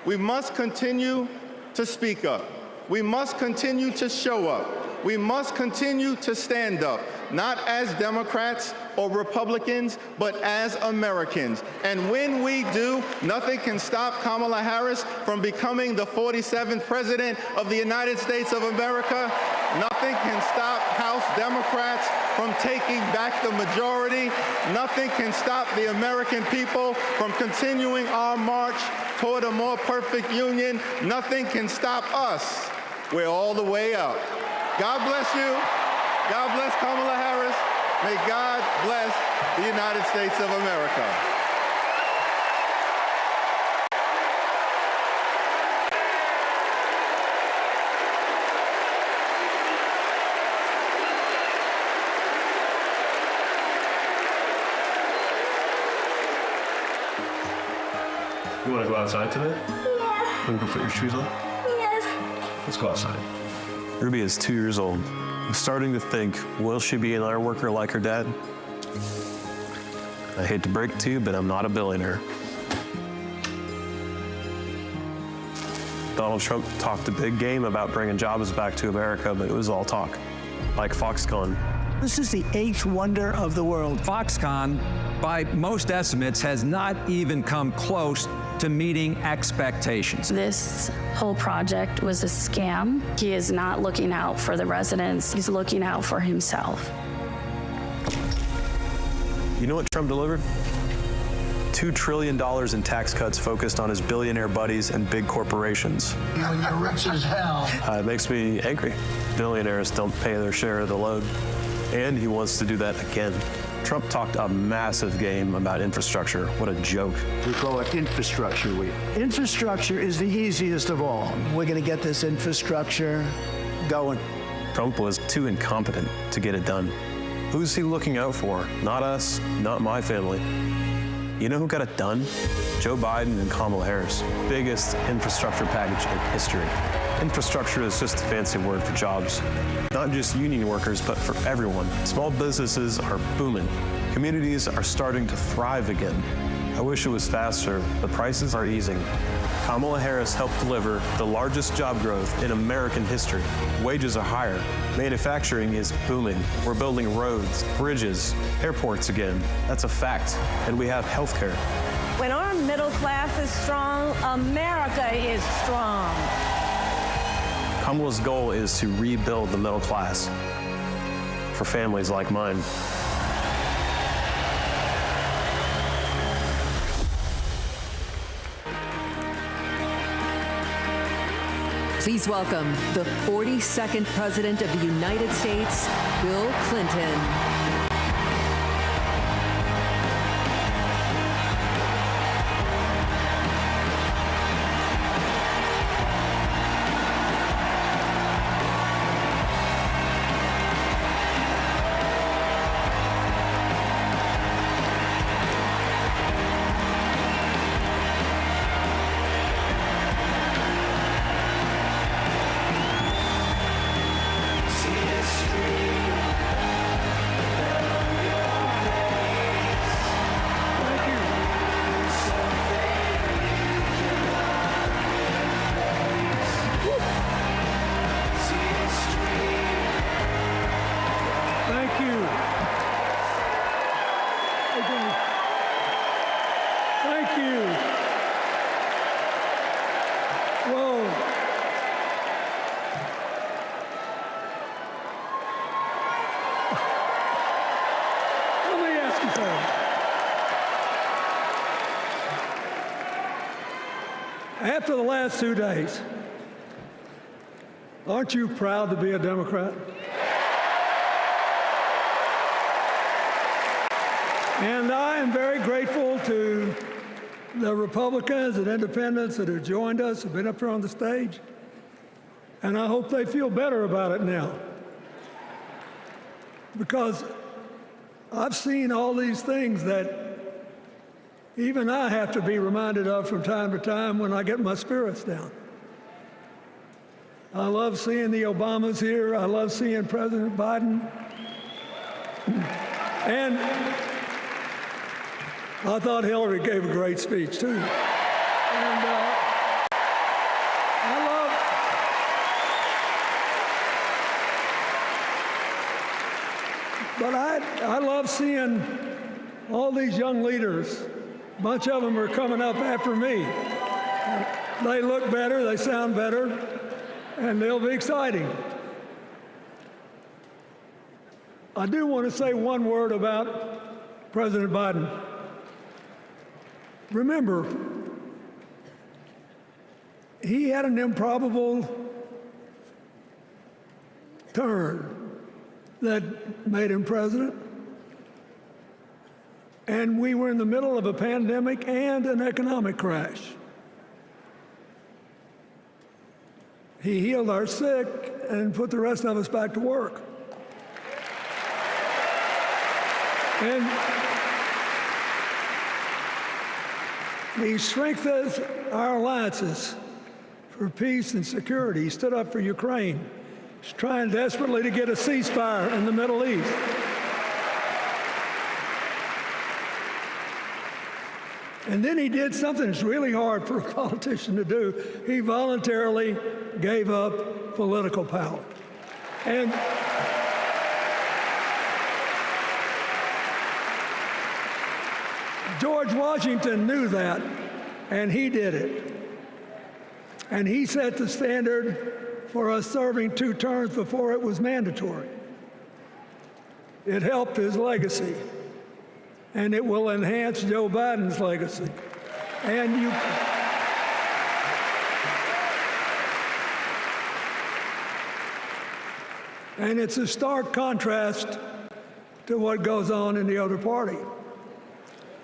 We must continue to speak up. We must continue to show up. We must continue to stand up, not as Democrats or Republicans, but as Americans. And when we do, nothing can stop Kamala Harris from becoming the 47th President of the United States of America. Nothing can stop House Democrats from taking back the majority. Nothing can stop the American people from continuing our march toward a more perfect union. Nothing can stop us. We're all the way up. God bless you. God bless Kamala Harris. May God bless the United States of America. You want to go outside today? Yeah. Want to go put your shoes on? Yes. Let's go outside. Ruby is 2 years old. I'm starting to think, will she be an iron worker like her dad? I hate to break it to you, but I'm not a billionaire. Donald Trump talked a big game about bringing jobs back to America, but it was all talk, like Foxconn. This is the eighth wonder of the world. Foxconn, by most estimates, has not even come close to meeting expectations. This whole project was a scam. He is not looking out for the residents. He's looking out for himself. You know what Trump delivered? $2 trillion in tax cuts focused on his billionaire buddies and big corporations. You're rich as hell. It makes me angry. Billionaires don't pay their share of the load, and he wants to do that again. Trump talked a massive game about infrastructure. What a joke. We call it Infrastructure Week. Infrastructure is the easiest of all. We're going to get this infrastructure going. Trump was too incompetent to get it done. Who's he looking out for? Not us, not my family. You know who got it done? Joe Biden and Kamala Harris. Biggest infrastructure package in history. Infrastructure is just a fancy word for jobs. Not just union workers, but for everyone. Small businesses are booming. Communities are starting to thrive again. I wish it was faster, but prices are easing. Kamala Harris helped deliver the largest job growth in American history. Wages are higher. Manufacturing is booming. We're building roads, bridges, airports again. That's a fact. And we have healthcare. When our middle class is strong, America is strong. Kamala's goal is to rebuild the middle class for families like mine. Please welcome the 42nd President of the United States, Bill Clinton. After the last 2 days, aren't you proud to be a Democrat? And I am very grateful to the Republicans and independents that have joined us, have been up here on the stage, and I hope they feel better about it now. Because I've seen all these things that even I have to be reminded of from time to time when I get my spirits down. I love seeing the Obamas here. I love seeing President Biden. And I thought Hillary gave a great speech, too. And I love seeing all these young leaders. A bunch of them are coming up after me. They look better, they sound better, and they'll be exciting. I do want to say one word about President Biden. Remember, he had an improbable turn that made him president. And we were in the middle of a pandemic and an economic crash. He healed our sick and put the rest of us back to work. And he strengthened our alliances for peace and security. He stood up for Ukraine. He's trying desperately to get a ceasefire in the Middle East. And then he did something that's really hard for a politician to do. He voluntarily gave up political power. And George Washington knew that, and he did it. And he set the standard for us serving 2 terms before it was mandatory. It helped his legacy, and it will enhance Joe Biden's legacy. And it's a stark contrast to what goes on in the other party.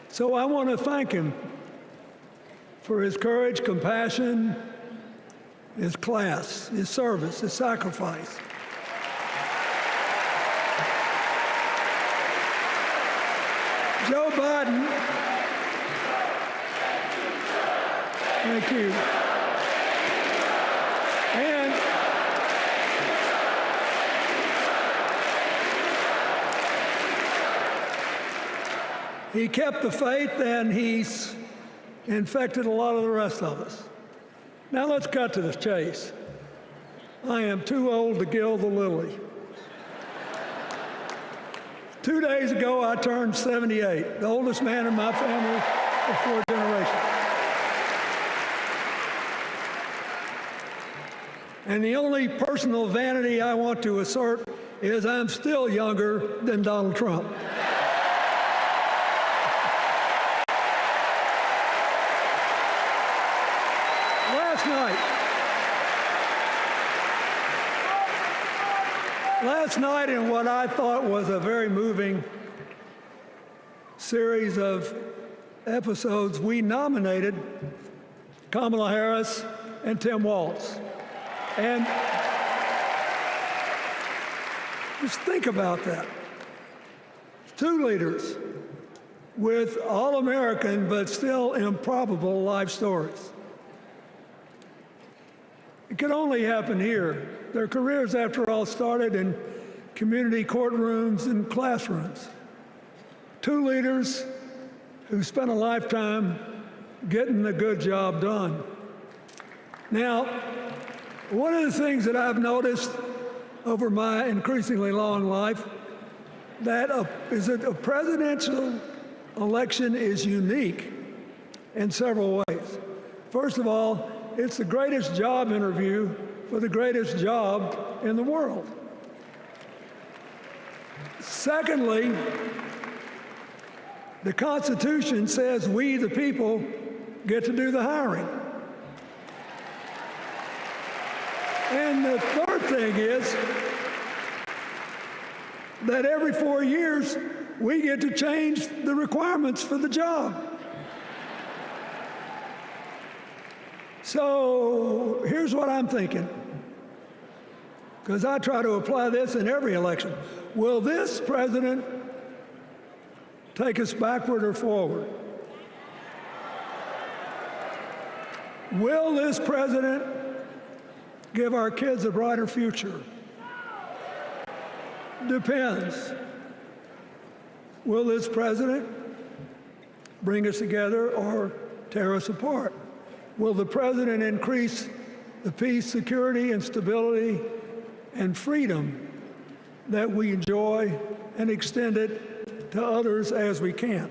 So I want to thank him for his courage, compassion, his class, his service, his sacrifice. Joe Biden, thank you. And he kept the faith, and he's infected a lot of the rest of us. Now let's cut to the chase. I am too old to gild the lily. 2 days ago, I turned 78, the oldest man in my family of 4 generations. And the only personal vanity I want to assert is I'm still younger than Donald Trump. Last night, in what I thought was a very moving series of episodes, we nominated Kamala Harris and Tim Walz. And just think about that. 2 leaders with all-American but still improbable life stories. It could only happen here. Their careers, after all, started in community courtrooms and classrooms. 2 leaders who spent a lifetime getting the good job done. Now, one of the things that I've noticed over my increasingly long life, that a presidential election is unique in several ways. First of all, it's the greatest job interview for the greatest job in the world. Secondly, the Constitution says we, the people, get to do the hiring. And the third thing is that every 4 years, we get to change the requirements for the job. So here's what I'm thinking, because I try to apply this in every election. Will this president take us backward or forward? Will this president give our kids a brighter future? Depends. Will this president bring us together or tear us apart? Will the president increase the peace, security, and stability and freedom that we enjoy and extend it to others as we can?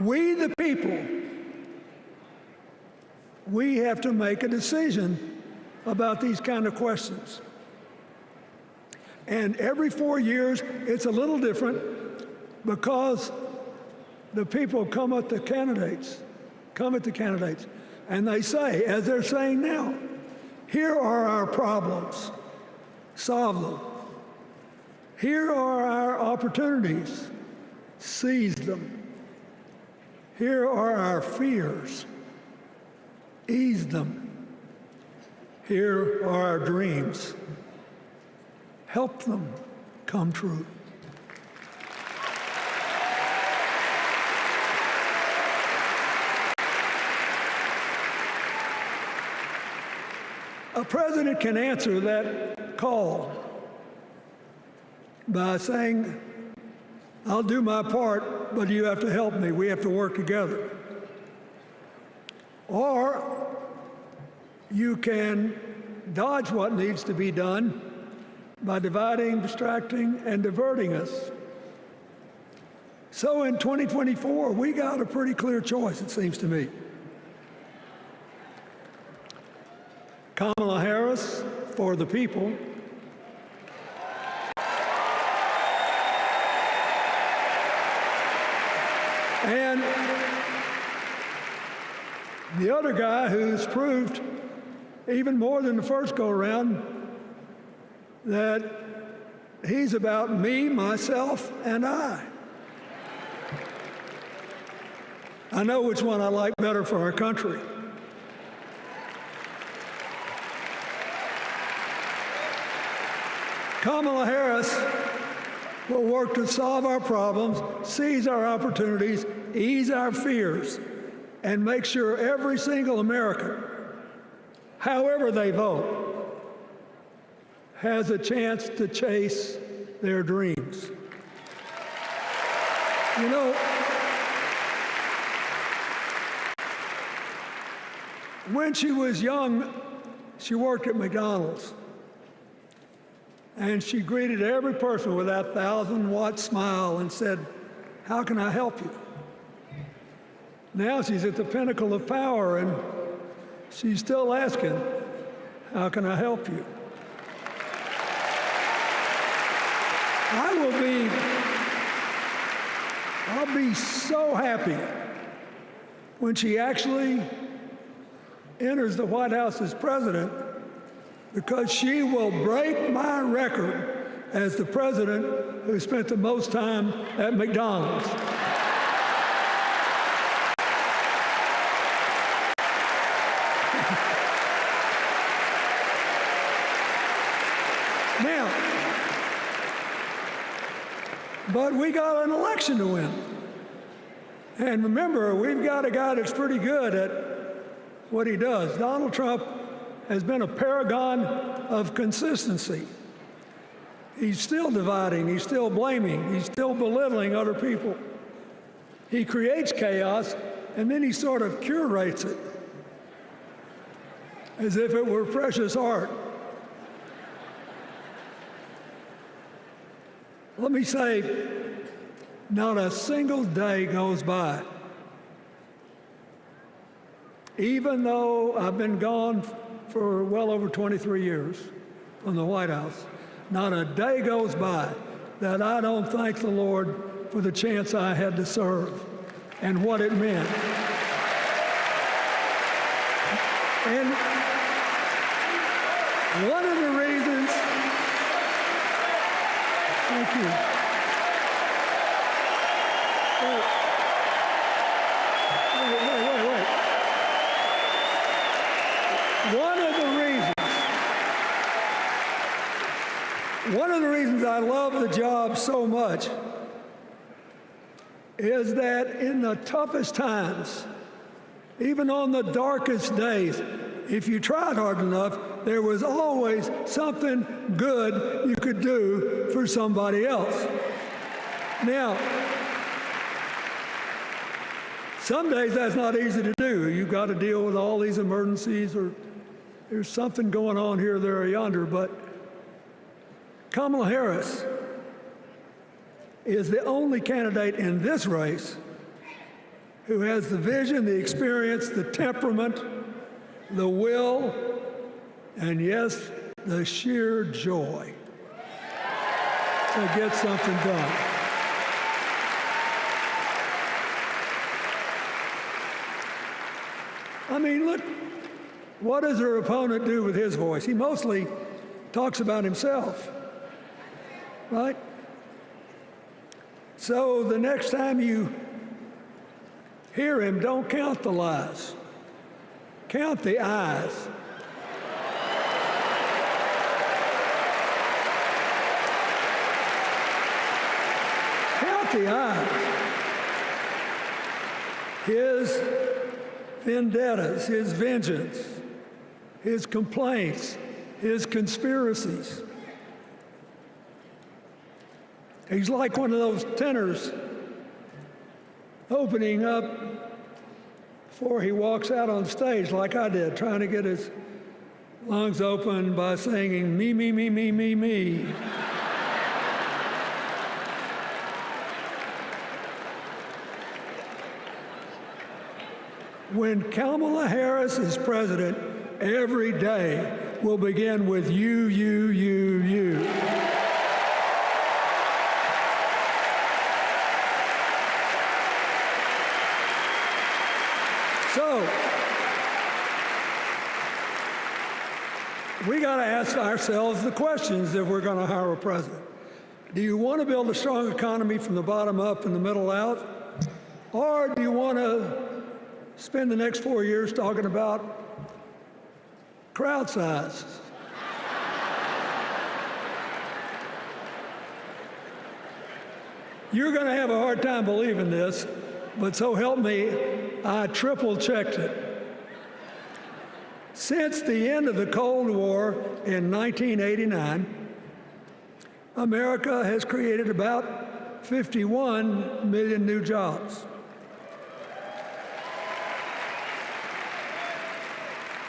We, the people, we have to make a decision about these kind of questions. And every 4 years, it's a little different because the people come at the candidates, and they say, as they're saying now, here are our problems, solve them. Here are our opportunities, seize them. Here are our fears, ease them. Here are our dreams, help them come true. A president can answer that call by saying, I'll do my part, but you have to help me. We have to work together. Or you can dodge what needs to be done by dividing, distracting, and diverting us. So in 2024, we got a pretty clear choice, it seems to me. Kamala Harris for the people, and the other guy who's proved even more than the first go-around that he's about me, myself, and I. I know which one I like better for our country. Kamala Harris will work to solve our problems, seize our opportunities, ease our fears, and make sure every single American, however they vote, has a chance to chase their dreams. You know, when she was young, she worked at McDonald's. And she greeted every person with that 1,000-watt smile and said, "How can I help you?" Now she's at the pinnacle of power, and she's still asking, "How can I help you?" I'll be so happy when she actually enters the White House as president, because she will break my record as the president who spent the most time at McDonald's. Now, but we got an election to win. And remember, we've got a guy that's pretty good at what he does. Donald Trump has been a paragon of consistency. He's still dividing, he's still blaming, he's still belittling other people. He creates chaos, and then he sort of curates it as if it were precious art. Let me say, not a single day goes by, even though I've been gone for well over 23 years from the White House, not a day goes by that I don't thank the Lord for the chance I had to serve and what it meant. And one of the reasons, thank you. Wait. One of the reasons I love the job so much is that in the toughest times, even on the darkest days, if you tried hard enough, there was always something good you could do for somebody else. Now, some days that's not easy to do. You've got to deal with all these emergencies, or there's something going on here, there, or yonder, but Kamala Harris is the only candidate in this race who has the vision, the experience, the temperament, the will, and yes, the sheer joy to get something done. I mean, look, what does her opponent do with his voice? He mostly talks about himself. Right? So the next time you hear him, don't count the lies. Count the eyes. Count the eyes. His vendettas, his vengeance, his complaints, his conspiracies. He's like one of those tenors opening up before he walks out on stage, like I did, trying to get his lungs open by singing me, me, me, me, me, me. When Kamala Harris is president, every day will begin with you, you, you, you. So, we got to ask ourselves the questions if we're going to hire a president. Do you want to build a strong economy from the bottom up and the middle out? Or do you want to spend the next 4 years talking about crowd size? You're going to have a hard time believing this, but so help me, I triple-checked it. Since the end of the Cold War in 1989, America has created about 51 million new jobs.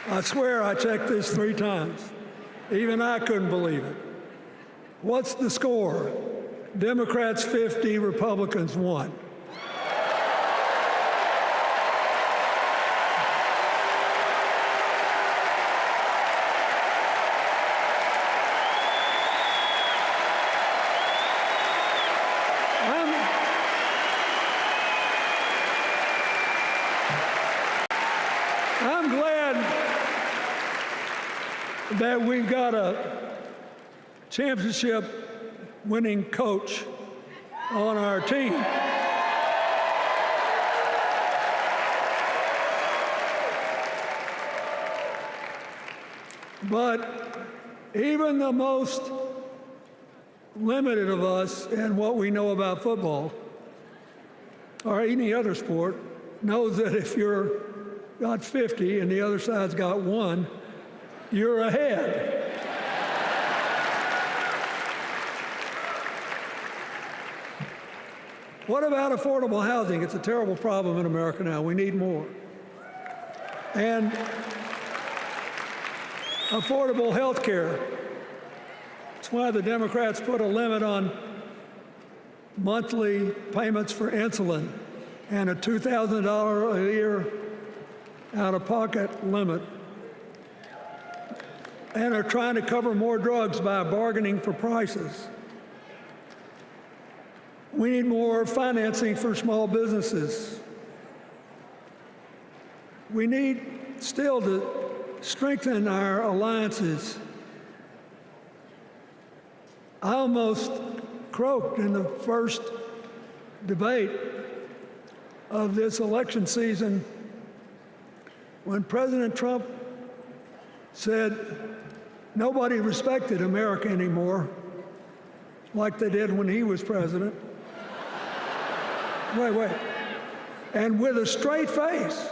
I swear I checked this 3 times. Even I couldn't believe it. What's the score? Democrats 50, Republicans 1. I'm glad that we've got a championship-winning coach on our team. But even the most limited of us in what we know about football or any other sport knows that if you're got 50 and the other side's got 1, you're ahead. What about affordable housing? It's a terrible problem in America now. We need more. And affordable health care. That's why the Democrats put a limit on monthly payments for insulin and a $2,000 a year out-of-pocket limit, and are trying to cover more drugs by bargaining for prices. We need more financing for small businesses. We need still to strengthen our alliances. I almost croaked in the first debate of this election season when President Trump said nobody respected America anymore like they did when he was president. Wait. And with a straight face.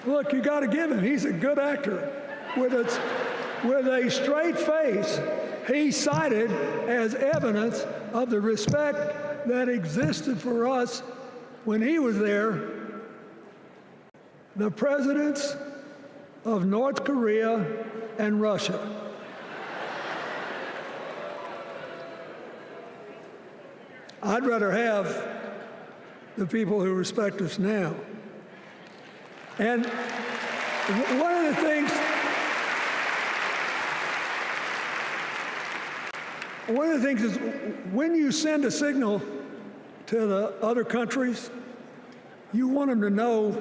Look, you got to give him, he's a good actor. With a straight face, he cited as evidence of the respect that existed for us when he was there the presidents of North Korea and Russia. I'd rather have the people who respect us now. And one of the things is when you send a signal to the other countries, you want them to know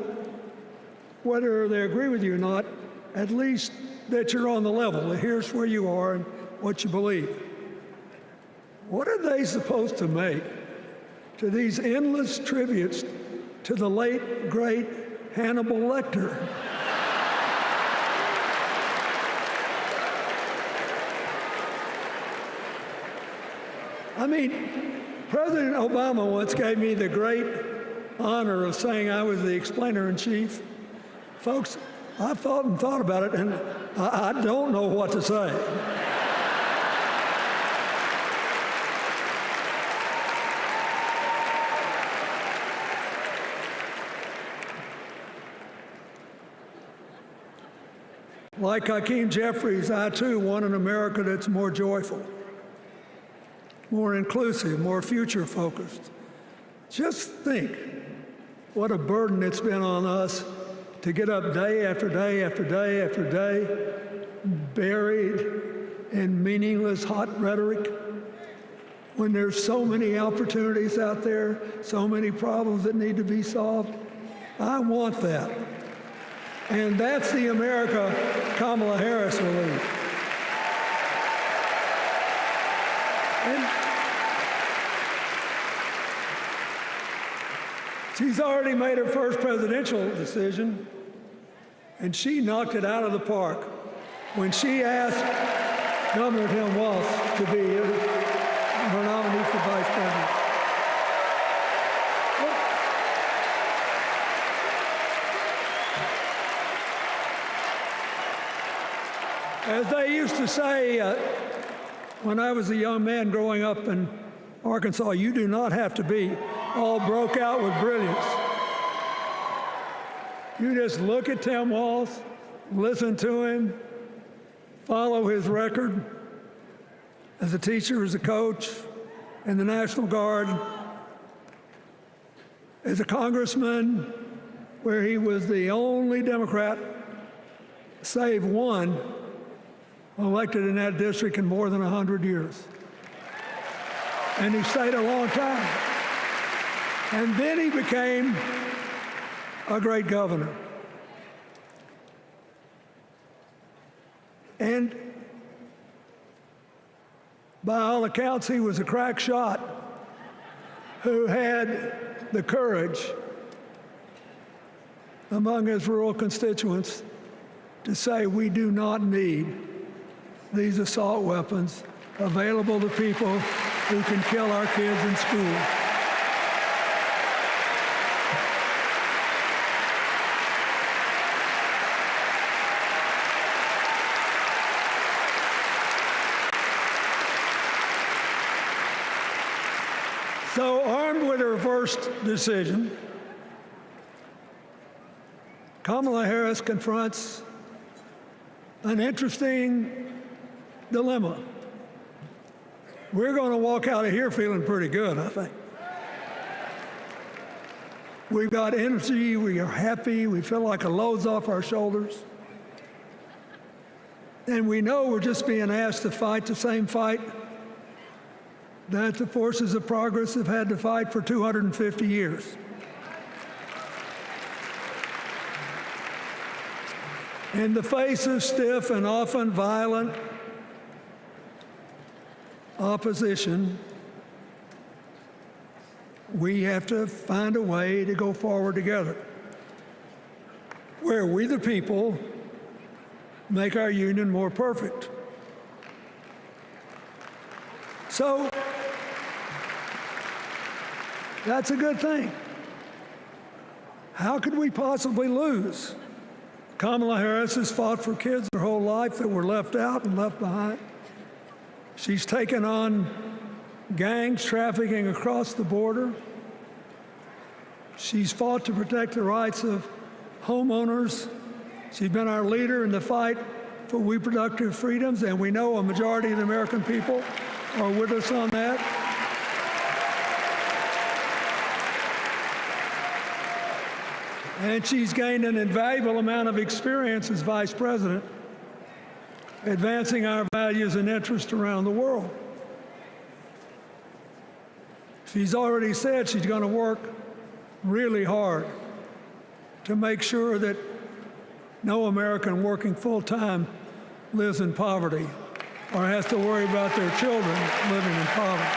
whether they agree with you or not, at least that you're on the level. Here's where you are and what you believe. What are they supposed to make to these endless tributes to the late, great Hannibal Lecter? I mean, President Obama once gave me the great honor of saying I was the explainer-in-chief. Folks, I thought about it, and I don't know what to say. Like Hakeem Jeffries, I too want an America that's more joyful, more inclusive, more future-focused. Just think what a burden it's been on us to get up day after day after day after day, buried in meaningless hot rhetoric, when there's so many opportunities out there, so many problems that need to be solved. I want that. And that's the America Kamala Harris will lead. And she's already made her first presidential decision, and she knocked it out of the park when she asked Governor Tim Walz to be her nominee for vice president. As they used to say when I was a young man growing up in Arkansas, you do not have to be all broke out with brilliance. You just look at Tim Walz, listen to him, follow his record as a teacher, as a coach, in the National Guard, as a congressman, where he was the only Democrat, save one, elected in that district in more than 100 years. And he stayed a long time. And then he became a great governor. And by all accounts, he was a crack shot who had the courage among his rural constituents to say, we do not need these assault weapons available to people who can kill our kids in school. So, armed with her first decision, Kamala Harris confronts an interesting dilemma. We're going to walk out of here feeling pretty good, I think. We've got energy, we are happy, we feel like a load's off our shoulders. And we know we're just being asked to fight the same fight that the forces of progress have had to fight for 250 years. In the face of stiff and often violent opposition, we have to find a way to go forward together, where we, the people, make our union more perfect. So, that's a good thing. How could we possibly lose? Kamala Harris has fought for kids her whole life that were left out and left behind. She's taken on gangs trafficking across the border. She's fought to protect the rights of homeowners. She's been our leader in the fight for reproductive freedoms, and we know a majority of the American people are with us on that. And she's gained an invaluable amount of experience as vice president, advancing our values and interests around the world. She's already said she's going to work really hard to make sure that no American working full-time lives in poverty or has to worry about their children living in poverty.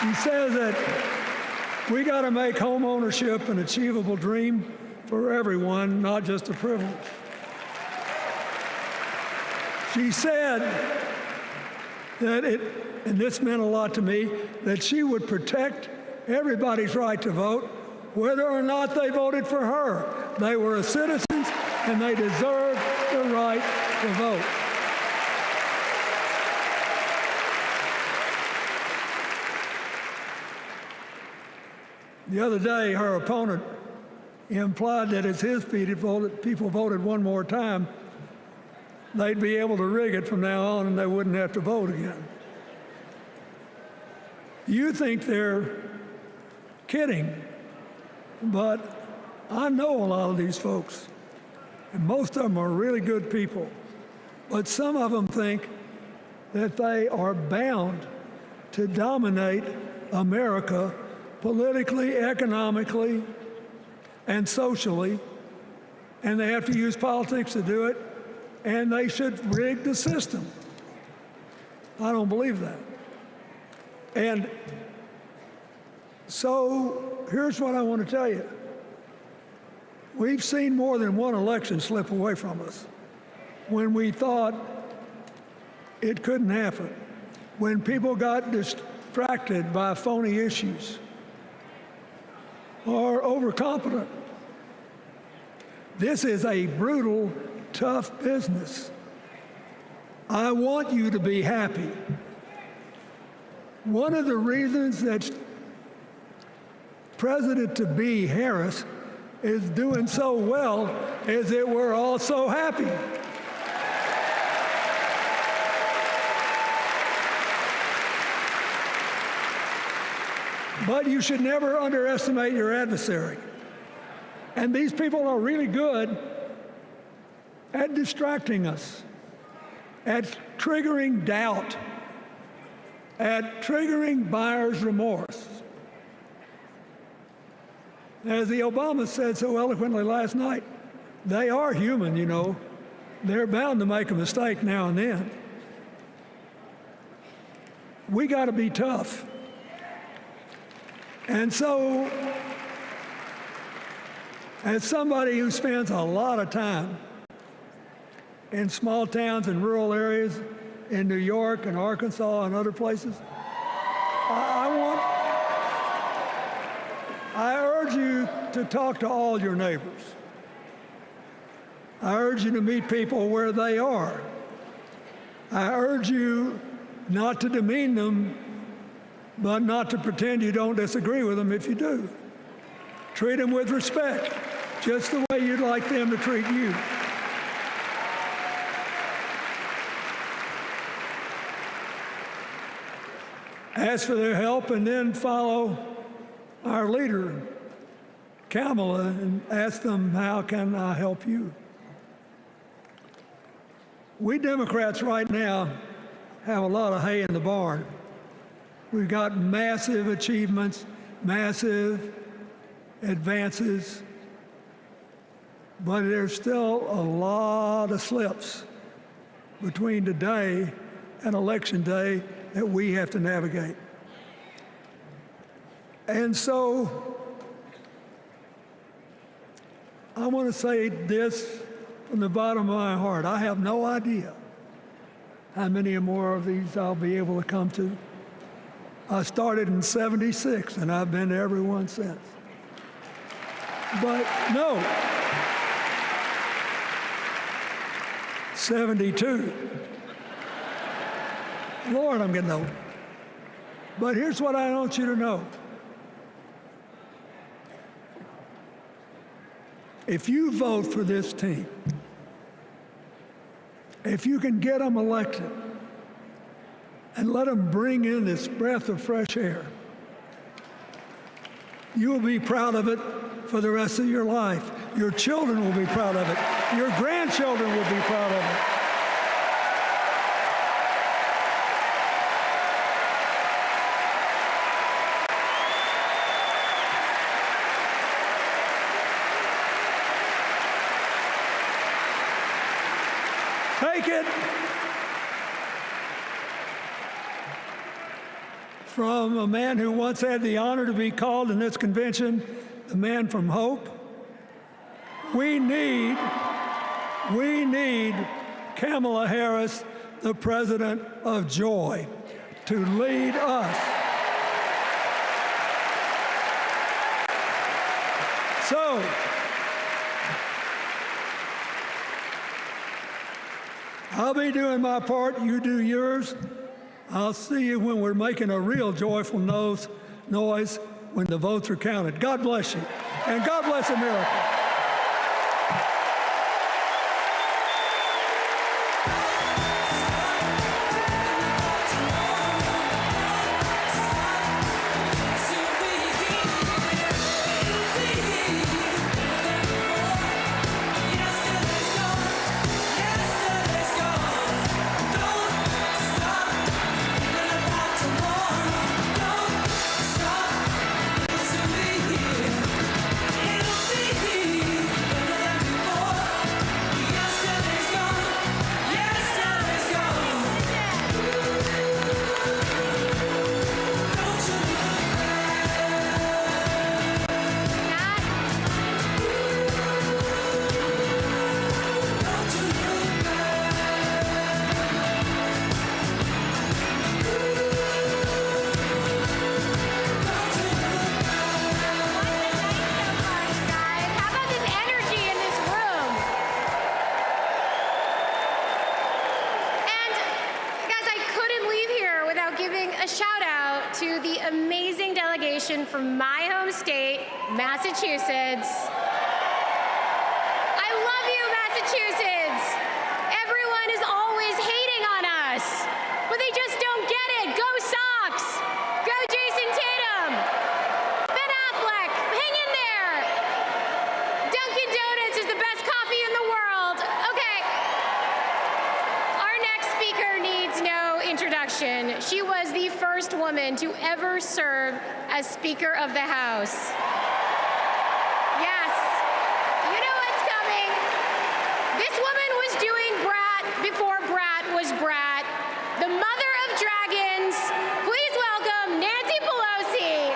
She says that we got to make home ownership an achievable dream for everyone, not just a privilege. She said that and this meant a lot to me, that she would protect everybody's right to vote, whether or not they voted for her. They were citizens and they deserved the right to vote. The other day, her opponent, implied that as his people voted one more time, they'd be able to rig it from now on and they wouldn't have to vote again. You think they're kidding, but I know a lot of these folks, and most of them are really good people, but some of them think that they are bound to dominate America politically, economically, and socially, and they have to use politics to do it, and they should rig the system. I don't believe that. And so here's what I want to tell you. We've seen more than one election slip away from us when we thought it couldn't happen, when people got distracted by phony issues or overconfident. This is a brutal, tough business. I want you to be happy. One of the reasons that President-to-be Harris is doing so well is that we're all so happy. But you should never underestimate your adversary. And these people are really good at distracting us, at triggering doubt, at triggering buyer's remorse. As the Obama said so eloquently last night, they are human, you know. They're bound to make a mistake now and then. We got to be tough. And so, as somebody who spends a lot of time in small towns and rural areas in New York and Arkansas and other places, I urge you to talk to all your neighbors. I urge you to meet people where they are. I urge you not to demean them, but not to pretend you don't disagree with them if you do. Treat them with respect, just the way you'd like them to treat you. Ask for their help and then follow our leader, Kamala, and ask them, how can I help you? We Democrats right now have a lot of hay in the barn. We've got massive achievements, massive advances, but there's still a lot of slips between today and Election Day that we have to navigate. And so I want to say this from the bottom of my heart. I have no idea how many more of these I'll be able to come to. I started in '76, and I've been to every one since. But no, 72. Lord, I'm getting old. But here's what I want you to know. If you vote for this team, if you can get them elected and let them bring in this breath of fresh air, you will be proud of it for the rest of your life. Your children will be proud of it. Your grandchildren will be proud of it. Take it from a man who once had the honor to be called in this convention the man from hope. We need Kamala Harris, the president of joy, to lead us. So, I'll be doing my part, you do yours. I'll see you when we're making a real joyful noise when the votes are counted. God bless you. And God bless America. To the amazing delegation from my home state, Massachusetts. I love you, Massachusetts. Everyone is always hating on us, but they just don't get it. Go Sox. Go Jason Tatum. Ben Affleck, hang in there. Dunkin' Donuts is the best coffee in the world. Okay. Our next speaker needs no introduction. She was the first woman to ever serve as Speaker of the House. Yes, you know what's coming. This woman was doing Brat before Brat was Brat. The mother of dragons. Please welcome Nancy Pelosi.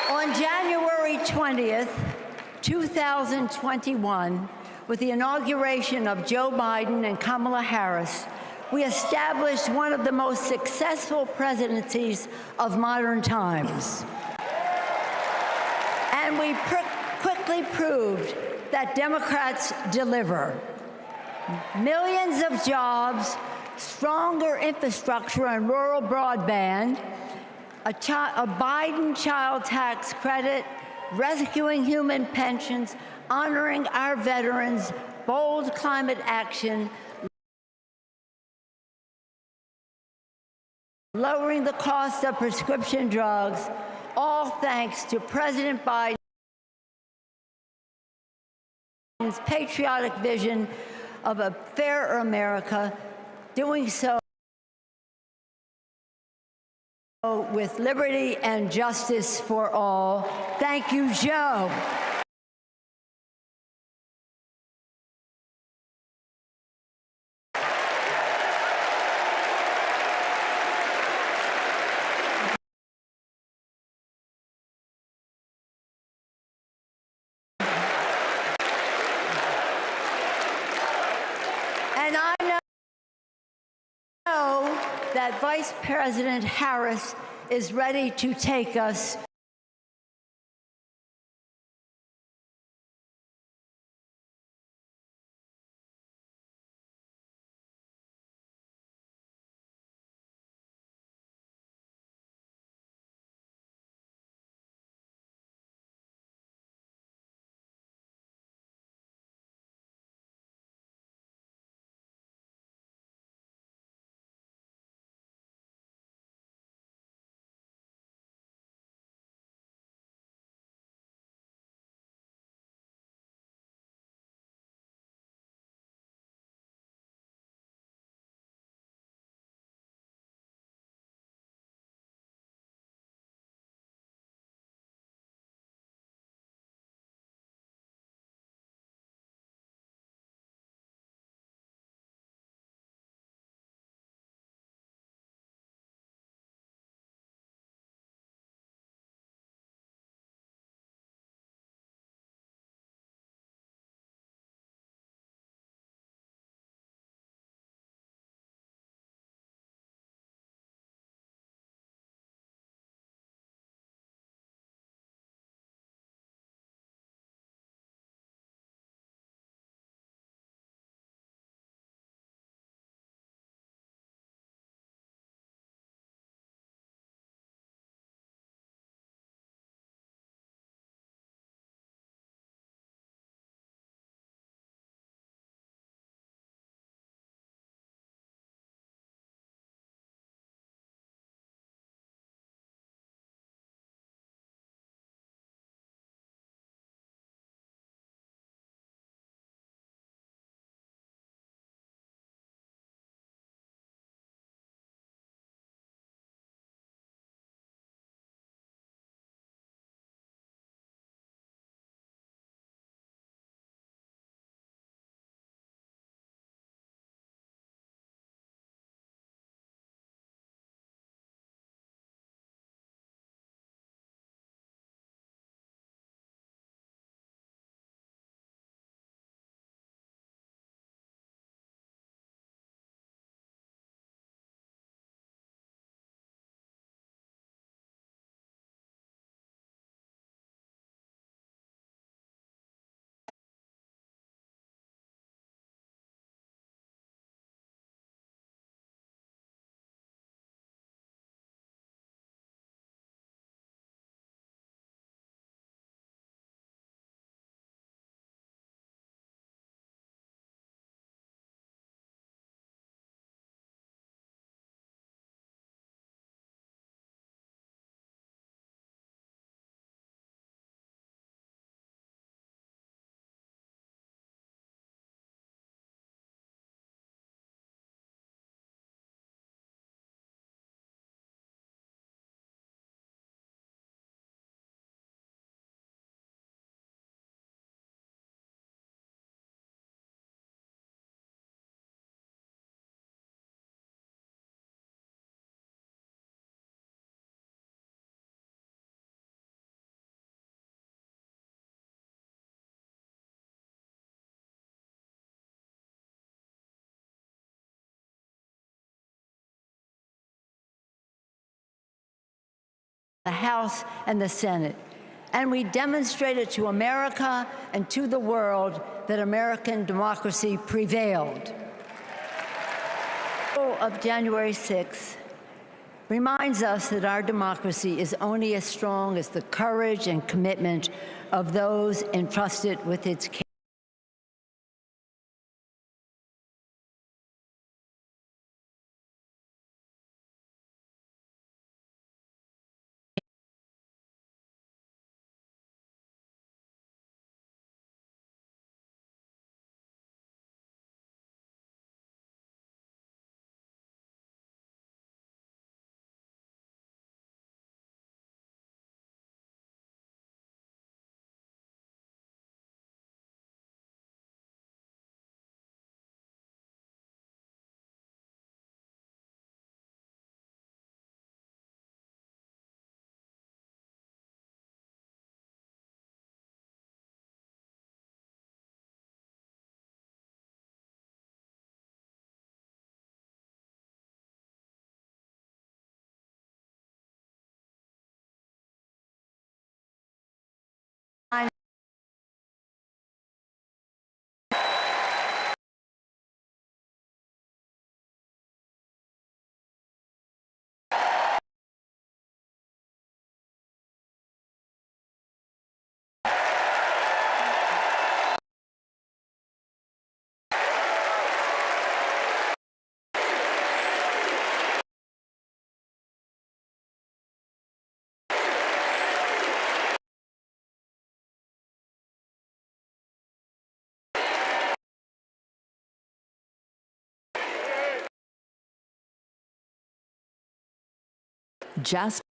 On January 20th, 2021, with the inauguration of Joe Biden and Kamala Harris, we established one of the most successful presidencies of modern times. And we quickly proved that Democrats deliver. Millions of jobs, stronger infrastructure and rural broadband, a Biden child tax credit, rescuing human pensions, honoring our veterans, bold climate action, lowering the cost of prescription drugs, all thanks to President Biden's patriotic vision of a fairer America, doing so with liberty and justice for all. Thank you, Joe. And I know that Vice President Harris is ready to take us the House and the Senate. And we demonstrated to America and to the world that American democracy prevailed. Of January 6th reminds us that our democracy is only as strong as the courage and commitment of those entrusted with its care. Jasper.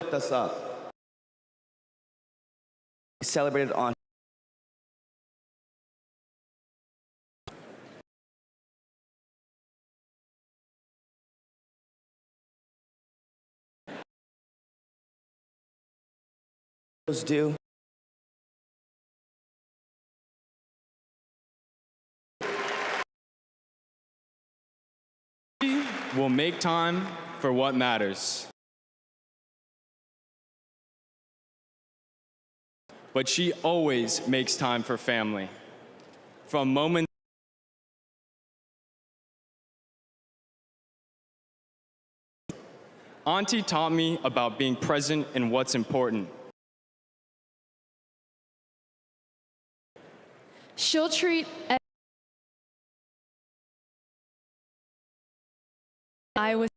Lift us up. Celebrated on do. Will make time for what matters. But she always makes time for family. From moments Auntie taught me about being present and what's important. She'll treat I was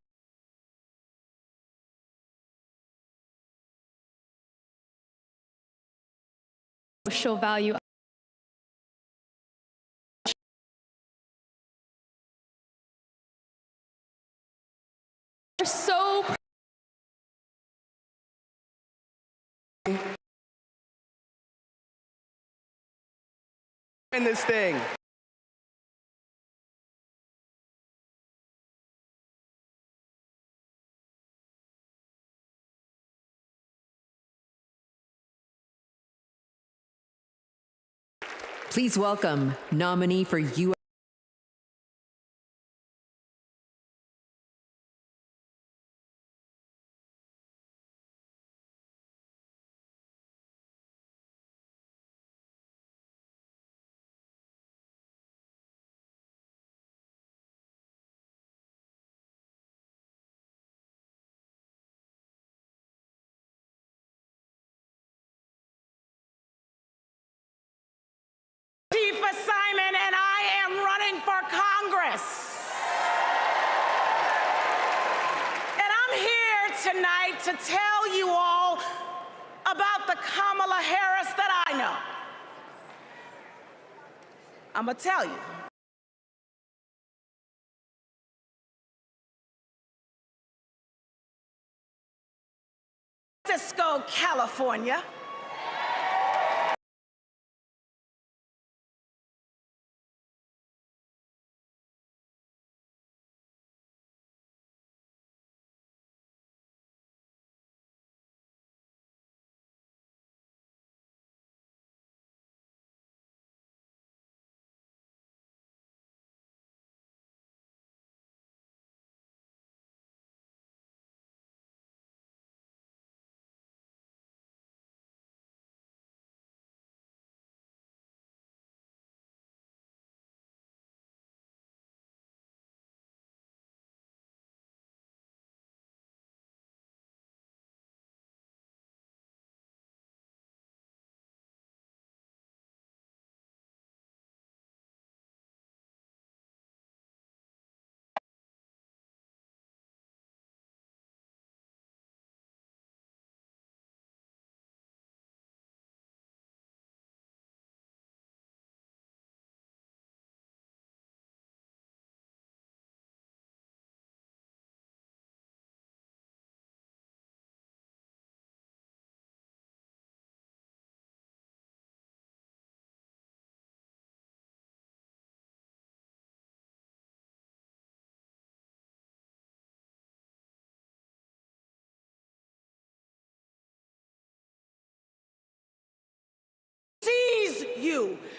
she'll value so in this thing. Please welcome nominee for U.S. Simon, and I am running for Congress. And I'm here tonight to tell you all about the Kamala Harris that I know. I'm gonna tell you. Francisco, California.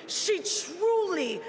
She truly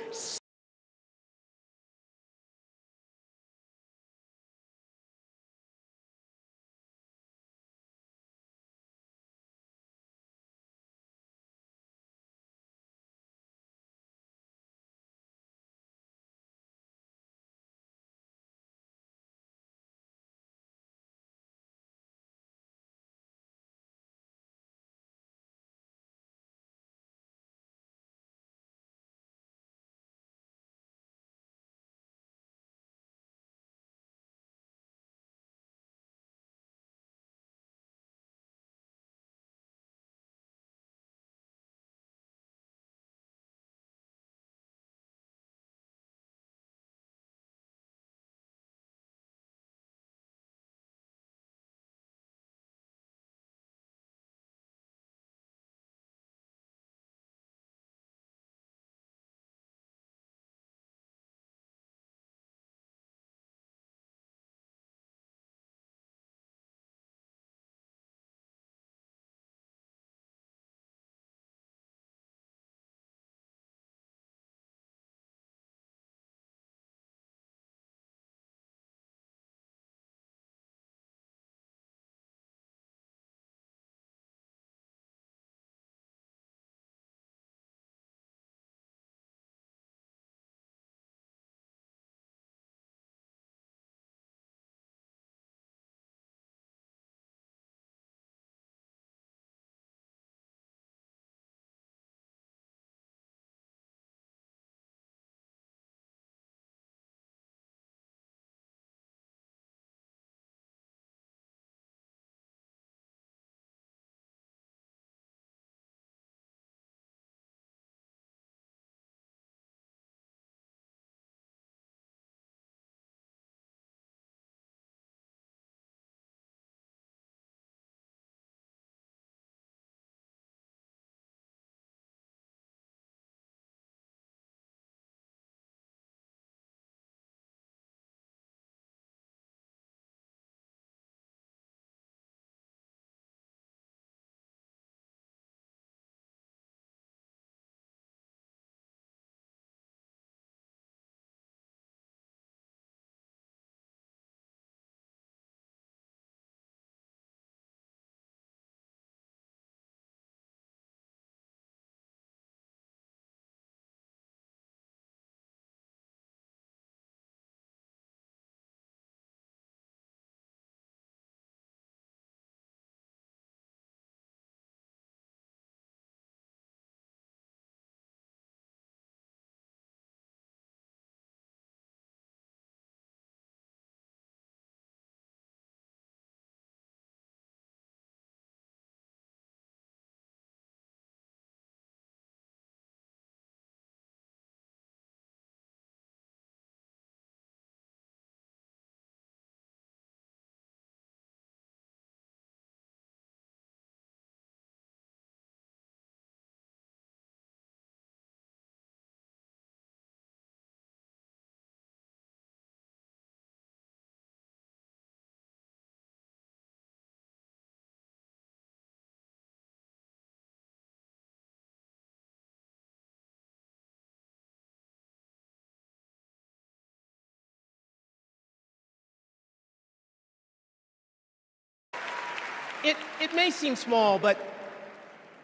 It may seem small, but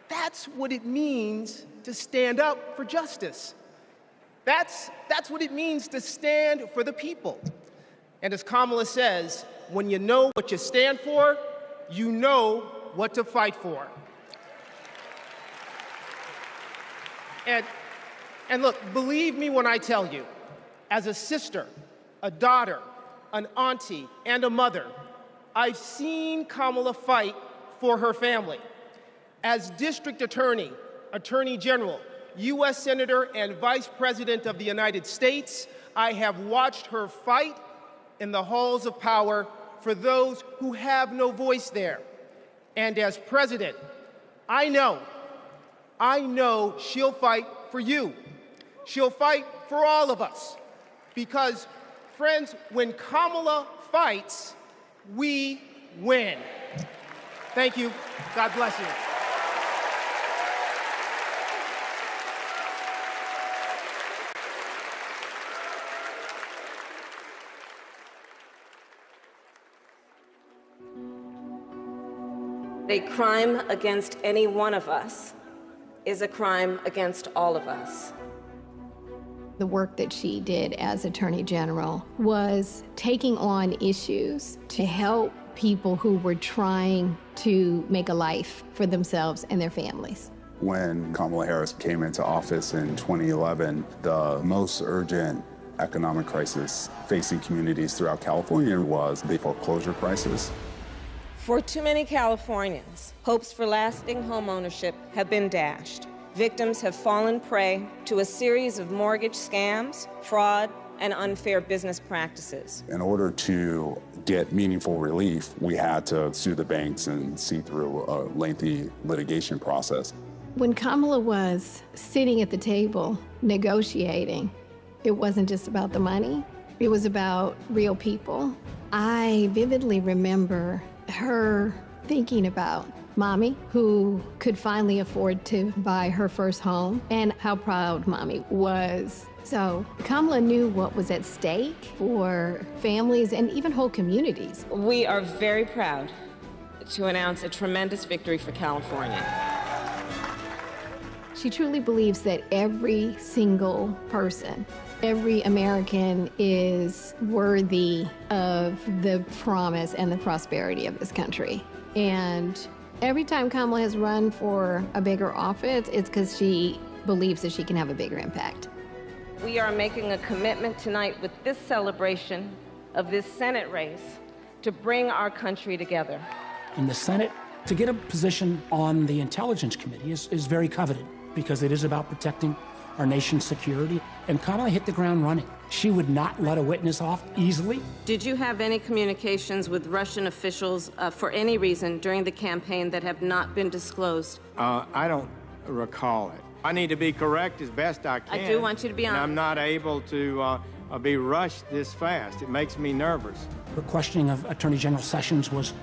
that's what it means to stand up for justice. That's what it means to stand for the people. And as Kamala says, when you know what you stand for, you know what to fight for. And look, believe me when I tell you, as a sister, a daughter, an auntie, and a mother, I've seen Kamala fight for her family. As district attorney, attorney general, U.S. Senator, and Vice President of the United States, I have watched her fight in the halls of power for those who have no voice there. And as president, I know she'll fight for you. She'll fight for all of us. Because, friends, when Kamala fights, we win. Thank you. God bless you. a crime against any one of us is a crime against all of us. The work that she did as Attorney General was taking on issues to help people who were trying to make a life for themselves and their families. When Kamala Harris came into office in 2011, the most urgent economic crisis facing communities throughout California was the foreclosure crisis. For too many Californians, hopes for lasting home ownership have been dashed. Victims have fallen prey to a series of mortgage scams, fraud, and unfair business practices. In order to get meaningful relief, we had to sue the banks and see through a lengthy litigation process. When Kamala was sitting at the table negotiating, it wasn't just about the money, it was about real people. I vividly remember her thinking about Mommy, who could finally afford to buy her first home, and how proud Mommy was. So Kamala knew what was at stake for families and even whole communities. We are very proud to announce a tremendous victory for California. She truly believes that every single person, every American is worthy of the promise and the prosperity of this country. And every time Kamala has run for a bigger office, it's because she believes that she can have a bigger impact. We are making a commitment tonight with this celebration of this Senate race to bring our country together. In the Senate, to get a position on the Intelligence Committee is very coveted because it is about protecting our nation's security. And Kamala hit the ground running. She would not let a witness off easily. Did you have any communications with Russian officials for any reason during the campaign that have not been disclosed? I don't recall it. I need to be correct as best I can. I do want you to be honest. And I'm not able to be rushed this fast. It makes me nervous. Her questioning of Attorney General Sessions was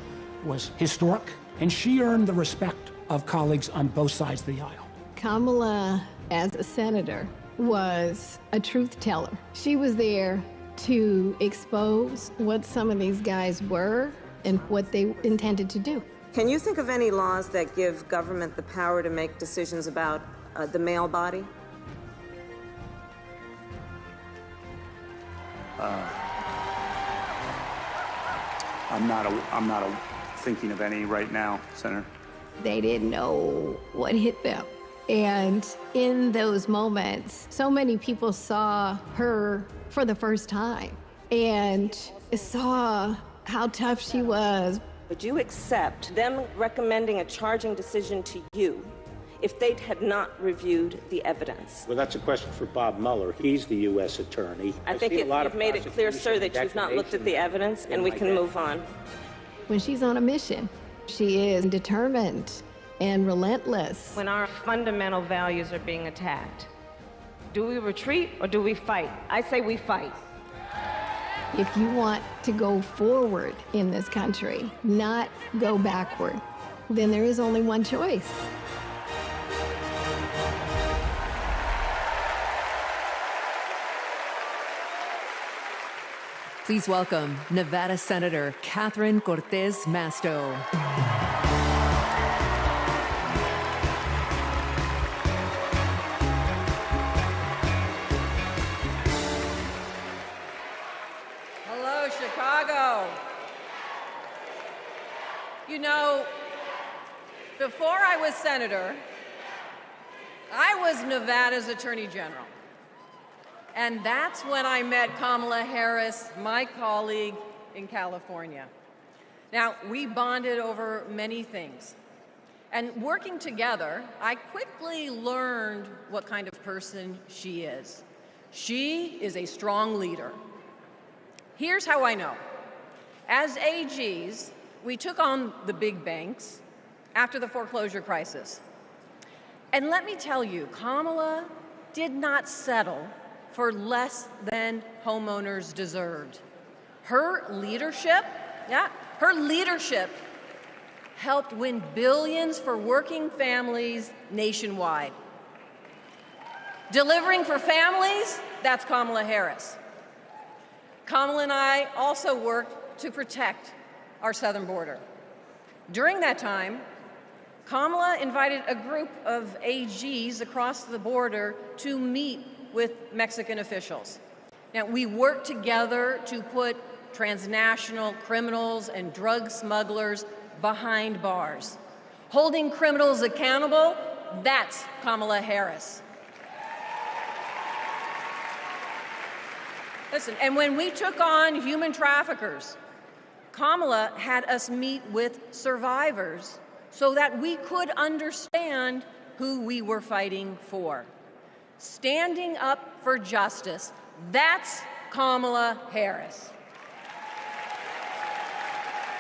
historic, and she earned the respect of colleagues on both sides of the aisle. Kamala, as a senator, was a truth teller. She was there to expose what some of these guys were and what they intended to do. Can you think of any laws that give government the power to make decisions about the male body? I'm not thinking of any right now, Senator. They didn't know what hit them. And in those moments, so many people saw her for the first time and saw how tough she was. Would you accept them recommending a charging decision to you if they had not reviewed the evidence? Well, that's a question for Bob Mueller. He's the U.S. attorney. I think you've made it clear, sir, that you've not looked at the evidence, and we can move on. When she's on a mission, she is determined and relentless. When our fundamental values are being attacked, do we retreat or do we fight? I say we fight. If you want to go forward in this country, not go backward, then there is only one choice. Please welcome Nevada Senator Catherine Cortez Masto. Hello, Chicago. You know, before I was senator, I was Nevada's Attorney General. And that's when I met Kamala Harris, my colleague in California. Now, we bonded over many things. And working together, I quickly learned what kind of person she is. She is a strong leader. Here's how I know. As AGs, we took on the big banks after the foreclosure crisis. And let me tell you, Kamala did not settle for less than homeowners deserved. Her leadership helped win billions for working families nationwide. Delivering for families, that's Kamala Harris. Kamala and I also worked to protect our southern border. During that time, Kamala invited a group of AGs across the border to meet with Mexican officials. Now, we worked together to put transnational criminals and drug smugglers behind bars. Holding criminals accountable, that's Kamala Harris. Listen, and when we took on human traffickers, Kamala had us meet with survivors so that we could understand who we were fighting for. Standing up for justice, that's Kamala Harris.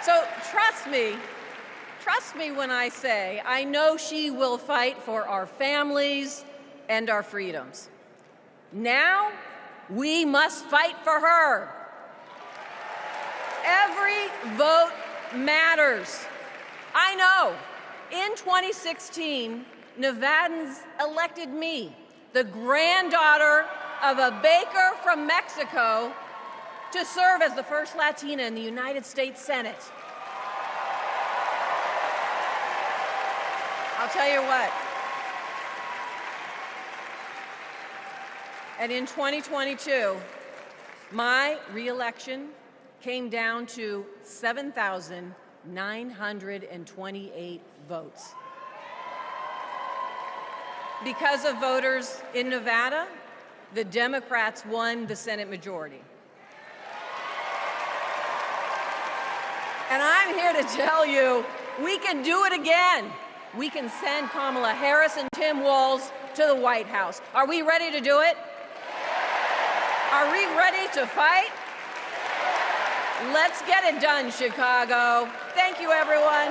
So trust me when I say I know she will fight for our families and our freedoms. Now, we must fight for her. Every vote matters. I know, in 2016, Nevadans elected me, the granddaughter of a baker from Mexico, to serve as the first Latina in the United States Senate. I'll tell you what. And in 2022, my reelection came down to 7,928 votes. Because of voters in Nevada, the Democrats won the Senate majority. And I'm here to tell you, we can do it again. We can send Kamala Harris and Tim Walz to the White House. Are we ready to do it? Are we ready to fight? Let's get it done, Chicago. Thank you, everyone.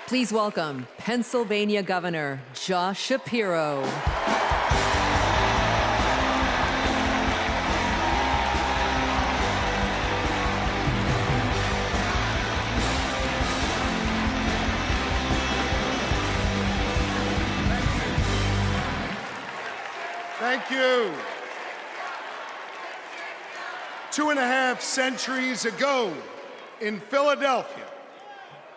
Please welcome Pennsylvania Governor Josh Shapiro. Thank you. 2.5 centuries ago in Philadelphia,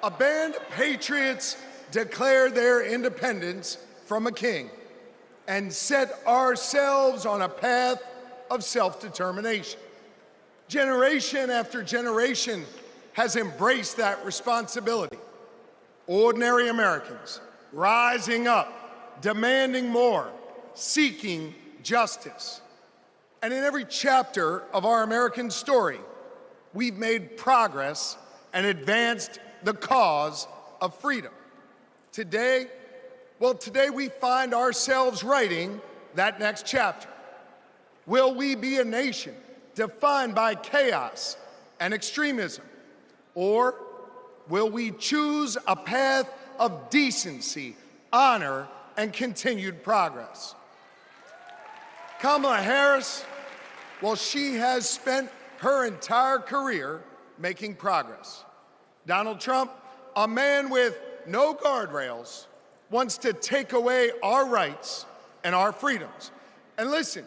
a band of patriots declared their independence from a king and set ourselves on a path of self-determination. Generation after generation has embraced that responsibility. Ordinary Americans rising up, demanding more, seeking justice. And in every chapter of our American story, we've made progress and advanced the cause of freedom. Today we find ourselves writing that next chapter. Will we be a nation defined by chaos and extremism? Or will we choose a path of decency, honor, and continued progress? Kamala Harris, well, she has spent her entire career making progress. Donald Trump, a man with no guardrails, wants to take away our rights and our freedoms. And listen,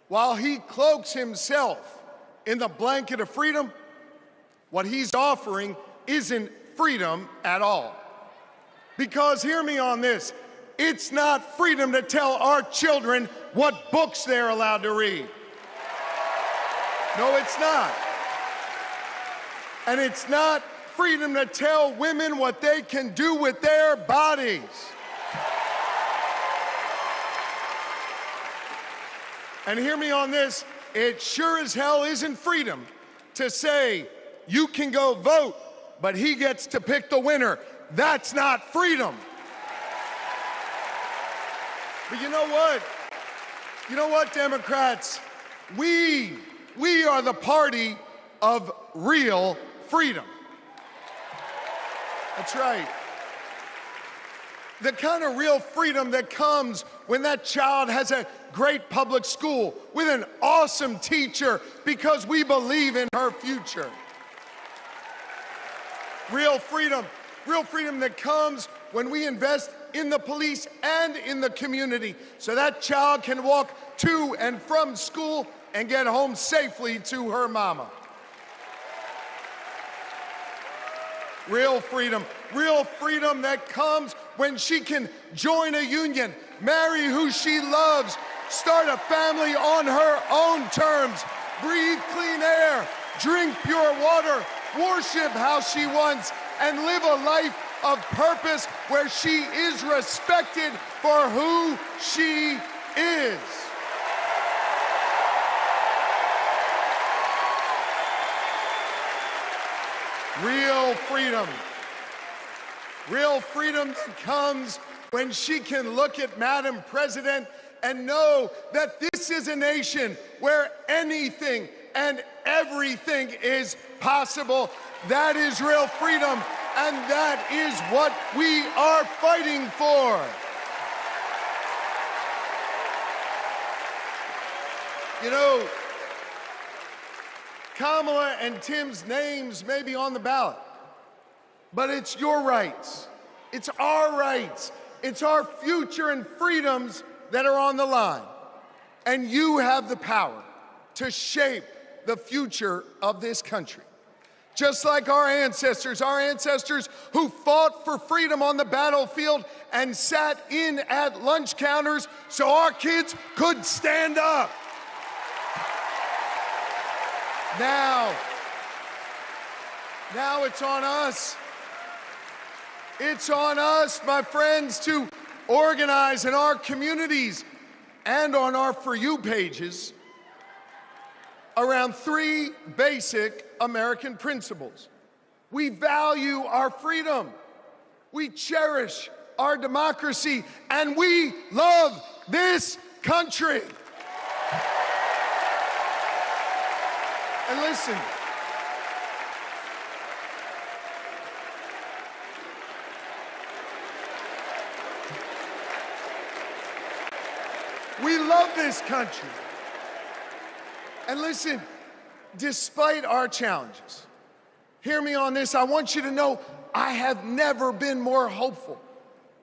while he cloaks himself in the blanket of freedom, what he's offering isn't freedom at all. Because hear me on this, it's not freedom to tell our children what books they're allowed to read. No, it's not. And it's not freedom to tell women what they can do with their bodies. And hear me on this, it sure as hell isn't freedom to say you can go vote, but he gets to pick the winner. That's not freedom. But you know what? You know what, Democrats? We are the party of real freedom. That's right. The kind of real freedom that comes when that child has a great public school with an awesome teacher because we believe in her future. Real freedom that comes when we invest in the police and in the community so that child can walk to and from school and get home safely to her mama. Real freedom that comes when she can join a union, marry who she loves, start a family on her own terms, breathe clean air, drink pure water, worship how she wants, and live a life of purpose where she is respected for who she is. Real freedom that comes when she can look at Madam President and know that this is a nation where anything and everything is possible. That is real freedom, and that is what we are fighting for. You know, Kamala and Tim's names may be on the ballot, but it's your rights. It's our rights. It's our future and freedoms that are on the line. And you have the power to shape the future of this country. Just like our ancestors who fought for freedom on the battlefield and sat in at lunch counters so our kids could stand up. Now it's on us. It's on us, my friends, to organize in our communities and on our For You pages around three basic American principles. We value our freedom, we cherish our democracy, and we love this country. And listen, we love this country. And listen, despite our challenges, hear me on this, I want you to know I have never been more hopeful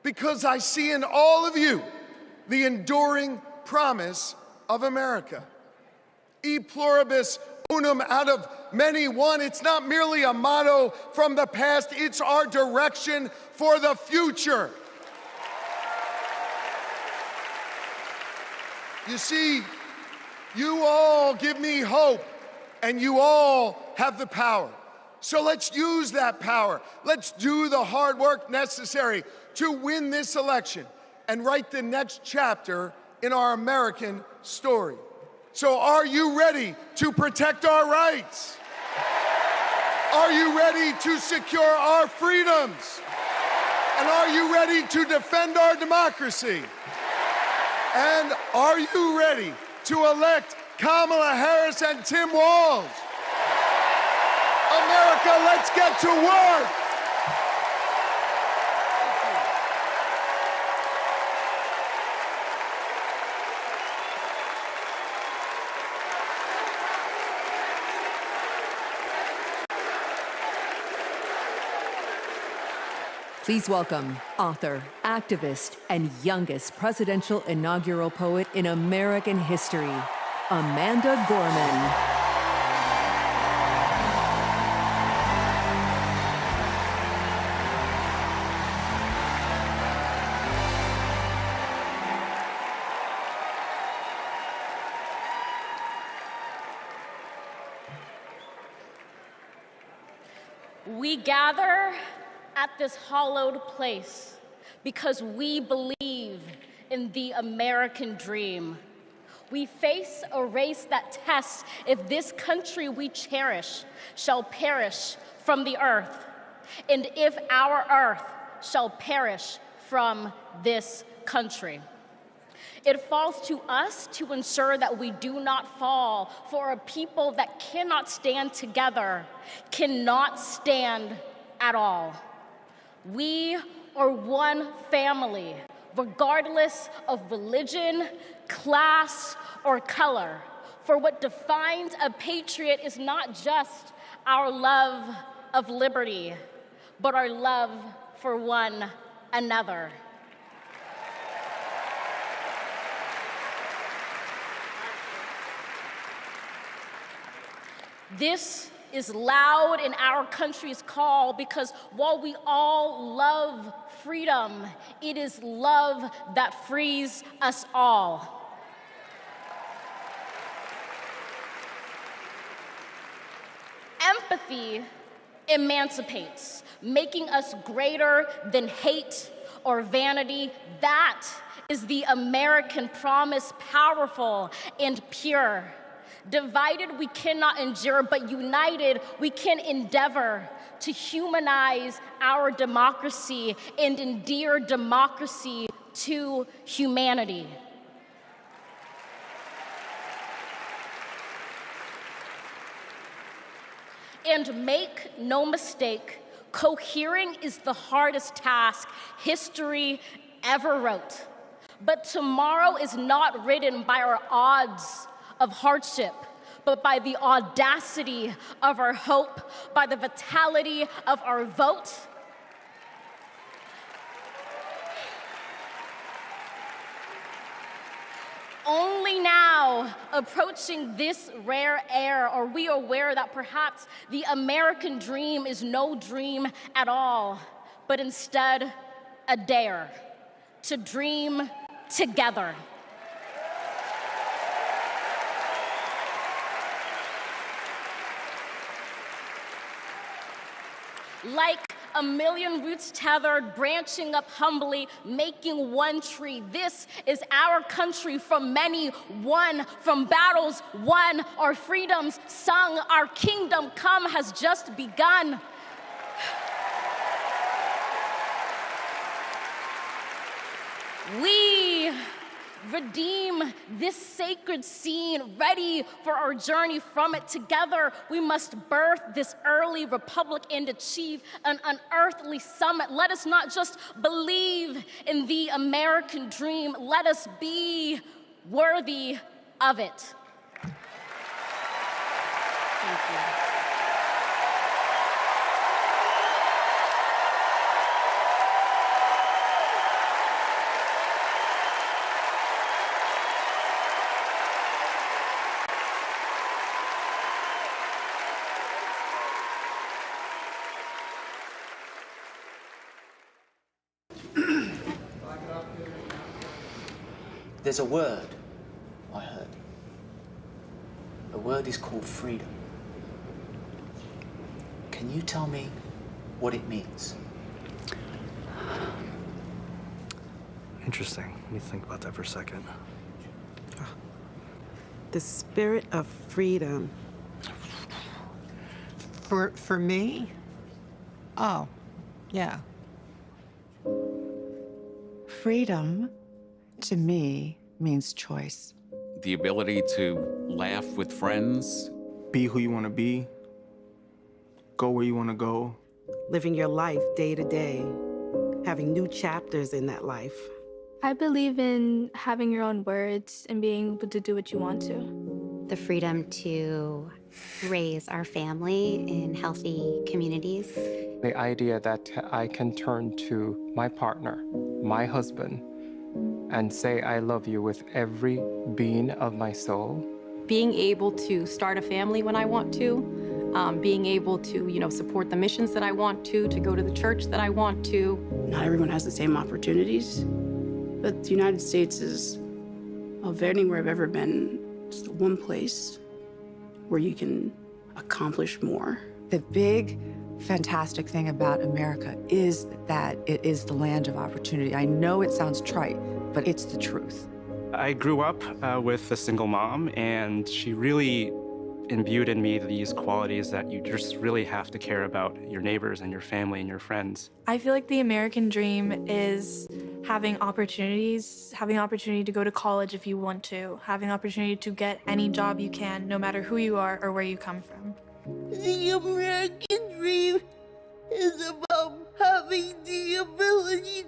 because I see in all of you the enduring promise of America. E pluribus unum, out of many one. It's not merely a motto from the past, it's our direction for the future. You see, you all give me hope, and you all have the power. So let's use that power. Let's do the hard work necessary to win this election and write the next chapter in our American story. So are you ready to protect our rights? Are you ready to secure our freedoms? And are you ready to defend our democracy? And are you ready to elect Kamala Harris and Tim Walz? America, let's get to work! Please welcome author, activist, and youngest presidential inaugural poet in American history, Amanda Gorman. We gather at this hallowed place because we believe in the American dream. We face a race that tests if this country we cherish shall perish from the earth, and if our earth shall perish from this country. It falls to us to ensure that we do not fall for a people that cannot stand together, cannot stand at all. We are one family, regardless of religion, class, or color. For what defines a patriot is not just our love of liberty, but our love for one another. This is loud in our country's call because while we all love freedom, it is love that frees us all. Empathy emancipates, making us greater than hate or vanity. That is the American promise, powerful and pure. Divided, we cannot endure, but united, we can endeavor to humanize our democracy and endear democracy to humanity. And make no mistake, cohering is the hardest task history ever wrote. But tomorrow is not written by our odds of hardship, but by the audacity of our hope, by the vitality of our vote. Only now, approaching this rare air, are we aware that perhaps the American dream is no dream at all, but instead a dare to dream together. Like a million roots tethered, branching up humbly, making one tree. This is our country from many, won from battles won, our freedoms sung, our kingdom come has just begun. We redeem this sacred scene, ready for our journey from it. Together, we must birth this early republic and achieve an unearthly summit. Let us not just believe in the American dream, let us be worthy of it. Thank you. There's a word I heard. The word is called freedom. Can you tell me what it means? Interesting. Let me think about that for a second. The spirit of freedom. For me? Oh, yeah. Freedom, to me, means choice. The ability to laugh with friends. Be who you want to be. Go where you want to go. Living your life day to day. Having new chapters in that life. I believe in having your own words and being able to do what you want to. The freedom to raise our family in healthy communities. The idea that I can turn to my partner, my husband, and say I love you with every being of my soul. Being able to start a family when I want to, being able to, support the missions that I want to go to the church that I want to. Not everyone has the same opportunities, but the United States is, of anywhere I've ever been, it's the one place where you can accomplish more. The big, fantastic thing about America is that it is the land of opportunity. I know it sounds trite, but it's the truth. I grew up with a single mom, and she really imbued in me these qualities that you just really have to care about your neighbors and your family and your friends. I feel like the American dream is having opportunities, having opportunity to go to college if you want to, having opportunity to get any job you can, no matter who you are or where you come from. The American dream is about having the ability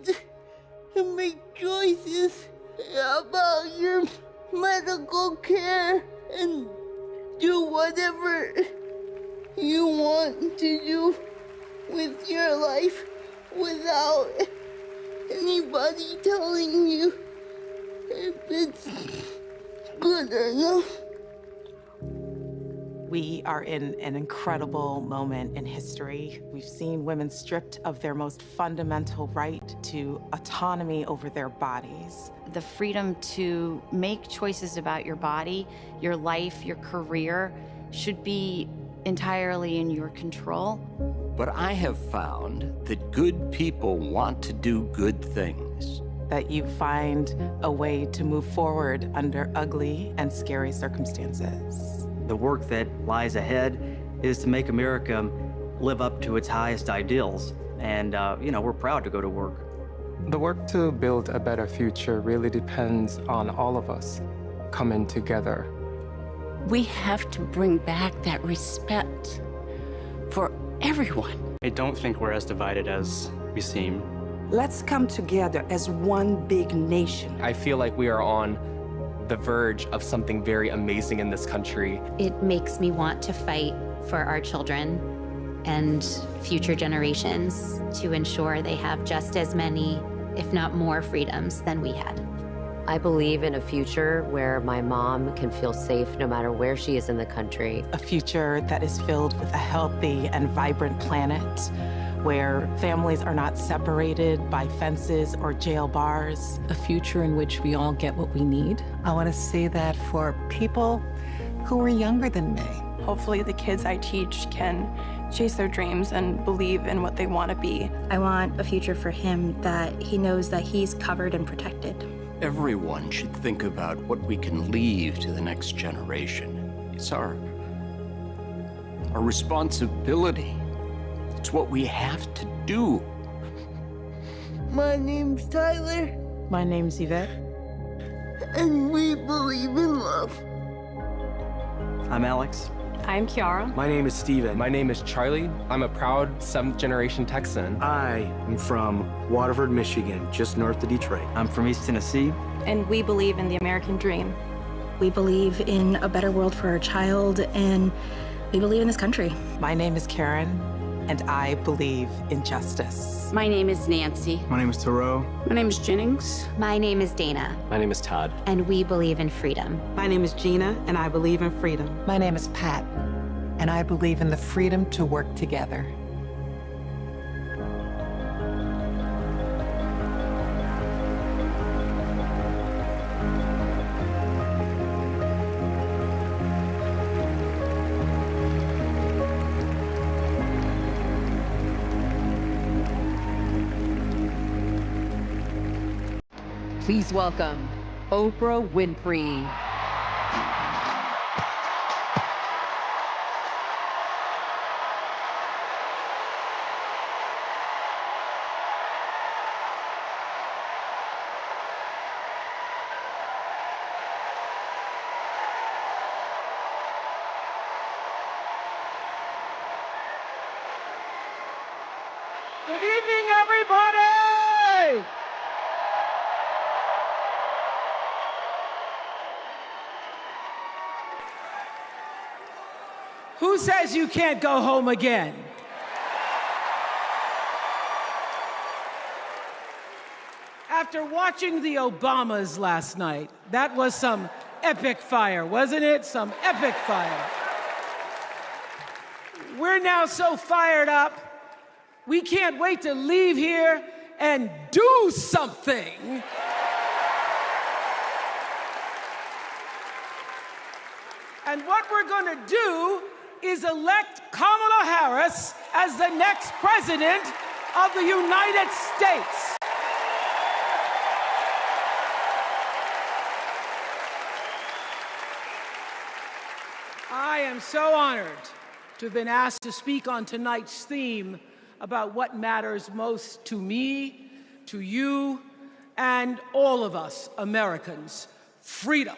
to make choices about your medical care and do whatever you want to do with your life without anybody telling you if it's good or not. We are in an incredible moment in history. We've seen women stripped of their most fundamental right to autonomy over their bodies. The freedom to make choices about your body, your life, your career should be entirely in your control. But I have found that good people want to do good things. That you find a way to move forward under ugly and scary circumstances. The work that lies ahead is to make America live up to its highest ideals. And, we're proud to go to work. The work to build a better future really depends on all of us coming together. We have to bring back that respect for everyone. I don't think we're as divided as we seem. Let's come together as one big nation. I feel like we are on the verge of something very amazing in this country. It makes me want to fight for our children and future generations to ensure they have just as many, if not more, freedoms than we had. I believe in a future where my mom can feel safe no matter where she is in the country. A future that is filled with a healthy and vibrant planet, where families are not separated by fences or jail bars. A future in which we all get what we need. I want to say that for people who are younger than me. Hopefully the kids I teach can chase their dreams and believe in what they want to be. I want a future for him that he knows that he's covered and protected. Everyone should think about what we can leave to the next generation. It's our responsibility. It's what we have to do. My name's Tyler. My name's Yvette. And we believe in love. I'm Alex. I'm Kiara. My name is Steven. My name is Charlie. I'm a proud 7th-generation Texan. I am from Waterford, Michigan, just north of Detroit. I'm from East Tennessee. And we believe in the American dream. We believe in a better world for our child, and we believe in this country. My name is Karen, and I believe in justice. My name is Nancy. My name is Thoreau. My name is Jennings. My name is Dana. My name is Todd. And we believe in freedom. My name is Gina, and I believe in freedom. My name is Pat, and I believe in the freedom to work together. Please welcome Oprah Winfrey. Good evening, everybody! Who says you can't go home again? After watching the Obamas last night, that was some epic fire, wasn't it? Some epic fire. We're now so fired up, we can't wait to leave here and do something. And what we're going to do is elect Kamala Harris as the next president of the United States. I am so honored to have been asked to speak on tonight's theme about what matters most to me, to you, and all of us Americans: freedom.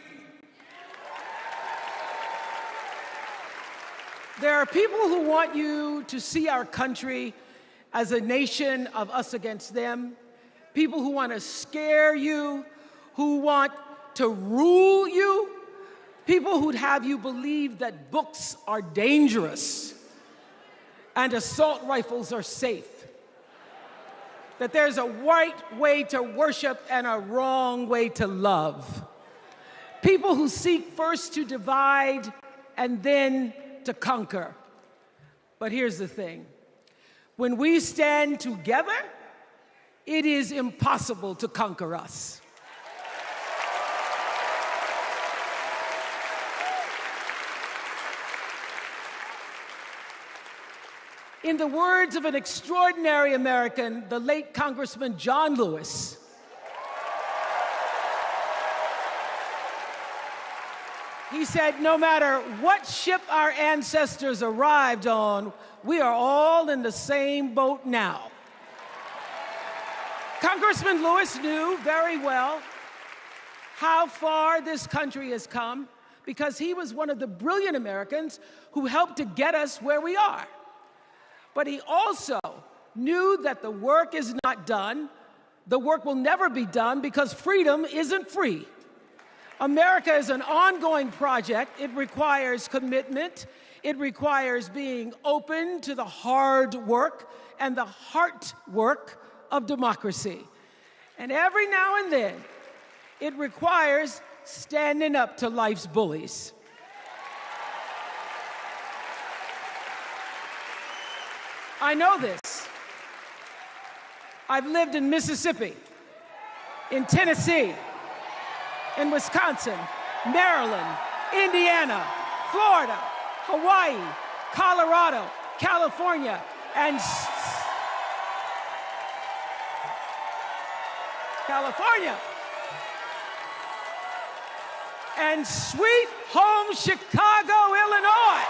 There are people who want you to see our country as a nation of us against them, people who want to scare you, who want to rule you, people who'd have you believe that books are dangerous and assault rifles are safe, that there's a right way to worship and a wrong way to love, people who seek first to divide and then to conquer. But here's the thing. When we stand together, it is impossible to conquer us. In the words of an extraordinary American, the late Congressman John Lewis, he said, no matter what ship our ancestors arrived on, we are all in the same boat now. Congressman Lewis knew very well how far this country has come because he was one of the brilliant Americans who helped to get us where we are. But he also knew that the work is not done. The work will never be done because freedom isn't free. America is an ongoing project. It requires commitment. It requires being open to the hard work and the heart work of democracy. And every now and then, it requires standing up to life's bullies. I know this. I've lived in Mississippi, in Tennessee, in Wisconsin, Maryland, Indiana, Florida, Hawaii, Colorado, California, and and sweet home Chicago, Illinois.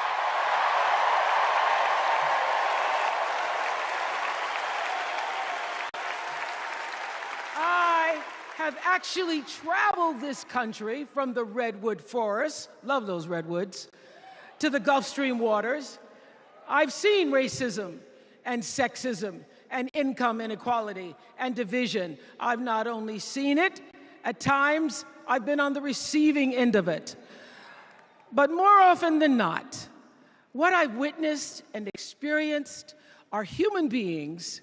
Have actually traveled this country from the redwood forests, love those redwoods, to the Gulf Stream waters. I've seen racism and sexism and income inequality and division. I've not only seen it, at times I've been on the receiving end of it. But more often than not, what I've witnessed and experienced are human beings,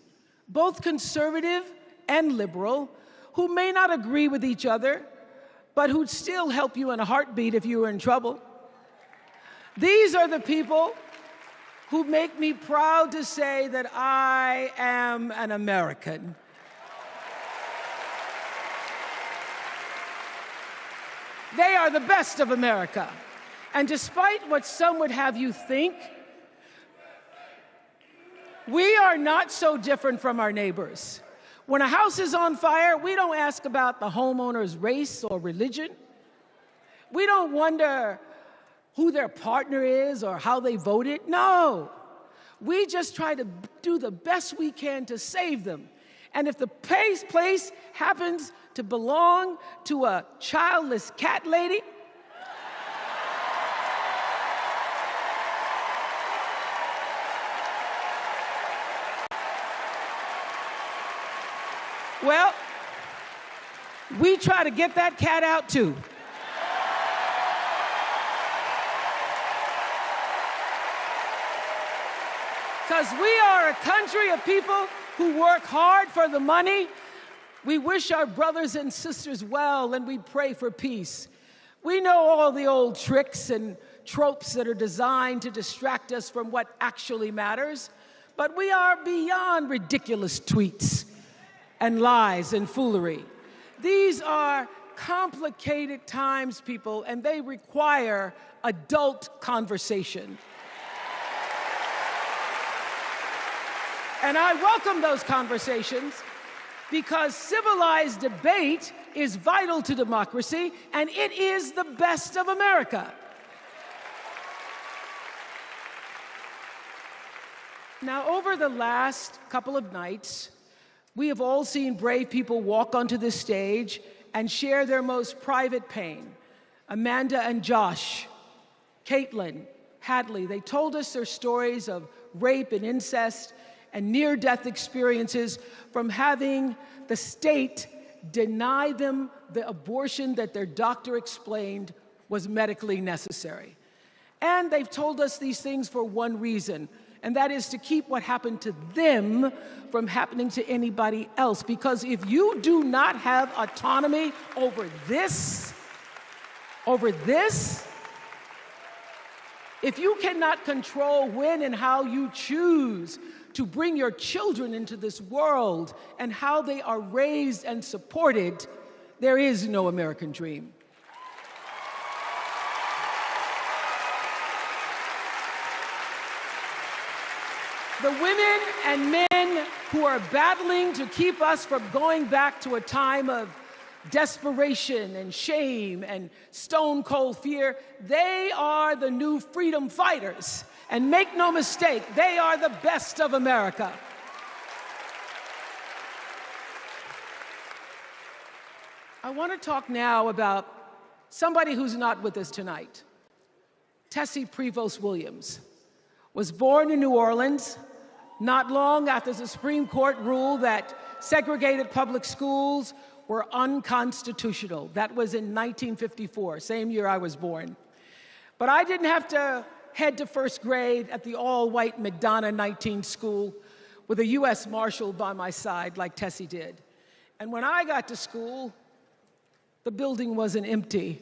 both conservative and liberal, who may not agree with each other, but who'd still help you in a heartbeat if you were in trouble. These are the people who make me proud to say that I am an American. They are the best of America. And despite what some would have you think, we are not so different from our neighbors. When a house is on fire, we don't ask about the homeowner's race or religion. We don't wonder who their partner is or how they voted. No. We just try to do the best we can to save them. And if the place happens to belong to a childless cat lady, well, we try to get that cat out too. Because we are a country of people who work hard for the money. We wish our brothers and sisters well, and we pray for peace. We know all the old tricks and tropes that are designed to distract us from what actually matters, but we are beyond ridiculous tweets and lies and foolery. These are complicated times, people, and they require adult conversation. And I welcome those conversations because civilized debate is vital to democracy, and it is the best of America. Now, over the last couple of nights, we have all seen brave people walk onto this stage and share their most private pain. Amanda and Josh, Caitlin, Hadley, they told us their stories of rape and incest and near-death experiences from having the state deny them the abortion that their doctor explained was medically necessary. And they've told us these things for one reason, and that is to keep what happened to them from happening to anybody else. Because if you do not have autonomy over this, if you cannot control when and how you choose to bring your children into this world and how they are raised and supported, there is no American dream. The women and men who are battling to keep us from going back to a time of desperation and shame and stone cold fear, they are the new freedom fighters. And make no mistake, they are the best of America. I want to talk now about somebody who's not with us tonight. Tessie Prevost Williams was born in New Orleans not long after the Supreme Court ruled that segregated public schools were unconstitutional. That was in 1954, same year I was born. But I didn't have to head to first grade at the all-white McDonough 19 school with a U.S. Marshal by my side like Tessie did. And when I got to school, the building wasn't empty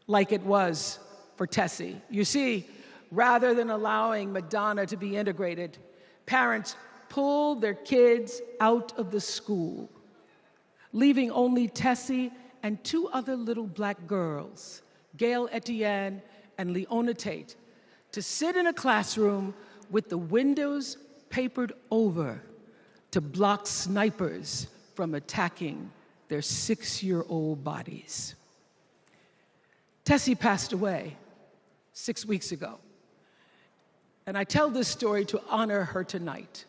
like it was for Tessie. You see, rather than allowing McDonough to be integrated, parents pulled their kids out of the school, leaving only Tessie and two other little black girls, Gail Etienne and Leona Tate, to sit in a classroom with the windows papered over to block snipers from attacking their 6-year-old bodies. Tessie passed away 6 weeks ago. And I tell this story to honor her tonight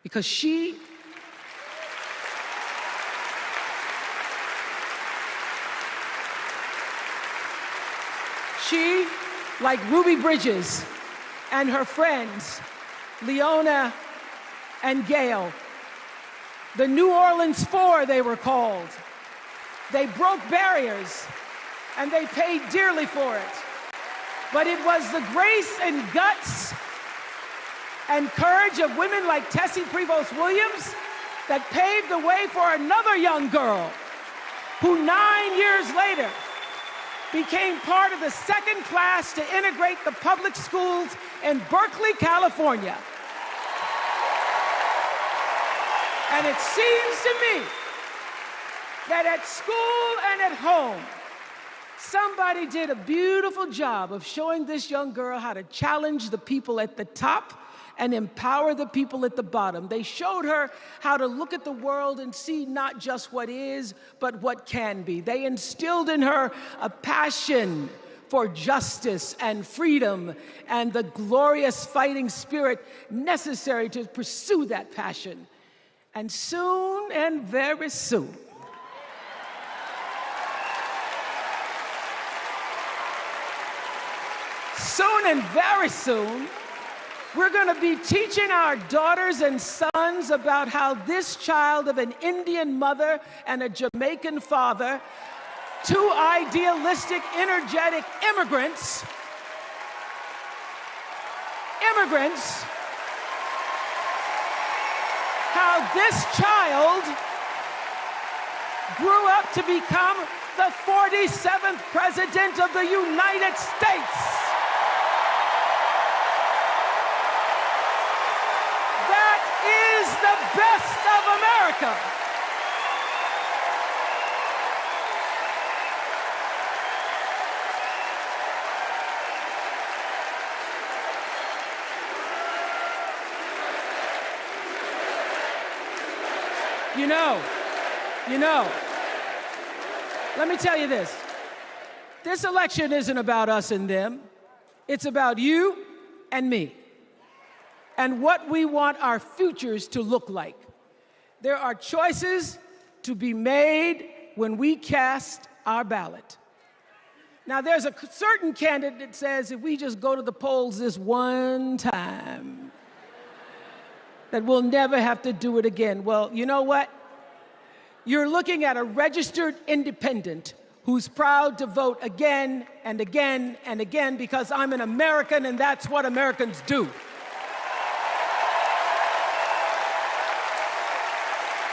because she like Ruby Bridges and her friends, Leona and Gail, the New Orleans Four they were called. They broke barriers and they paid dearly for it. But it was the grace and guts and courage of women like Tessie Prevost Williams that paved the way for another young girl who 9 years later became part of the second class to integrate the public schools in Berkeley, California. And it seems to me that at school and at home, somebody did a beautiful job of showing this young girl how to challenge the people at the top and empower the people at the bottom. They showed her how to look at the world and see not just what is, but what can be. They instilled in her a passion for justice and freedom and the glorious fighting spirit necessary to pursue that passion. And soon, and very soon, very soon, we're going to be teaching our daughters and sons about how this child of an Indian mother and a Jamaican father, two idealistic, energetic immigrants, how this child grew up to become the 47th President of the United States. Is the best of America. You know, let me tell you this. This election isn't about us and them. It's about you and me, and what we want our futures to look like. There are choices to be made when we cast our ballot. Now, there's a certain candidate that says if we just go to the polls this one time, that we'll never have to do it again. Well, you know what? You're looking at a registered independent who's proud to vote again and again and again because I'm an American and that's what Americans do.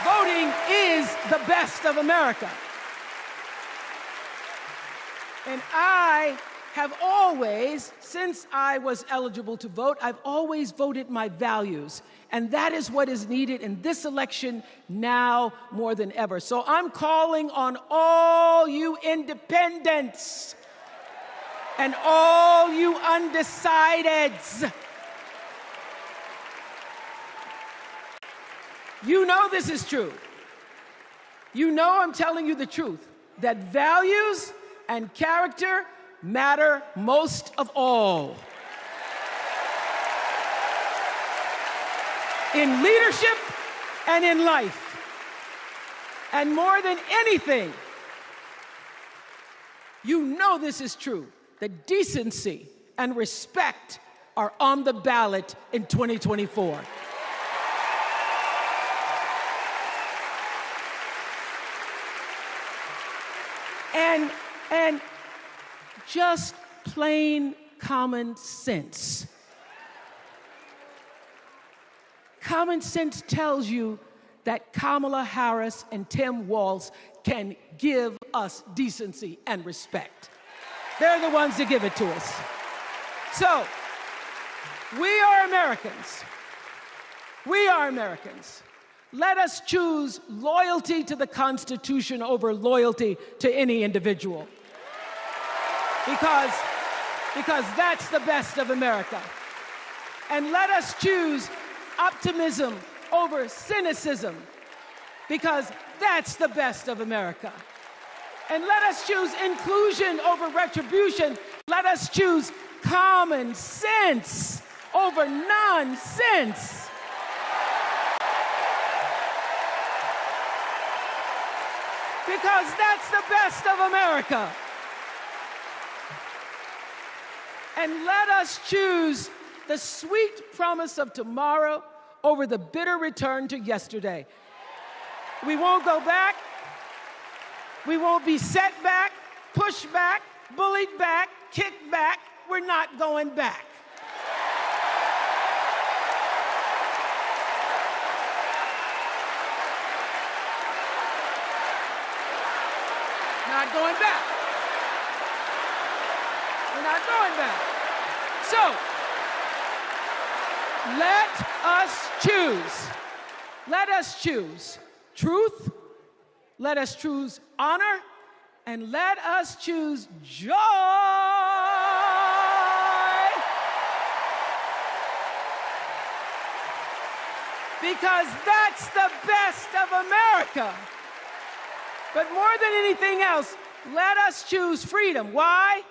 Voting is the best of America. And I have always, since I was eligible to vote, I've always voted my values. And that is what is needed in this election now more than ever. So I'm calling on all you independents and all you undecideds. You know this is true. You know I'm telling you the truth, that values and character matter most of all. In leadership and in life. And more than anything, you know this is true, that decency and respect are on the ballot in 2024. And just plain common sense. Common sense tells you that Kamala Harris and Tim Walz can give us decency and respect. They're the ones that give it to us. So, we are Americans. We are Americans. Let us choose loyalty to the Constitution over loyalty to any individual. Because that's the best of America. And let us choose optimism over cynicism, because that's the best of America. And let us choose inclusion over retribution. Let us choose common sense over nonsense. Because that's the best of America. And let us choose the sweet promise of tomorrow over the bitter return to yesterday. We won't go back. We won't be set back, pushed back, bullied back, kicked back. We're not going back. Not going back. We're not going back. So, let us choose. Let us choose truth. Let us choose honor. And let us choose joy. Because that's the best of America. But more than anything else, let us choose freedom. Why?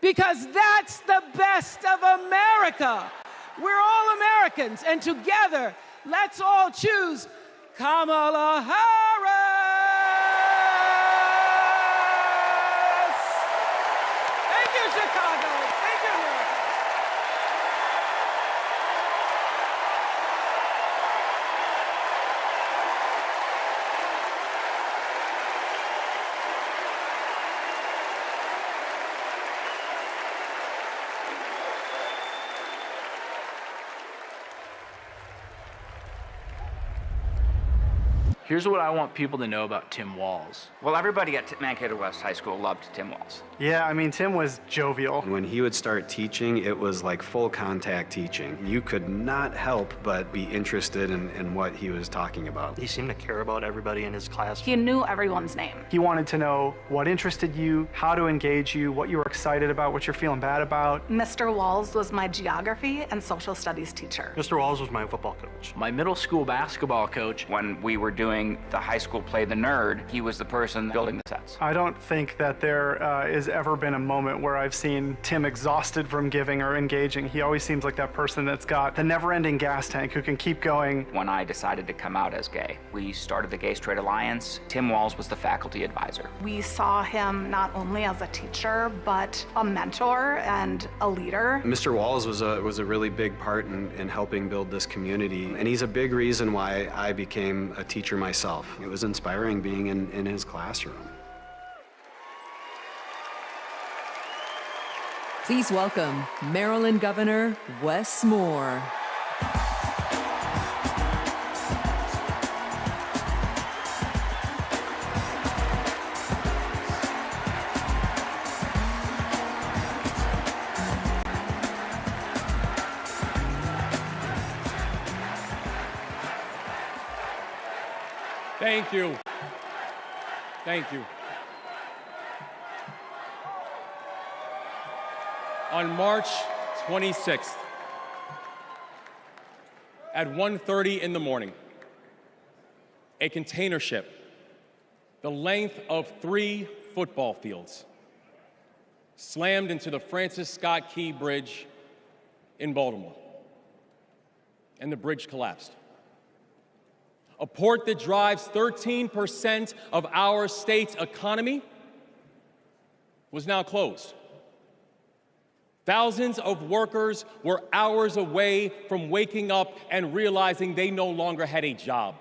Because that's the best of America. We're all Americans, and together, let's all choose Kamala Harris. Thank you, Chicago. Thank you, America. Here's what I want people to know about Tim Walz. Well, everybody at Mankato West High School loved Tim Walz. Yeah, I mean, Tim was jovial. When he would start teaching, it was like full contact teaching. You could not help but be interested in what he was talking about. He seemed to care about everybody in his class. He knew everyone's name. He wanted to know what interested you, how to engage you, what you were excited about, what you're feeling bad about. Mr. Walz was my geography and social studies teacher. Mr. Walz was my football coach. My middle school basketball coach, when we were doing the high school play The Nerd, he was the person building the sets. I don't think that there has ever been a moment where I've seen Tim exhausted from giving or engaging. He always seems like that person that's got the never-ending gas tank who can keep going. When I decided to come out as gay, we started the Gay Straight Alliance. Tim Walz was the faculty advisor. We saw him not only as a teacher, but a mentor and a leader. Mr. Walz was a really big part in helping build this community, and he's a big reason why I became a teacher myself. It was inspiring being in his classroom. Please welcome Maryland Governor Wes Moore. Thank you. Thank you. On March 26th, at 1:30 in the morning, a container ship, the length of 3 football fields, slammed into the Francis Scott Key Bridge in Baltimore, and the bridge collapsed. A port that drives 13% of our state's economy was now closed. Thousands of workers were hours away from waking up and realizing they no longer had a job.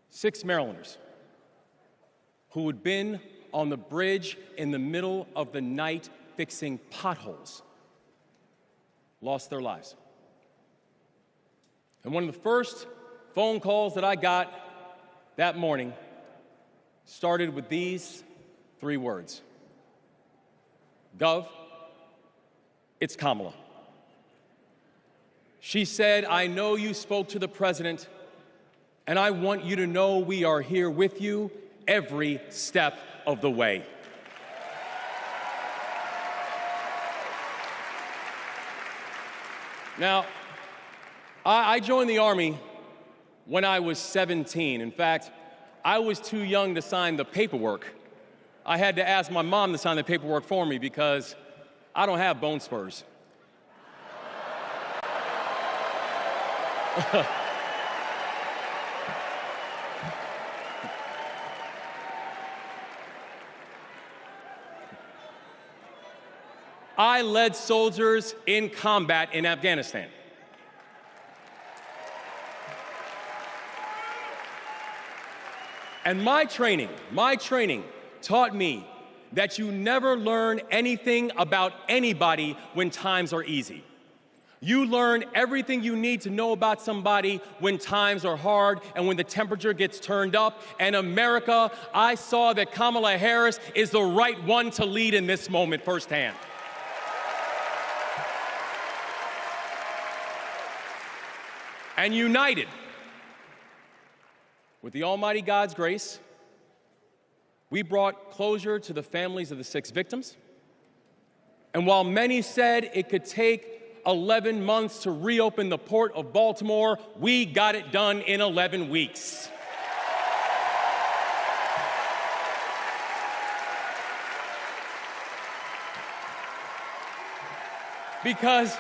6 Marylanders who had been on the bridge in the middle of the night fixing potholes lost their lives. And one of the first phone calls that I got that morning started with these 3 words. Gov, it's Kamala. She said, I know you spoke to the president, and I want you to know we are here with you every step of the way. Now, I joined the Army when I was 17. In fact, I was too young to sign the paperwork. I had to ask my mom to sign the paperwork for me because I don't have bone spurs. I led soldiers in combat in Afghanistan. And my training taught me that you never learn anything about anybody when times are easy. You learn everything you need to know about somebody when times are hard and when the temperature gets turned up. And America, I saw that Kamala Harris is the right one to lead in this moment firsthand. And united with the Almighty God's grace, we brought closure to the families of the 6 victims. And while many said it could take 11 months to reopen the port of Baltimore, we got it done in 11 weeks. Because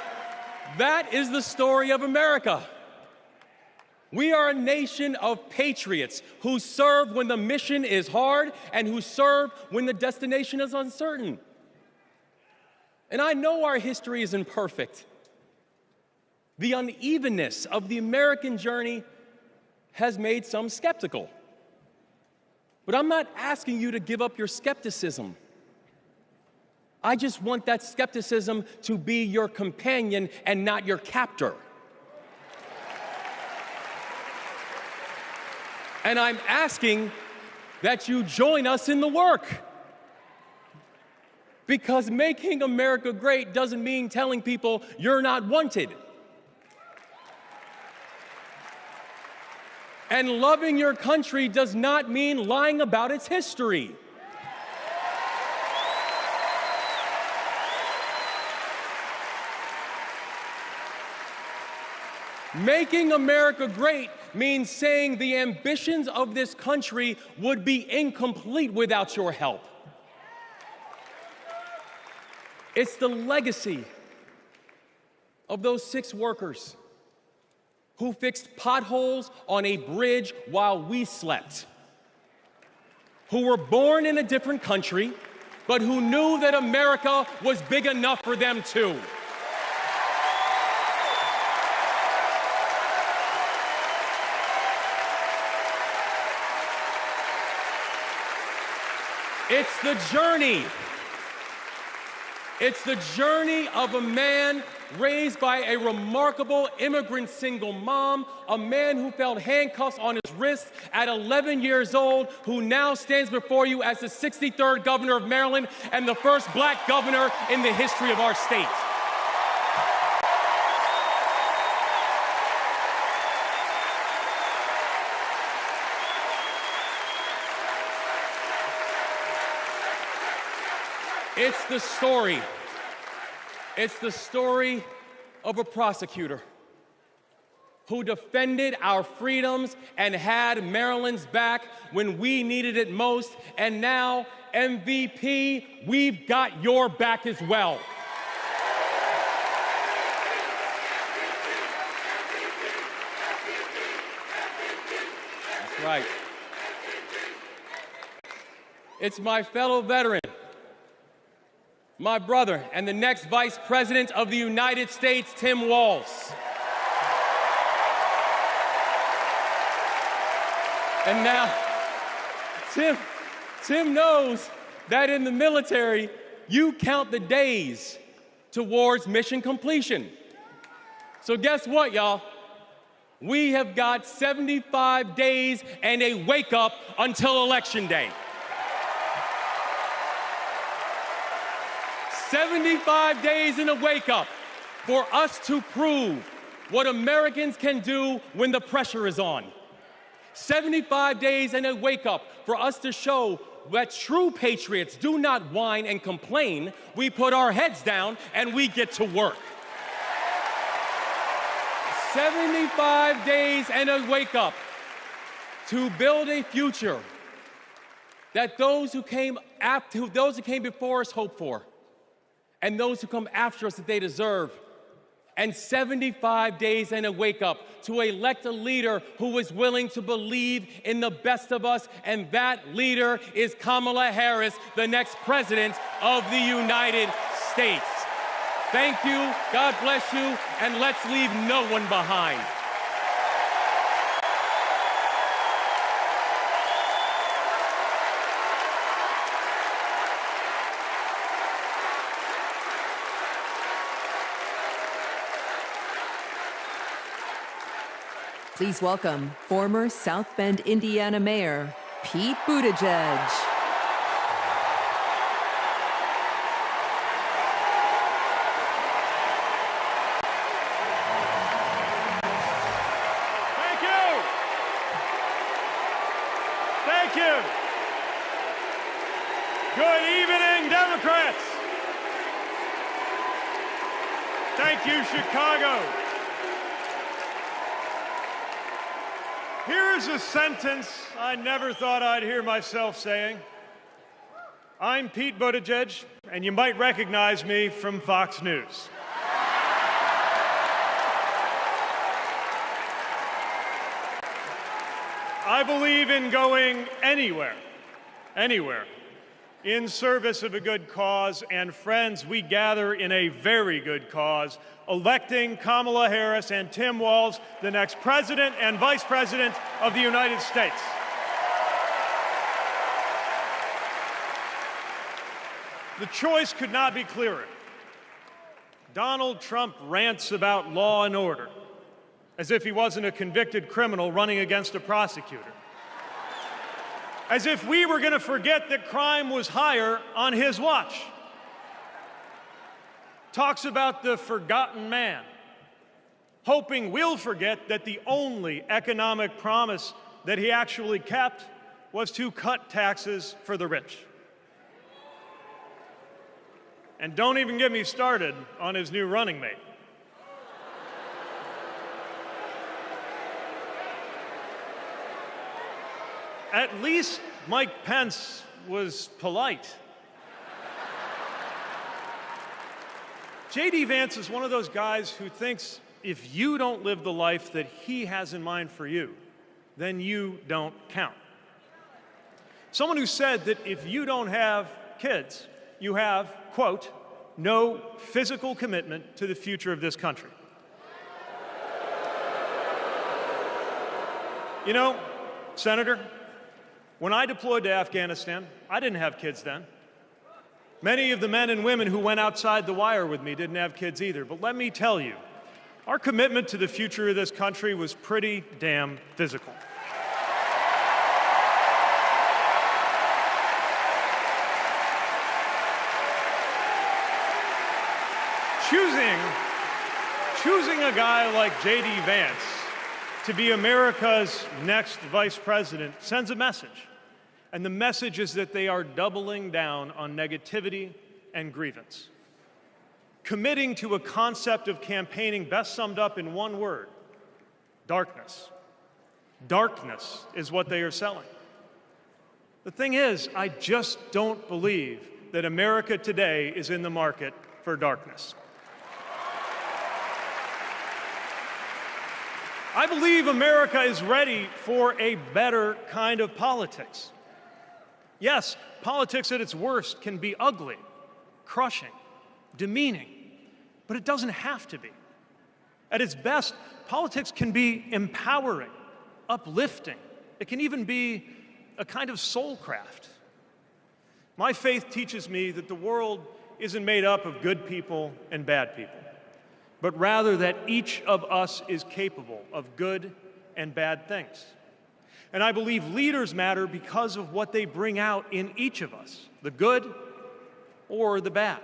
that is the story of America. We are a nation of patriots who serve when the mission is hard and who serve when the destination is uncertain. And I know our history isn't perfect. The unevenness of the American journey has made some skeptical. But I'm not asking you to give up your skepticism. I just want that skepticism to be your companion and not your captor. And I'm asking that you join us in the work. Because making America great doesn't mean telling people you're not wanted. And loving your country does not mean lying about its history. Making America great means saying the ambitions of this country would be incomplete without your help. It's the legacy of those 6 workers who fixed potholes on a bridge while we slept, who were born in a different country, but who knew that America was big enough for them too. It's the journey. It's the journey of a man raised by a remarkable immigrant single mom, a man who felt handcuffs on his wrists at 11 years old, who now stands before you as the 63rd governor of Maryland and the first black governor in the history of our state. It's the story of a prosecutor who defended our freedoms and had Maryland's back when we needed it most. And now, MVP, we've got your back as well. That's right. It's my fellow veteran, my brother, and the next Vice President of the United States, Tim Walz. And now, Tim knows that in the military, you count the days towards mission completion. So guess what, y'all? We have got 75 days and a wake-up until Election Day. 75 days and a wake-up for us to prove what Americans can do when the pressure is on. 75 days and a wake-up for us to show that true patriots do not whine and complain. We put our heads down and we get to work. 75 days and a wake-up to build a future that those who came before us hope for, and those who come after us that they deserve. And 75 days and a wake-up to elect a leader who is willing to believe in the best of us, and that leader is Kamala Harris, the next president of the United States. Thank you, God bless you, and let's leave no one behind. Please welcome former South Bend, Indiana Mayor Pete Buttigieg. Thank you. Thank you. Good evening, Democrats. Thank you, Chicago. Here's a sentence I never thought I'd hear myself saying. I'm Pete Buttigieg, and you might recognize me from Fox News. I believe in going anywhere, in service of a good cause, and friends, we gather in a very good cause, electing Kamala Harris and Tim Walz, the next President and Vice President of the United States. The choice could not be clearer. Donald Trump rants about law and order, as if he wasn't a convicted criminal running against a prosecutor. As if we were going to forget that crime was higher on his watch. Talks about the forgotten man, hoping we'll forget that the only economic promise that he actually kept was to cut taxes for the rich. And don't even get me started on his new running mate. At least Mike Pence was polite. J.D. Vance is one of those guys who thinks if you don't live the life that he has in mind for you, then you don't count. Someone who said that if you don't have kids, you have, quote, no physical commitment to the future of this country. You know, Senator, when I deployed to Afghanistan, I didn't have kids then. Many of the men and women who went outside the wire with me didn't have kids either. But let me tell you, our commitment to the future of this country was pretty damn physical. Choosing a guy like J.D. Vance to be America's next vice president sends a message. And the message is that they are doubling down on negativity and grievance. Committing to a concept of campaigning best summed up in one word: darkness. Darkness is what they are selling. The thing is, I just don't believe that America today is in the market for darkness. I believe America is ready for a better kind of politics. Yes, politics at its worst can be ugly, crushing, demeaning, but it doesn't have to be. At its best, politics can be empowering, uplifting. It can even be a kind of soulcraft. My faith teaches me that the world isn't made up of good people and bad people, but rather that each of us is capable of good and bad things. And I believe leaders matter because of what they bring out in each of us, the good or the bad.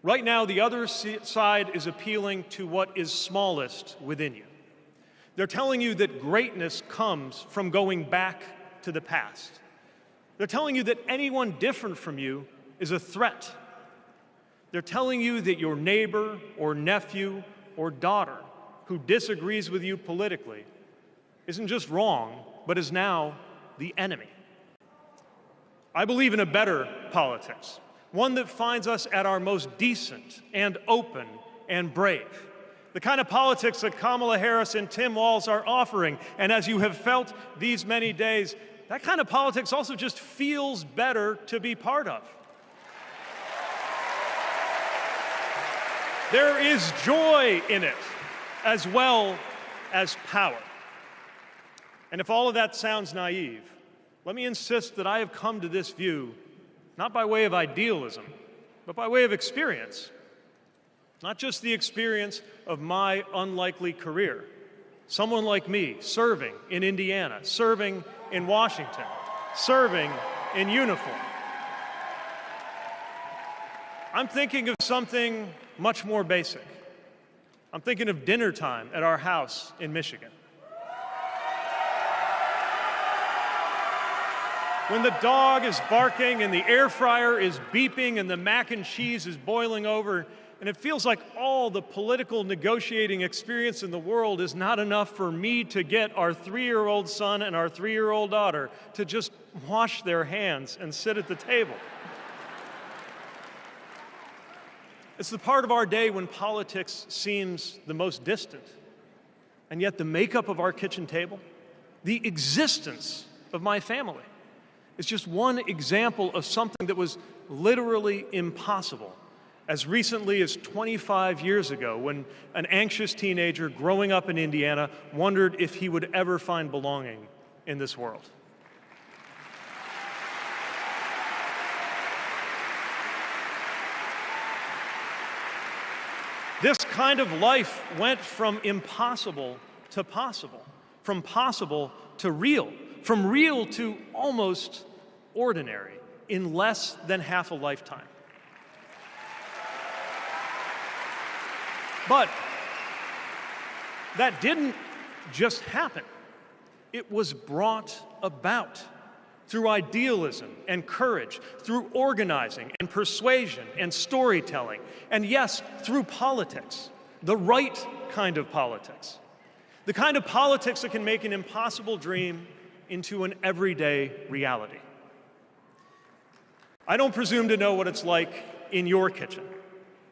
Right now, the other side is appealing to what is smallest within you. They're telling you that greatness comes from going back to the past. They're telling you that anyone different from you is a threat. They're telling you that your neighbor or nephew or daughter who disagrees with you politically isn't just wrong, but is now the enemy. I believe in a better politics, one that finds us at our most decent and open and brave. The kind of politics that Kamala Harris and Tim Walz are offering, and as you have felt these many days, that kind of politics also just feels better to be part of. There is joy in it, as well as power. And if all of that sounds naive, let me insist that I have come to this view not by way of idealism, but by way of experience. Not just the experience of my unlikely career. Someone like me serving in Indiana, serving in Washington, serving in uniform. I'm thinking of something much more basic. I'm thinking of dinner time at our house in Michigan. When the dog is barking and the air fryer is beeping and the mac and cheese is boiling over, and it feels like all the political negotiating experience in the world is not enough for me to get our 3-year-old son and our 3-year-old daughter to just wash their hands and sit at the table. It's the part of our day when politics seems the most distant. And yet the makeup of our kitchen table, the existence of my family, is just one example of something that was literally impossible as recently as 25 years ago, when an anxious teenager growing up in Indiana wondered if he would ever find belonging in this world. This kind of life went from impossible to possible, from possible to real, from real to almost ordinary in less than half a lifetime. But that didn't just happen. It was brought about through idealism and courage, through organizing and persuasion and storytelling, and yes, through politics, the right kind of politics, the kind of politics that can make an impossible dream into an everyday reality. I don't presume to know what it's like in your kitchen,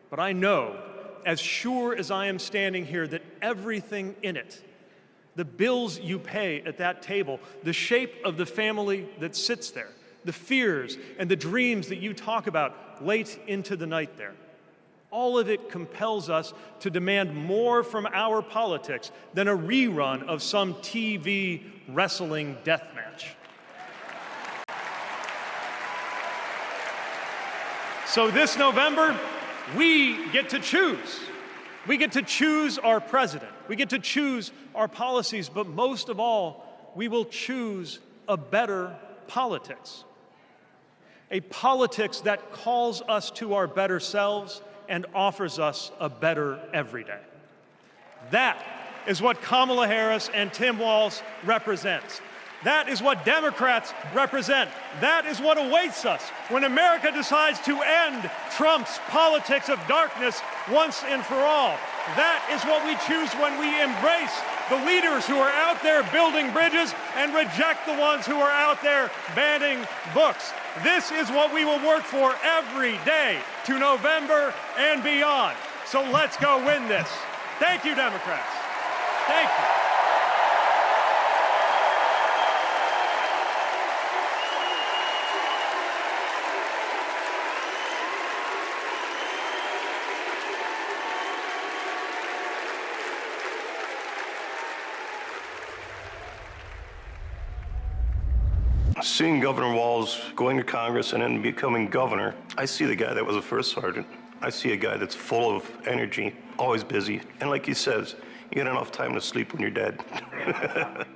but I know, as sure as I am standing here, that everything in it, the bills you pay at that table, the shape of the family that sits there, the fears and the dreams that you talk about late into the night there, all of it compels us to demand more from our politics than a rerun of some TV wrestling death match. So this November, we get to choose. We get to choose our president. We get to choose our policies, but most of all, we will choose a better politics. A politics that calls us to our better selves and offers us a better everyday. That is what Kamala Harris and Tim Walz represents. That is what Democrats represent. That is what awaits us when America decides to end Trump's politics of darkness once and for all. That is what we choose when we embrace the leaders who are out there building bridges and reject the ones who are out there banning books. This is what we will work for every day to November and beyond. So let's go win this. Thank you, Democrats. Thank you. Seeing Governor Walz going to Congress and then becoming governor, I see the guy that was a first sergeant. I see a guy that's full of energy, always busy. And like he says, you get enough time to sleep when you're dead.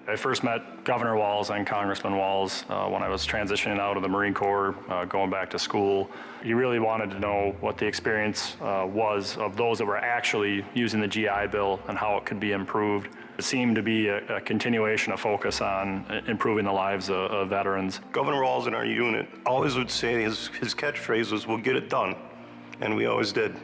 I first met Governor Walz and Congressman Walz when I was transitioning out of the Marine Corps, going back to school. He really wanted to know what the experience was of those that were actually using the GI Bill and how it could be improved. It seemed to be a continuation of focus on improving the lives of veterans. Governor Walz in our unit always would say his catchphrase was, "We'll get it done," and we always did.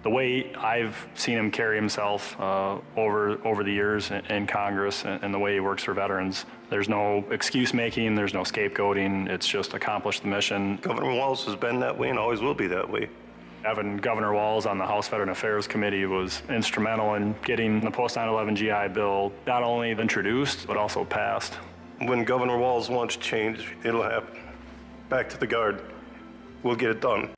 The way I've seen him carry himself over the years in Congress and the way he works for veterans, there's no excuse making, there's no scapegoating, it's just accomplish the mission. Governor Walz has been that way and always will be that way. Having Governor Walz on the House Veteran Affairs Committee was instrumental in getting the post-9/11 GI Bill not only introduced, but also passed. When Governor Walz wants change, it'll happen. Back to the Guard. We'll get it done.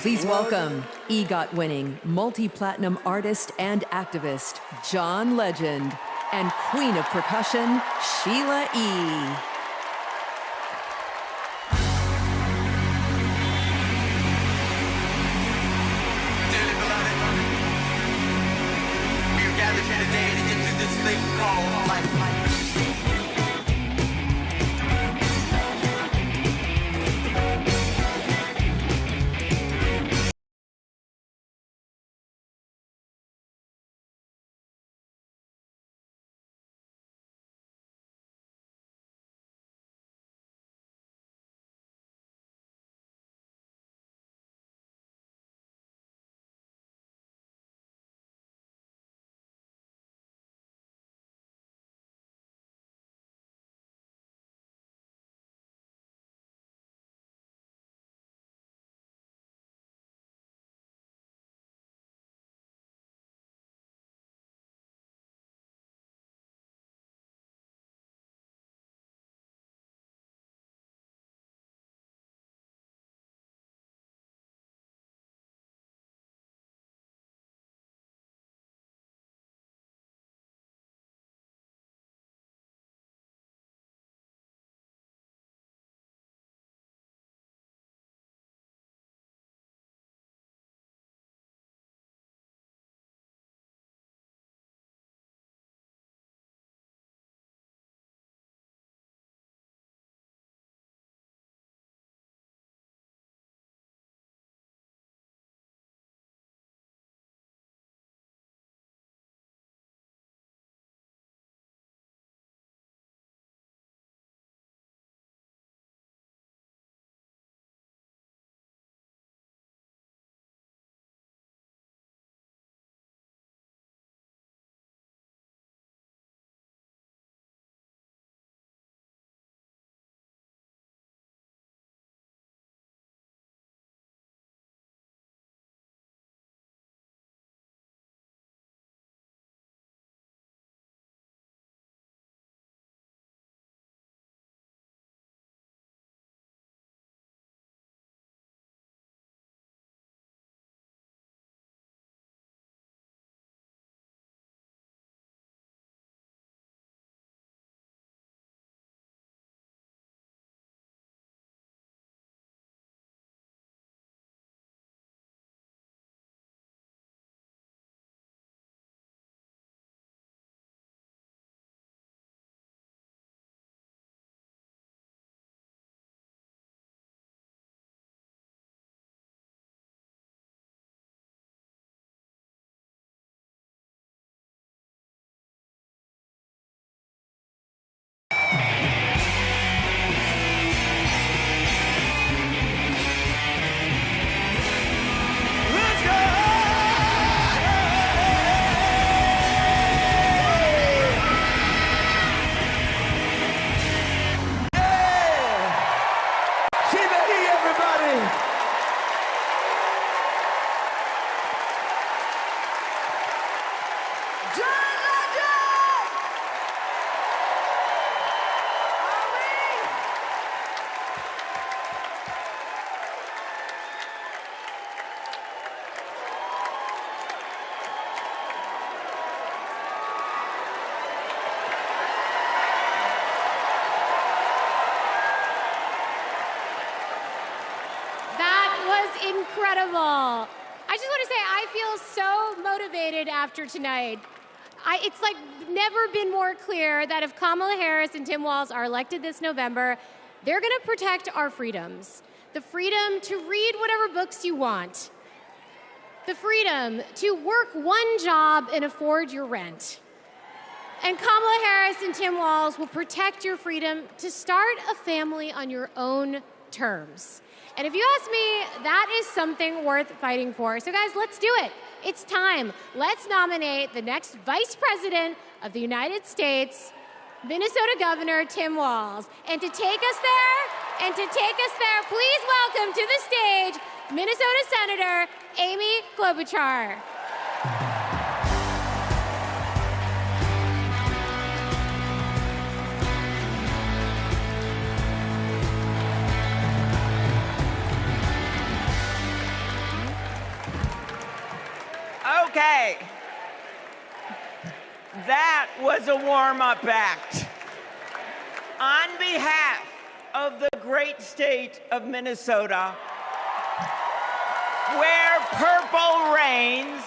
Please welcome EGOT-winning, multi-platinum artist and activist, John Legend, and Queen of Percussion, Sheila E. Gathered here today to get to this thing called life. was incredible. I just want to say I feel so motivated after tonight. It's like never been more clear that if Kamala Harris and Tim Walz are elected this November, they're going to protect our freedoms. The freedom to read whatever books you want. The freedom to work one job and afford your rent. And Kamala Harris and Tim Walz will protect your freedom to start a family on your own terms. And if you ask me, that is something worth fighting for. So guys, let's do it. It's time. Let's nominate the next Vice President of the United States, Minnesota Governor Tim Walz. And to take us there, please welcome to the stage Minnesota Senator Amy Klobuchar. Okay, that was a warm-up act. On behalf of the great state of Minnesota, where purple reigns,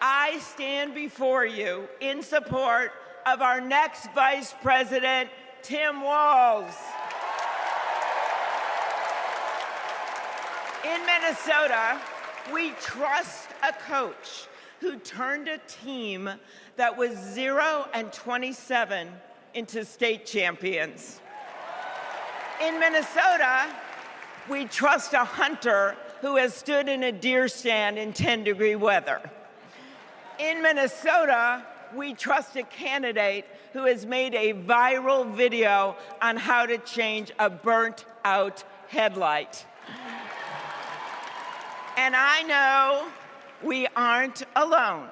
I stand before you in support of our next Vice President, Tim Walz. In Minnesota, we trust a coach who turned a team that was 0-27 into state champions. In Minnesota, we trust a hunter who has stood in a deer stand in 10-degree weather. In Minnesota, we trust a candidate who has made a viral video on how to change a burnt-out headlight. And I know we aren't alone,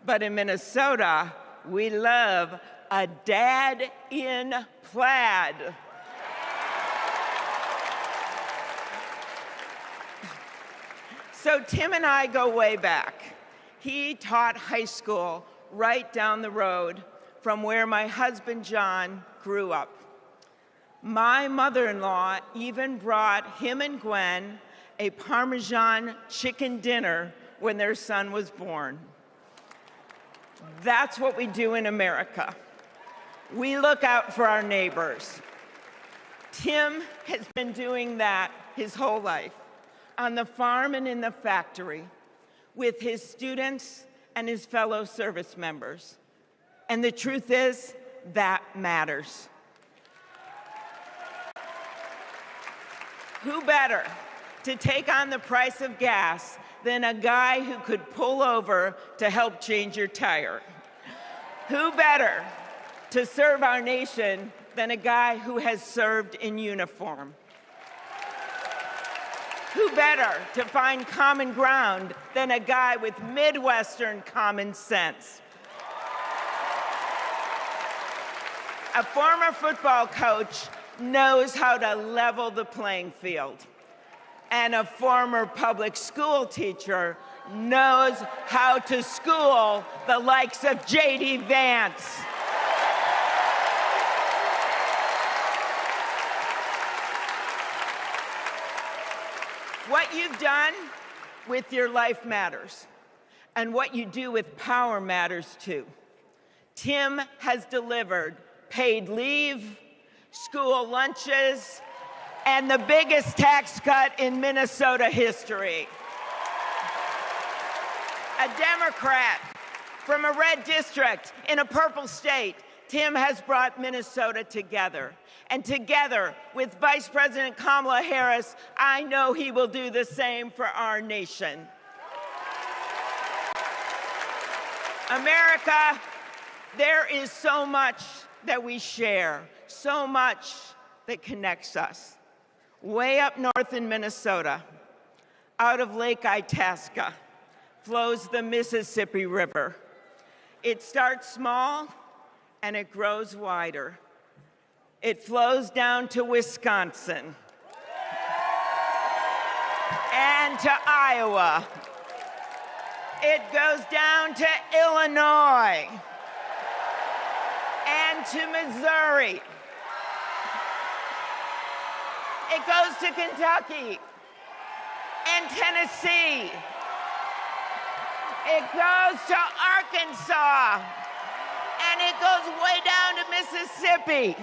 but in Minnesota, we love a dad in plaid. So Tim and I go way back. He taught high school right down the road from where my husband John grew up. My mother-in-law even brought him and Gwen a Parmesan chicken dinner when their son was born. That's what we do in America. We look out for our neighbors. Tim has been doing that his whole life, on the farm and in the factory, with his students and his fellow service members. And the truth is, that matters. Who better to take on the price of gas than a guy who could pull over to help change your tire? Who better to serve our nation than a guy who has served in uniform? Who better to find common ground than a guy with Midwestern common sense? A former football coach knows how to level the playing field. And a former public school teacher knows how to school the likes of J.D. Vance. What you've done with your life matters, and what you do with power matters too. Tim has delivered paid leave, school lunches, and the biggest tax cut in Minnesota history. A Democrat from a red district in a purple state, Tim has brought Minnesota together. And together with Vice President Kamala Harris, I know he will do the same for our nation. America, there is so much that we share, so much that connects us. Way up north in Minnesota, out of Lake Itasca, flows the Mississippi River. It starts small and it grows wider. It flows down to Wisconsin and to Iowa. It goes down to Illinois and to Missouri It goes to Kentucky and Tennessee. It goes to Arkansas, and it goes way down to Mississippi.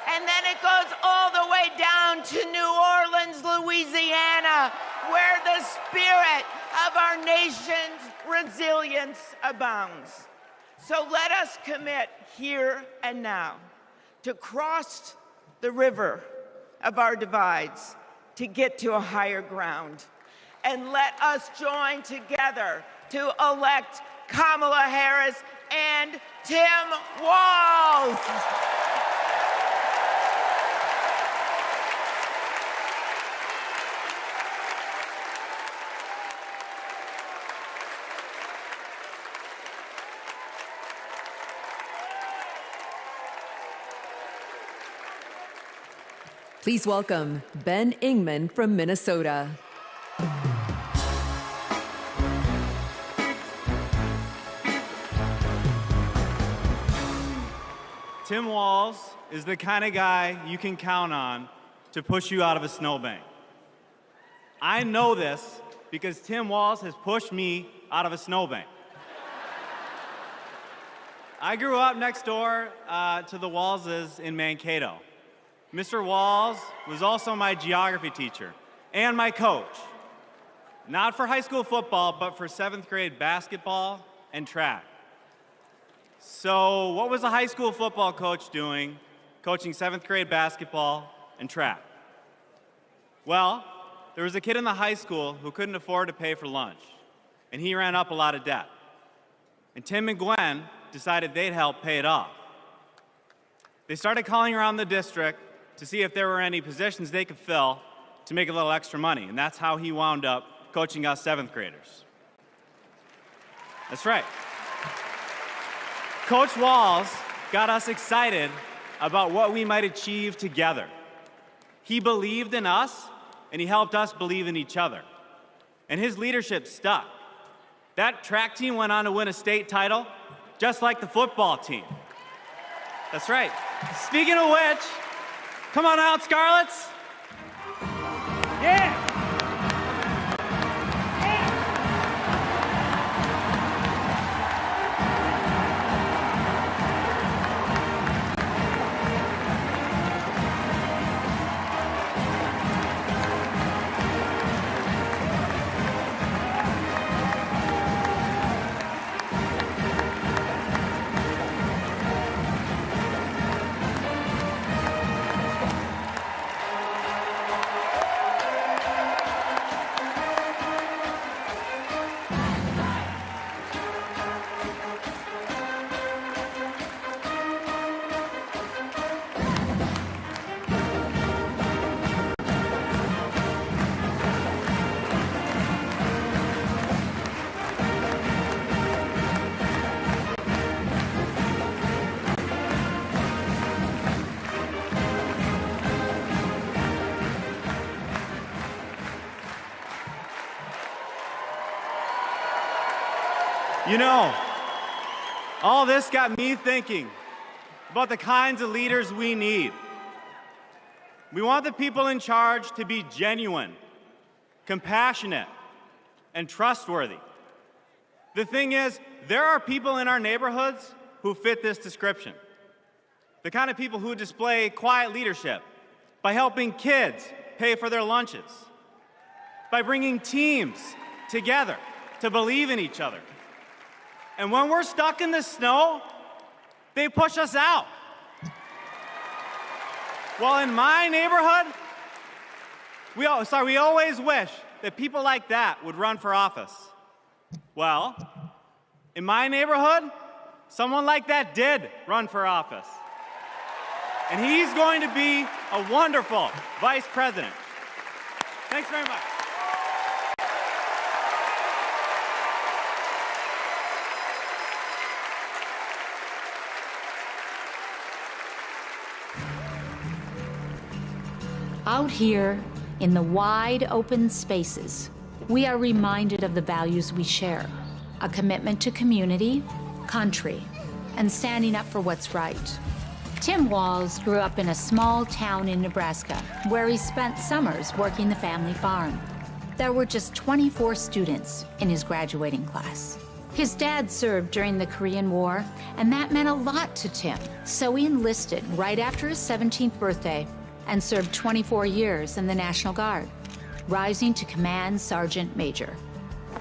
And then it goes all the way down to New Orleans, Louisiana, where the spirit of our nation's resilience abounds. So let us commit here and now to cross the river of our divides to get to a higher ground. And let us join together to elect Kamala Harris and Tim Walz. Please welcome Ben Ingman from Minnesota. Tim Walz is the kind of guy you can count on to push you out of a snowbank. I know this because Tim Walz has pushed me out of a snowbank. I grew up next door to the Walzes in Mankato. Mr. Walz was also my geography teacher and my coach. Not for high school football, but for 7th grade basketball and track. So what was a high school football coach doing, coaching 7th grade basketball and track? Well, there was a kid in the high school who couldn't afford to pay for lunch, and he ran up a lot of debt. And Tim and Gwen decided they'd help pay it off. They started calling around the district to see if there were any positions they could fill to make a little extra money, and that's how he wound up coaching us 7th graders. That's right. Coach Walz got us excited about what we might achieve together. He believed in us, and he helped us believe in each other. And his leadership stuck. That track team went on to win a state title, just like the football team. That's right. Speaking of which, come on out, Scarlets. Yeah! You know, all this got me thinking about the kinds of leaders we need. We want the people in charge to be genuine, compassionate, and trustworthy. The thing is, there are people in our neighborhoods who fit this description. The kind of people who display quiet leadership by helping kids pay for their lunches, by bringing teams together to believe in each other. And when we're stuck in the snow, they push us out. Well, in my neighborhood, we always wish that people like that would run for office. Well, in my neighborhood, someone like that did run for office. And he's going to be a wonderful vice president. Thanks very much. Out here in the wide open spaces, we are reminded of the values we share: a commitment to community, country, and standing up for what's right. Tim Walz grew up in a small town in Nebraska where he spent summers working the family farm. There were just 24 students in his graduating class. His dad served during the Korean War, and that meant a lot to Tim. So he enlisted right after his 17th birthday and served 24 years in the National Guard, rising to Command Sergeant Major.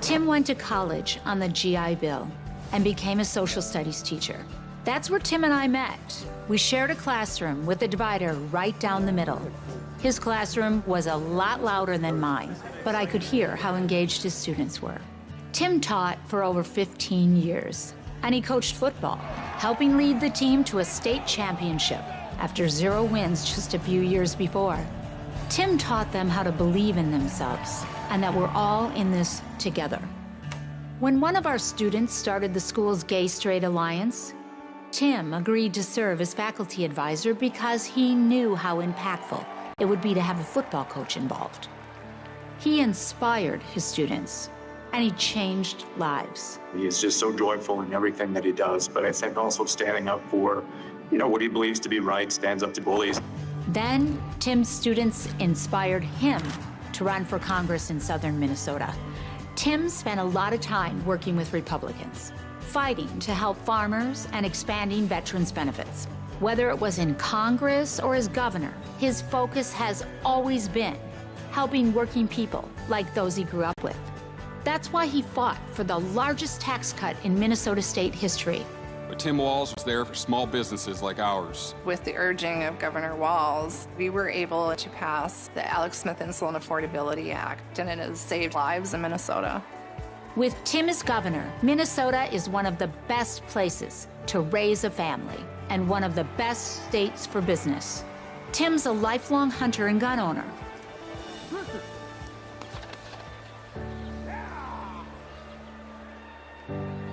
Tim went to college on the GI Bill and became a social studies teacher. That's where Tim and I met. We shared a classroom with a divider right down the middle. His classroom was a lot louder than mine, but I could hear how engaged his students were. Tim taught for over 15 years, and he coached football, helping lead the team to a state championship after 0 wins just a few years before. Tim taught them how to believe in themselves and that we're all in this together. When one of our students started the school's Gay-Straight Alliance, Tim agreed to serve as faculty advisor because he knew how impactful it would be to have a football coach involved. He inspired his students, and he changed lives. He is just so joyful in everything that he does, but I think also standing up for, what he believes to be right, stands up to bullies. Then, Tim's students inspired him to run for Congress in southern Minnesota. Tim spent a lot of time working with Republicans, fighting to help farmers and expanding veterans' benefits. Whether it was in Congress or as governor, his focus has always been helping working people like those he grew up with. That's why he fought for the largest tax cut in Minnesota state history. But Tim Walz was there for small businesses like ours. With the urging of Governor Walz, we were able to pass the Alex Smith Insulin Affordability Act, and it has saved lives in Minnesota. With Tim as governor, Minnesota is one of the best places to raise a family and one of the best states for business. Tim's a lifelong hunter and gun owner.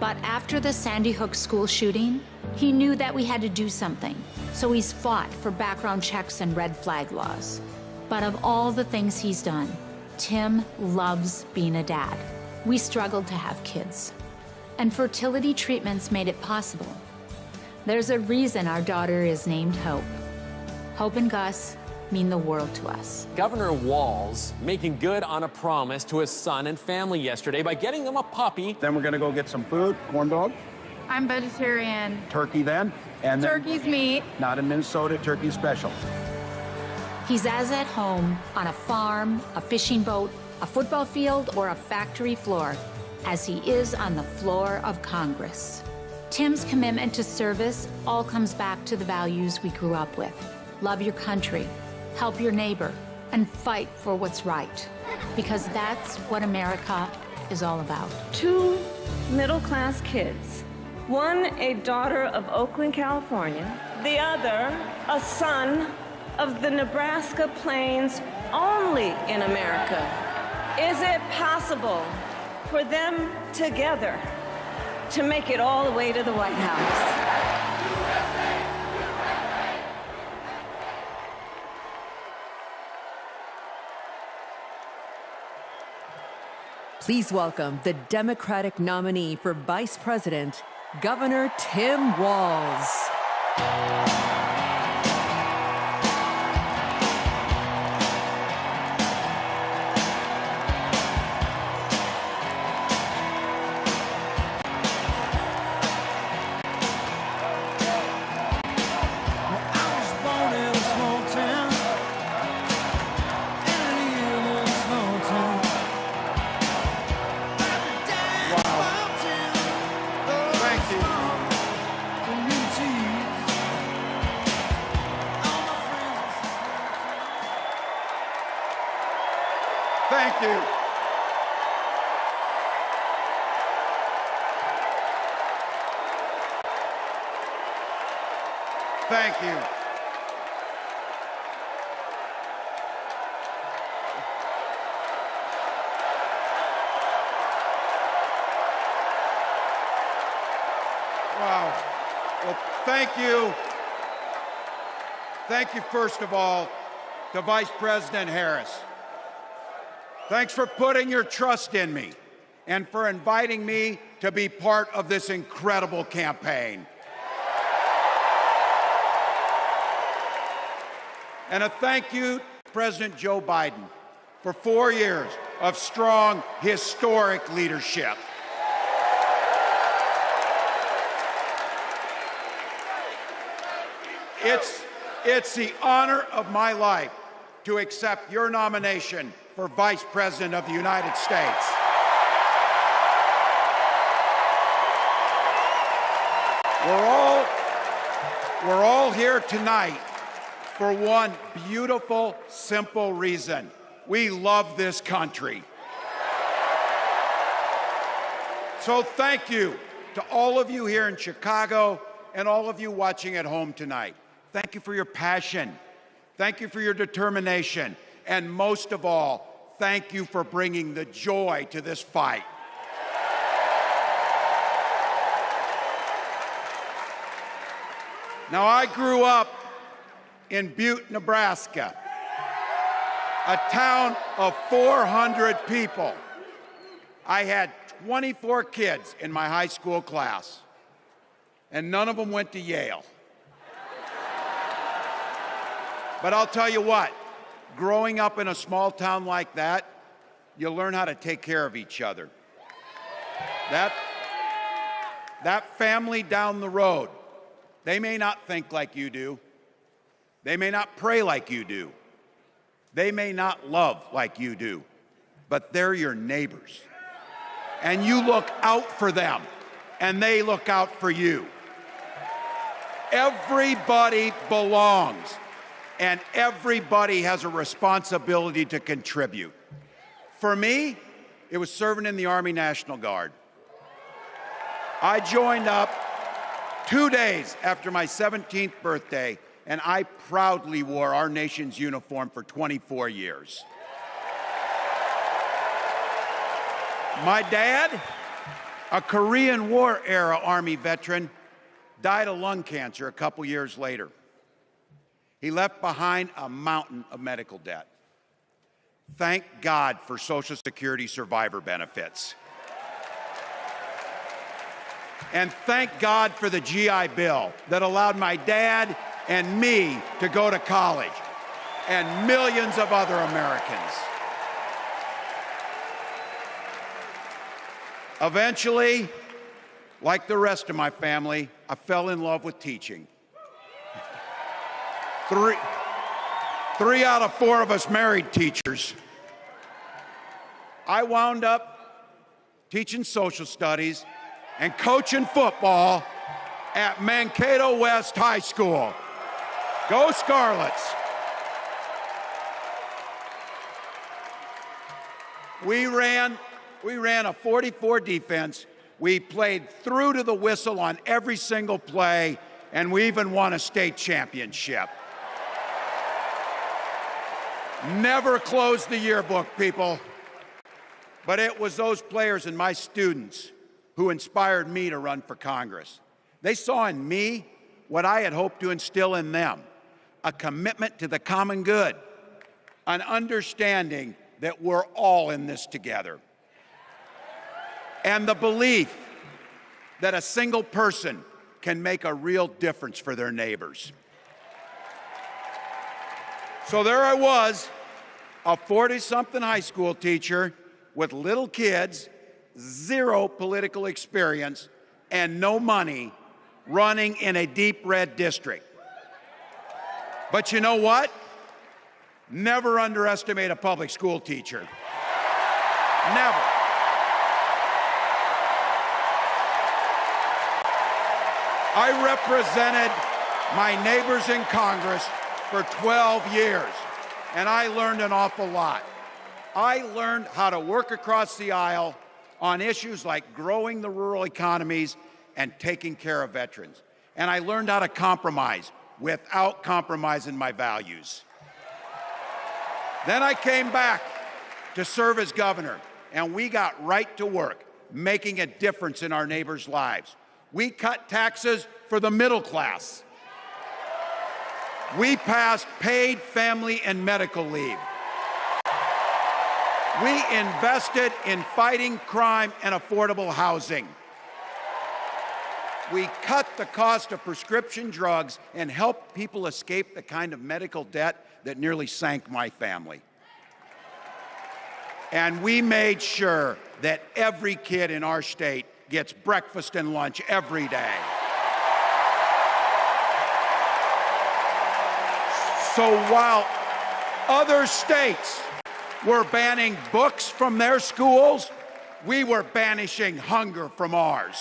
But after the Sandy Hook school shooting, he knew that we had to do something. So he's fought for background checks and red flag laws. But of all the things he's done, Tim loves being a dad. We struggled to have kids, and fertility treatments made it possible. There's a reason our daughter is named Hope. Hope and Gus mean the world to us. Governor Walz making good on a promise to his son and family yesterday by getting them a puppy. Then we're gonna go get some food, corn dog. I'm vegetarian. Turkey then. And Turkey's meat. Not in Minnesota, turkey special. He's as at home on a farm, a fishing boat, a football field, or a factory floor as he is on the floor of Congress. Tim's commitment to service all comes back to the values we grew up with. Love your country, help your neighbor, and fight for what's right. Because that's what America is all about. 2 middle-class kids. One, a daughter of Oakland, California. The other, a son of the Nebraska Plains, only in America. Is it possible for them together to make it all the way to the White House? Please welcome the Democratic nominee for Vice President, Governor Tim Walz. Thank you. Thank you. Wow. Well, thank you. Thank you, first of all, to Vice President Harris. Thanks for putting your trust in me and for inviting me to be part of this incredible campaign. And a thank you to President Joe Biden for 4 years of strong, historic leadership. It's the honor of my life to accept your nomination for Vice President of the United States. We're all here tonight for one beautiful, simple reason. We love this country. So thank you to all of you here in Chicago and all of you watching at home tonight. Thank you for your passion. Thank you for your determination. And most of all, thank you for bringing the joy to this fight. Now, I grew up in Butte, Nebraska, a town of 400 people. I had 24 kids in my high school class, and none of them went to Yale. But I'll tell you what, growing up in a small town like that, you learn how to take care of each other. That family down the road, they may not think like you do. They may not pray like you do. They may not love like you do, but they're your neighbors. And you look out for them, and they look out for you. Everybody belongs, and everybody has a responsibility to contribute. For me, it was serving in the Army National Guard. I joined up 2 days after my 17th birthday, and I proudly wore our nation's uniform for 24 years. My dad, a Korean War-era Army veteran, died of lung cancer a couple years later. He left behind a mountain of medical debt. Thank God for Social Security survivor benefits. And thank God for the GI Bill that allowed my dad and me to go to college, and millions of other Americans. Eventually, like the rest of my family, I fell in love with teaching. Three out of 4 of us married teachers. I wound up teaching social studies and coaching football at Mankato West High School. Go Scarlets! We ran a 44 defense. We played through to the whistle on every single play, and we even won a state championship. Never closed the yearbook, people. But it was those players and my students who inspired me to run for Congress. They saw in me what I had hoped to instill in them: a commitment to the common good, an understanding that we're all in this together, and the belief that a single person can make a real difference for their neighbors. So there I was, a 40-something high school teacher with little kids, 0 political experience, and no money, running in a deep red district. But you know what? Never underestimate a public school teacher. Never. I represented my neighbors in Congress for 12 years, and I learned an awful lot. I learned how to work across the aisle on issues like growing the rural economies and taking care of veterans. And I learned how to compromise without compromising my values. Then I came back to serve as governor, and we got right to work making a difference in our neighbors' lives. We cut taxes for the middle class. We passed paid family and medical leave. We invested in fighting crime and affordable housing. We cut the cost of prescription drugs and helped people escape the kind of medical debt that nearly sank my family. And we made sure that every kid in our state gets breakfast and lunch every day. So while other states were banning books from their schools, we were banishing hunger from ours.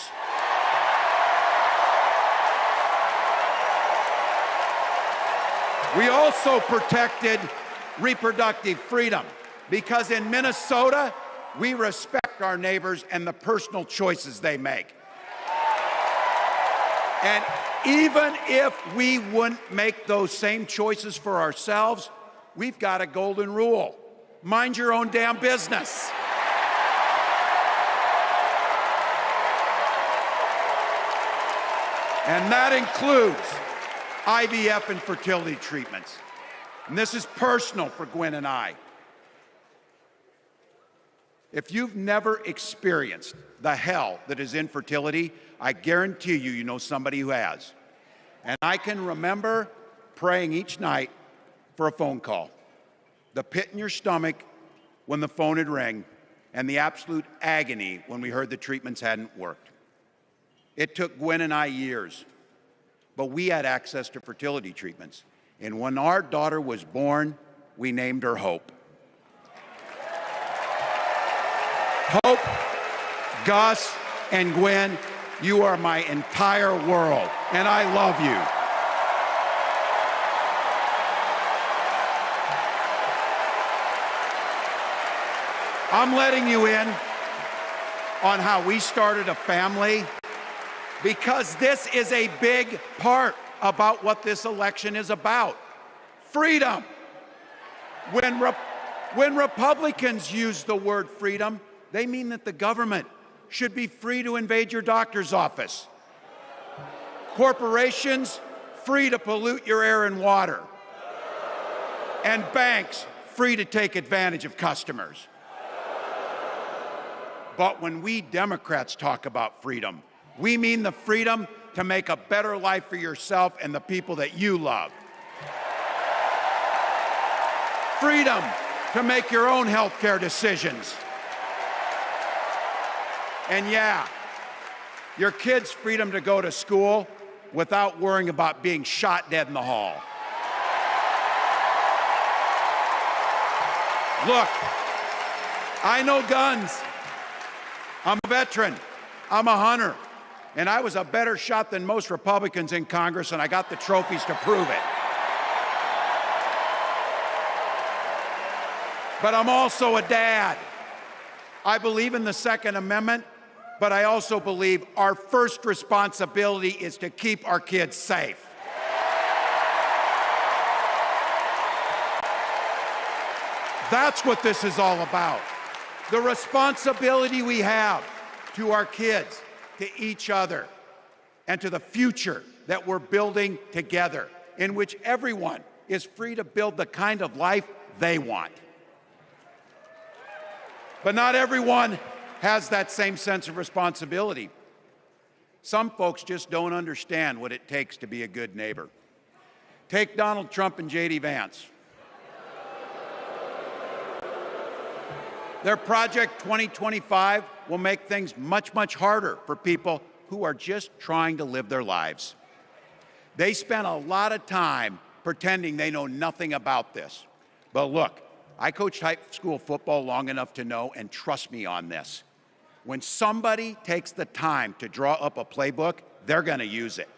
We also protected reproductive freedom because in Minnesota, we respect our neighbors and the personal choices they make. And even if we wouldn't make those same choices for ourselves, we've got a golden rule. Mind your own damn business. And that includes IVF and fertility treatments. And this is personal for Gwen and I. If you've never experienced the hell that is infertility, I guarantee you, you know somebody who has. And I can remember praying each night for a phone call. The pit in your stomach when the phone would ring, and the absolute agony when we heard the treatments hadn't worked. It took Gwen and I years, but we had access to fertility treatments. And when our daughter was born, we named her Hope. Hope, Gus, and Gwen, you are my entire world, and I love you. I'm letting you in on how we started a family because this is a big part about what this election is about. Freedom. When Republicans use the word freedom, they mean that the government should be free to invade your doctor's office. Corporations free to pollute your air and water. And banks free to take advantage of customers. But when we Democrats talk about freedom, we mean the freedom to make a better life for yourself and the people that you love. Freedom to make your own health care decisions. And yeah, your kids' freedom to go to school without worrying about being shot dead in the hall. Look, I know guns. I'm a veteran. I'm a hunter. And I was a better shot than most Republicans in Congress, and I got the trophies to prove it. But I'm also a dad. I believe in the Second Amendment, but I also believe our first responsibility is to keep our kids safe. That's what this is all about. The responsibility we have to our kids, to each other, and to the future that we're building together, in which everyone is free to build the kind of life they want. But not everyone has that same sense of responsibility. Some folks just don't understand what it takes to be a good neighbor. Take Donald Trump and J.D. Vance. Their Project 2025 will make things much, much harder for people who are just trying to live their lives. They spent a lot of time pretending they know nothing about this. But look, I coached high school football long enough to know, and trust me on this, when somebody takes the time to draw up a playbook, they're going to use it.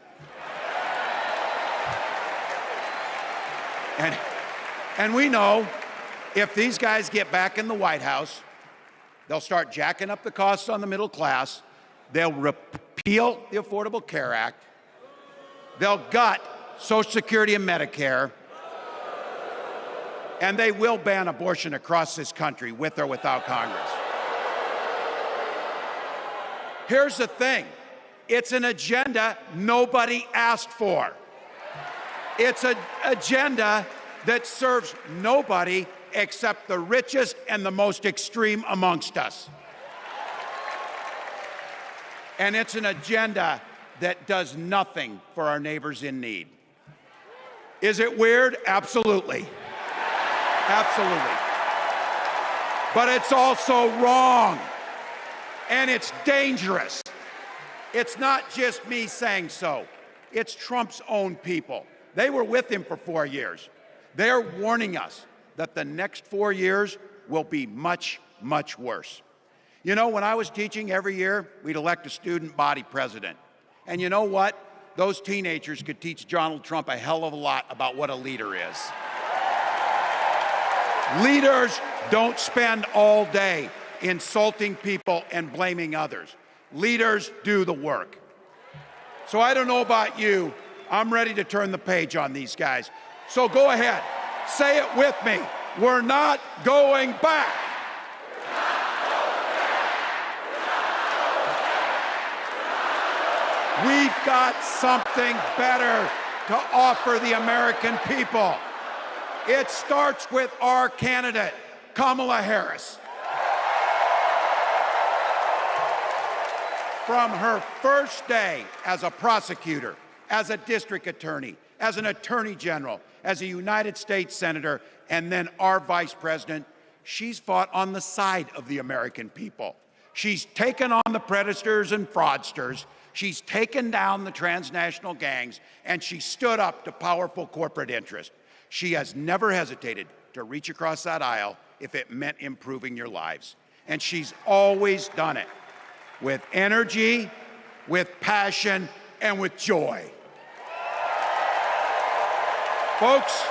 And we know if these guys get back in the White House, they'll start jacking up the costs on the middle class, they'll repeal the Affordable Care Act, they'll gut Social Security and Medicare, and they will ban abortion across this country with or without Congress. Here's the thing, it's an agenda nobody asked for. It's an agenda that serves nobody except the richest and the most extreme amongst us. And it's an agenda that does nothing for our neighbors in need. Is it weird? Absolutely. Absolutely. But it's also wrong, and it's dangerous. It's not just me saying so. It's Trump's own people. They were with him for 4 years. They're warning us that the next 4 years will be much, much worse. You know, when I was teaching every year, we'd elect a student body president. And you know what? Those teenagers could teach Donald Trump a hell of a lot about what a leader is. Leaders don't spend all day insulting people and blaming others. Leaders do the work. So I don't know about you, I'm ready to turn the page on these guys. So go ahead, say it with me. We're not going back. We've got something better to offer the American people. It starts with our candidate, Kamala Harris. From her first day as a prosecutor, as a district attorney, as an attorney general, as a United States senator, and then our vice president, she's fought on the side of the American people. She's taken on the predators and fraudsters. She's taken down the transnational gangs, and she stood up to powerful corporate interests. She has never hesitated to reach across that aisle if it meant improving your lives. And she's always done it with energy, with passion, and with joy. Folks,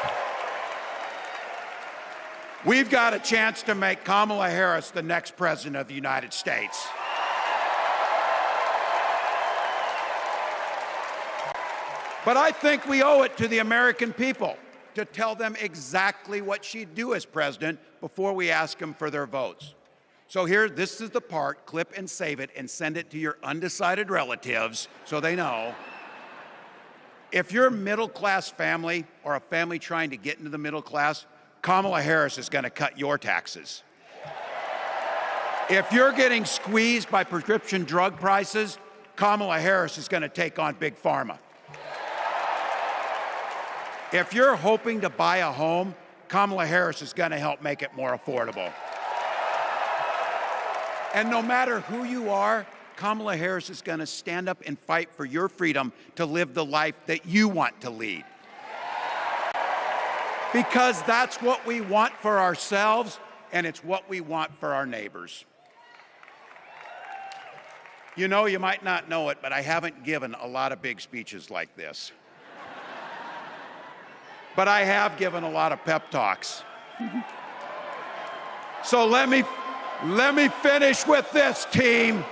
we've got a chance to make Kamala Harris the next president of the United States. But I think we owe it to the American people to tell them exactly what she'd do as president before we ask them for their votes. So here, this is the part, clip and save it and send it to your undecided relatives so they know. If you're a middle-class family or a family trying to get into the middle class, Kamala Harris is going to cut your taxes. If you're getting squeezed by prescription drug prices, Kamala Harris is going to take on Big Pharma. If you're hoping to buy a home, Kamala Harris is going to help make it more affordable. And no matter who you are, Kamala Harris is going to stand up and fight for your freedom to live the life that you want to lead. Because that's what we want for ourselves, and it's what we want for our neighbors. You know, you might not know it, but I haven't given a lot of big speeches like this. But I have given a lot of pep talks. So let me finish with this, team.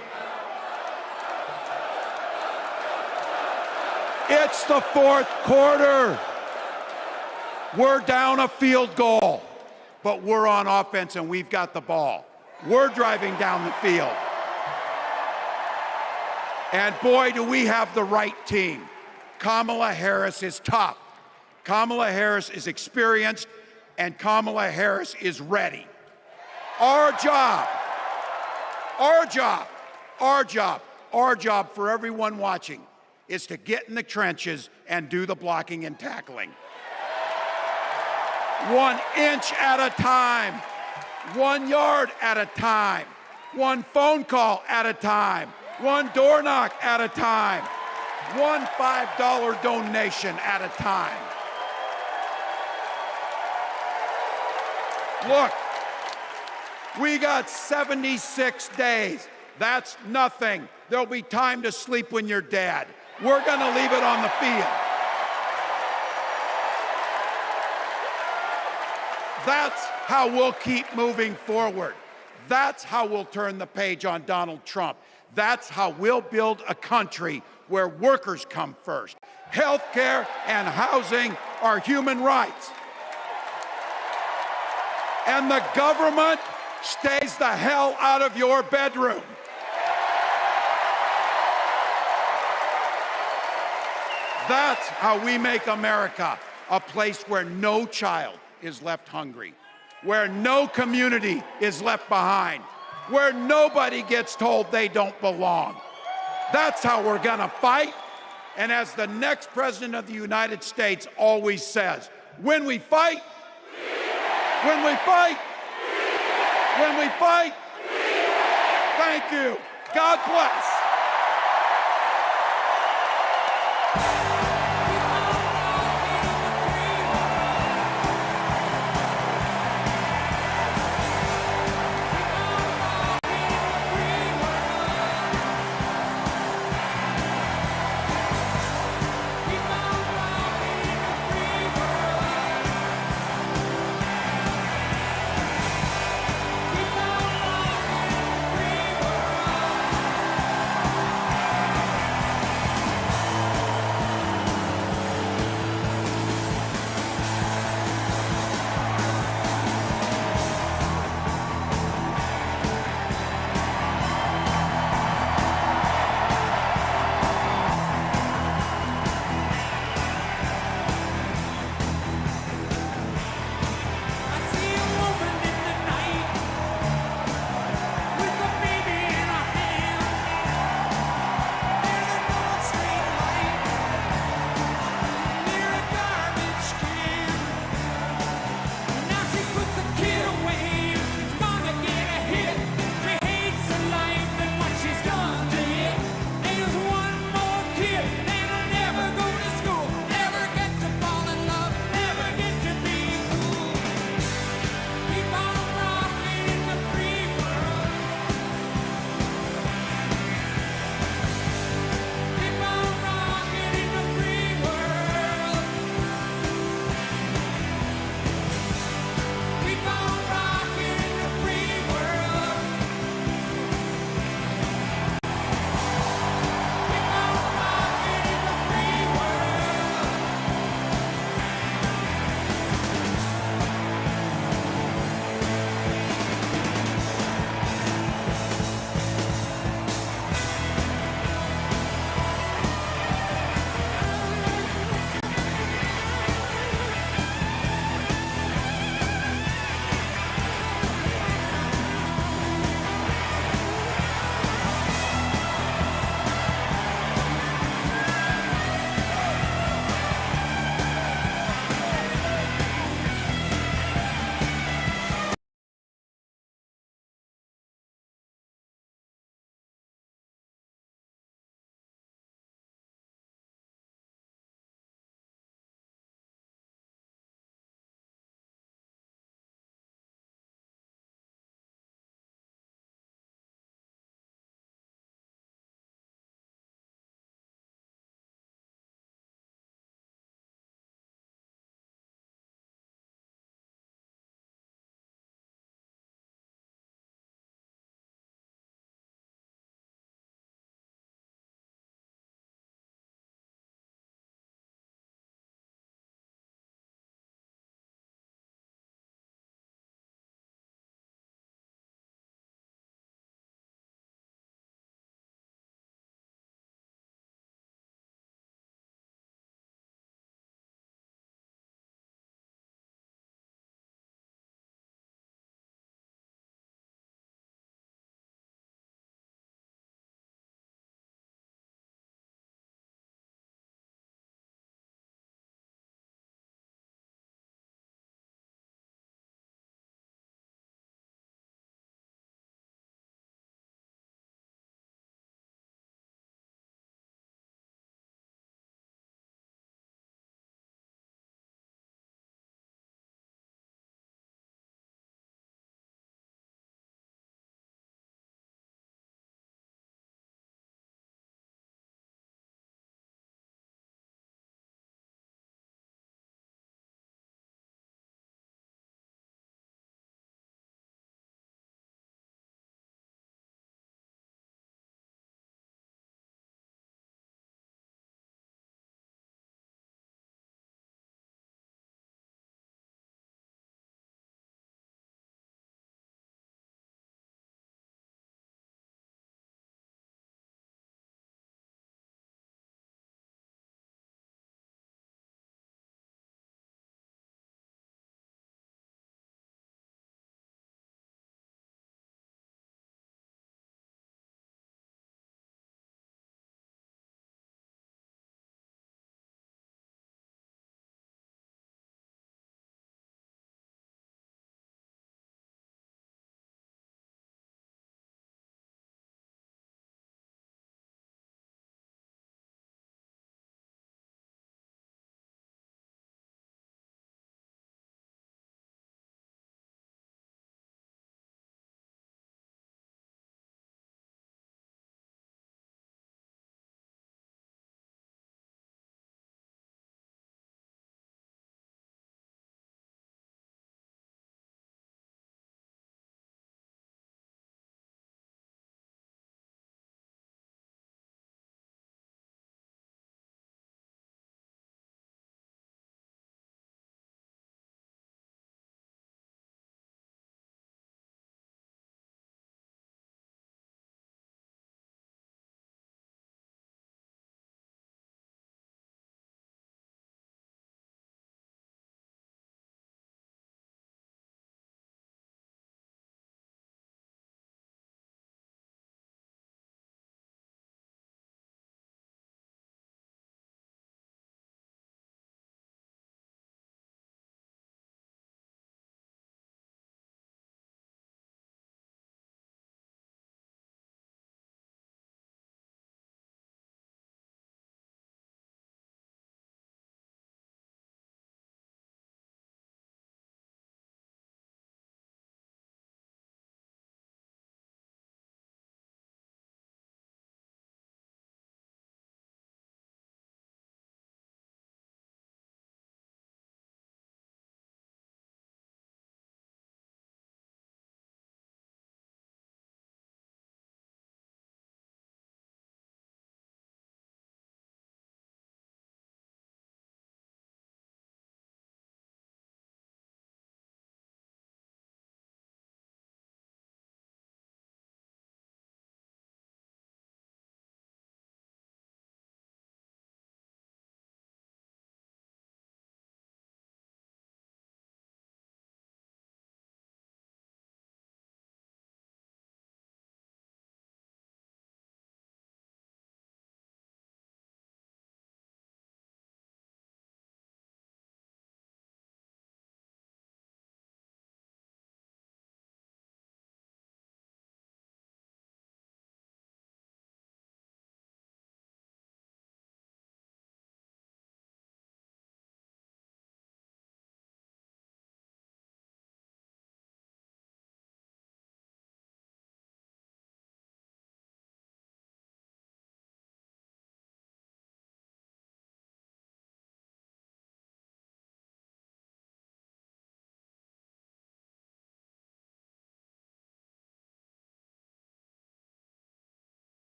It's the fourth quarter. We're down a field goal, but we're on offense and we've got the ball. We're driving down the field. And boy, do we have the right team. Kamala Harris is tough. Kamala Harris is experienced, and Kamala Harris is ready. Our job for everyone watching is to get in the trenches and do the blocking and tackling. 1 inch at a time, 1 yard at a time, 1 phone call at a time, 1 door knock at a time, 1 $5 donation at a time. Look, we got 76 days. That's nothing. There'll be time to sleep when you're dead. We're going to leave it on the field. That's how we'll keep moving forward. That's how we'll turn the page on Donald Trump. That's how we'll build a country where workers come first. Healthcare and housing are human rights. And the government stays the hell out of your bedroom. That's how we make America a place where no child is left hungry, where no community is left behind, where nobody gets told they don't belong. That's how we're gonna fight. And as the next president of the United States always says, when we fight, when we fight, when we fight, thank you. God bless.